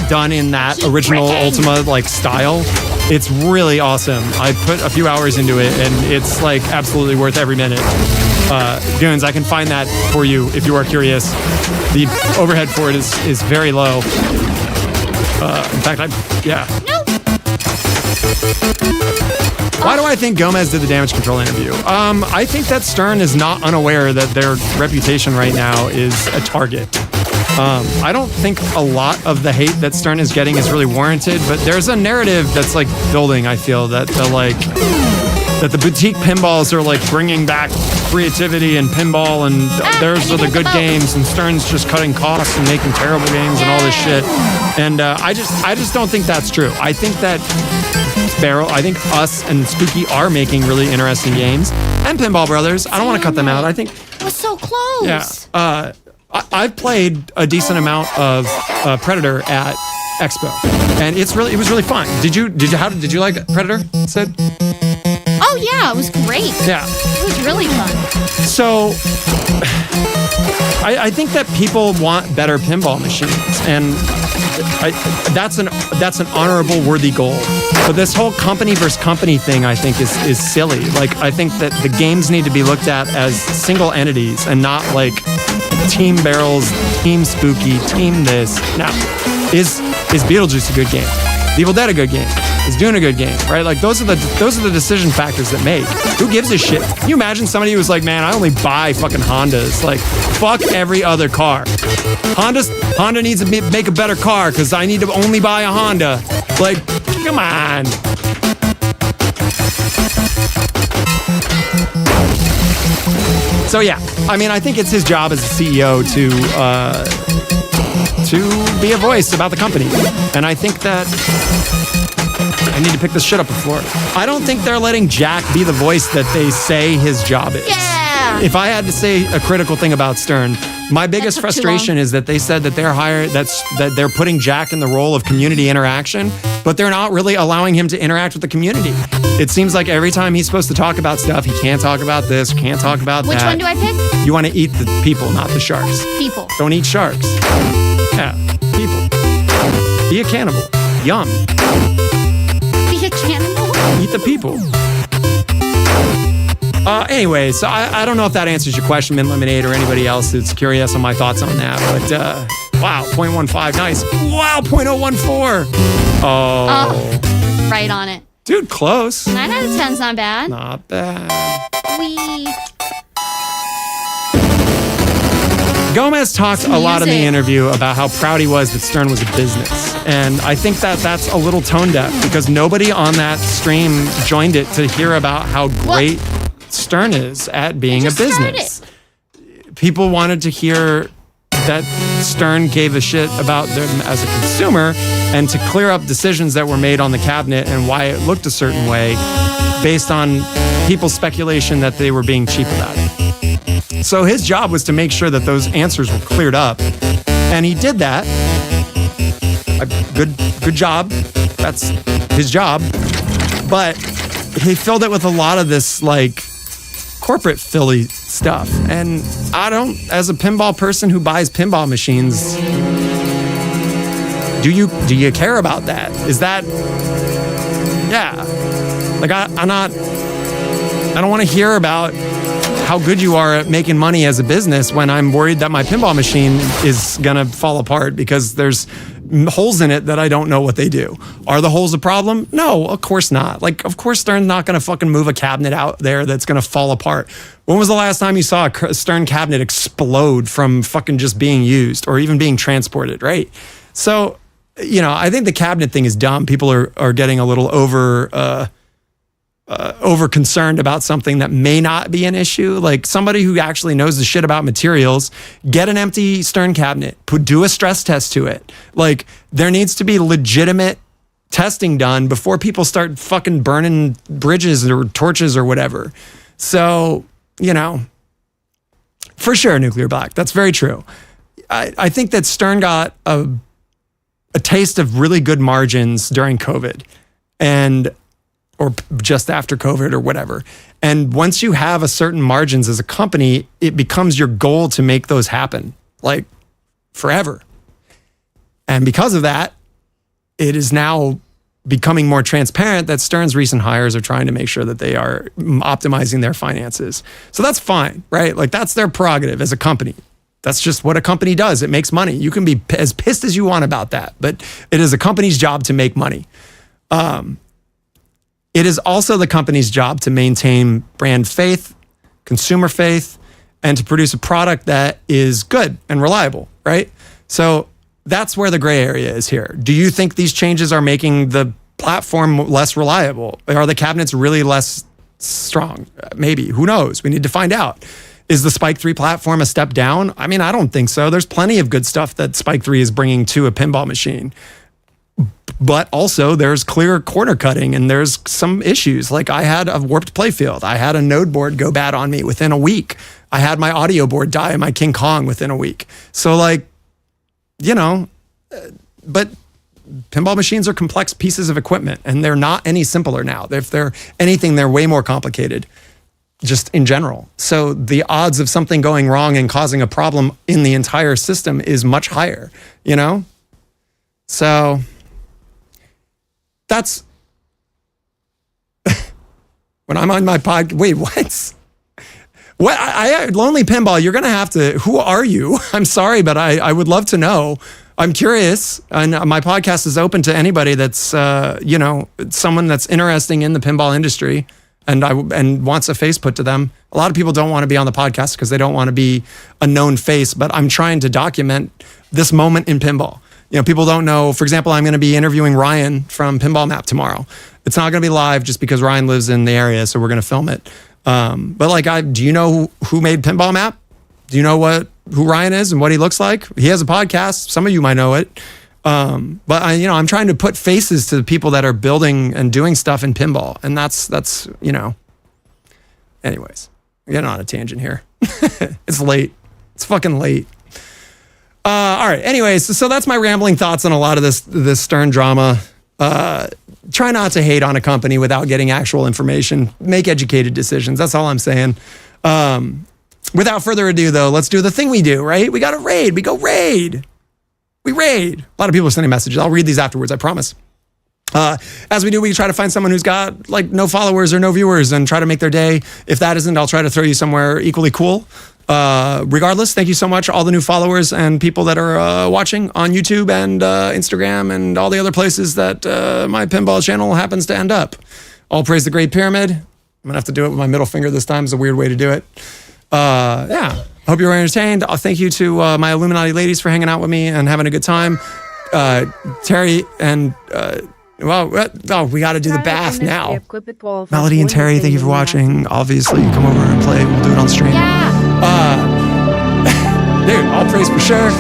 done in that original Ultima style. It's really awesome. I put a few hours into it, and it's absolutely worth every minute. Goons, I can find that for you if you are curious. The overhead for it is very low. In fact, No. Why do I think Gomez did the damage control interview? I think that Stern is not unaware that their reputation right now is a target. I don't think a lot of the hate that Stern is getting is really warranted, but there's a narrative that's building, I feel, that that the boutique pinballs are bringing back creativity and pinball, and theirs are the good games, and Stern's just cutting costs and making terrible games and all this shit. And I just don't think that's true. I think that I think us and Spooky are making really interesting games, and Pinball Brothers. I don't want to cut them out. I think It was so close. yeah. I've played a decent amount of Predator at Expo, and it was really fun. Did you like Predator, Sid? Oh yeah, it was great. Yeah. It was really fun. So I think that people want better pinball machines, and that's an honorable, worthy goal. But this whole company versus company thing, I think, is silly. Like, I think that the games need to be looked at as single entities and not like Team Barrels, Team Spooky, Team this. Now, is Beetlejuice a good game? Is Evil Dead a good game? Is Dune a good game? Right? Like, those are the decision factors that make. Who gives a shit? Can you imagine somebody who was like, man, I only buy fucking Hondas. Like, fuck every other car. Honda needs to make a better car because I need to only buy a Honda. Like, come on. So yeah, I mean, I think it's his job as a CEO to be a voice about the company. And I think that I need to pick this shit up before. I don't think they're letting Jack be the voice that they say his job is. Yeah. If I had to say a critical thing about Stern, my biggest frustration is that they said that that they're putting Jack in the role of community interaction, but they're not really allowing him to interact with the community. It seems like every time he's supposed to talk about stuff, he can't talk about this, can't talk about that. Which one do I pick? You want to eat the people, not the sharks. People. Don't eat sharks. Yeah, people. Be a cannibal. Yum. Be a cannibal? Eat the people. Anyway, so I don't know if that answers your question, Mint Lemonade, or anybody else that's curious on my thoughts on that. But wow, 0.15, nice. Wow, 0.014. Oh. Right on it. Dude, close. 9 out of 10's not bad. Not bad. Gomez talked a lot in the interview about how proud he was that Stern was a business. And I think that that's a little tone deaf because nobody on that stream joined it to hear about how great Stern is at being a business. People wanted to hear that Stern gave a shit about them as a consumer and to clear up decisions that were made on the cabinet and why it looked a certain way based on people's speculation that they were being cheap about it. So his job was to make sure that those answers were cleared up. And he did that. Good job. That's his job. But he filled it with a lot of this like corporate Philly stuff. And I don't, as a pinball person who buys pinball machines, do you care about that? Is that, yeah. Like I don't want to hear about how good you are at making money as a business when I'm worried that my pinball machine is gonna fall apart because there's holes in it that I don't know what they do. Are the holes a problem? No, of course not. Like, of course Stern's not gonna fucking move a cabinet out there that's gonna fall apart. When was the last time you saw a Stern cabinet explode from fucking just being used or even being transported, right? So, you know, I think the cabinet thing is dumb. People are getting a little over concerned about something that may not be an issue. Like somebody who actually knows the shit about materials, get an empty Stern cabinet, do a stress test to it. Like there needs to be legitimate testing done before people start fucking burning bridges or torches or whatever. So, you know, for sure, Nuclear Black. That's very true. I think that Stern got a taste of really good margins during COVID or just after COVID or whatever. And once you have a certain margins as a company, it becomes your goal to make those happen, like forever. And because of that, it is now becoming more transparent that Stern's recent hires are trying to make sure that they are optimizing their finances. So that's fine, right? Like that's their prerogative as a company. That's just what a company does. It makes money. You can be as pissed as you want about that, but it is a company's job to make money. It is also the company's job to maintain brand faith, consumer faith, and to produce a product that is good and reliable, right? So that's where the gray area is here. Do you think these changes are making the platform less reliable? Are the cabinets really less strong? Maybe. Who knows? We need to find out. Is the Spike 3 platform a step down? I mean, I don't think so. There's plenty of good stuff that Spike 3 is bringing to a pinball machine. But also there's clear corner cutting and there's some issues. Like I had a warped playfield. I had a node board go bad on me within a week. I had my audio board die in my King Kong within a week. So like, you know, but pinball machines are complex pieces of equipment and they're not any simpler now. If they're anything, they're way more complicated just in general. So the odds of something going wrong and causing a problem in the entire system is much higher, you know? So that's When I'm on my pod, wait, what? What? Lonely Pinball, you're going to have to, who are you? I'm sorry, but I would love to know. I'm curious, and my podcast is open to anybody that's, someone that's interesting in the pinball industry and wants a face put to them. A lot of people don't want to be on the podcast because they don't want to be a known face, but I'm trying to document this moment in pinball. People don't know. For example, I'm going to be interviewing Ryan from Pinball Map tomorrow. It's not going to be live just because Ryan lives in the area, so we're going to film it. But do you know who made Pinball Map? Do you know who Ryan is and what he looks like? He has a podcast. Some of you might know it. But I'm trying to put faces to the people that are building and doing stuff in pinball. And that's anyways, we're getting on a tangent here. It's late. It's fucking late. All right. Anyways, so that's my rambling thoughts on a lot of this Stern drama. Try not to hate on a company without getting actual information. Make educated decisions. That's all I'm saying. Without further ado, though, let's do the thing we do, right? We got to raid. We go raid. We raid. A lot of people are sending messages. I'll read these afterwards, I promise. As we do, we try to find someone who's got no followers or no viewers and try to make their day. If that isn't, I'll try to throw you somewhere equally cool. Regardless, thank you so much, all the new followers and people that are watching on YouTube and Instagram and all the other places that my pinball channel happens to end up. All praise the Great Pyramid. I'm going to have to do it with my middle finger this time. It's a weird way to do it. Hope you were entertained. Thank you to my Illuminati ladies for hanging out with me and having a good time. Terry and... we got to do the bath now. Melody and Terry, thank you for watching. Obviously, come over and play. We'll do it on stream. Dude, all praise for sure.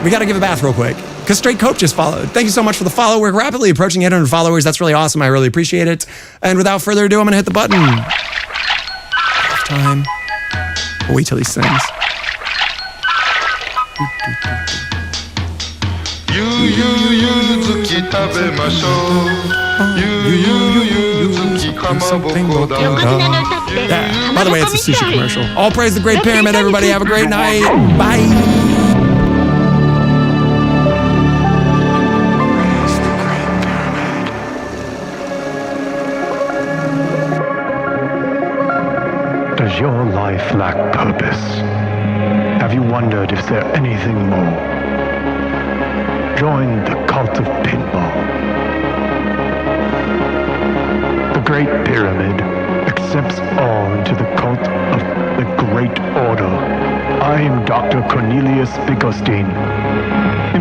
We got to give a bath real quick because Straight Cope just followed. Thank you so much for the follow. We're rapidly approaching 800 followers. That's really awesome. I really appreciate it. And without further ado, I'm going to hit the button. Time. We'll wait till he sings. Yeah. By the way, it's a sushi commercial. All praise the Great Pyramid, everybody. Have a great night. Bye. Does your life lack purpose? Have you wondered if there's anything more? Join the cult of pinball. The Great Pyramid accepts all into the cult of the Great Order. I am Dr. Cornelius Biggostein.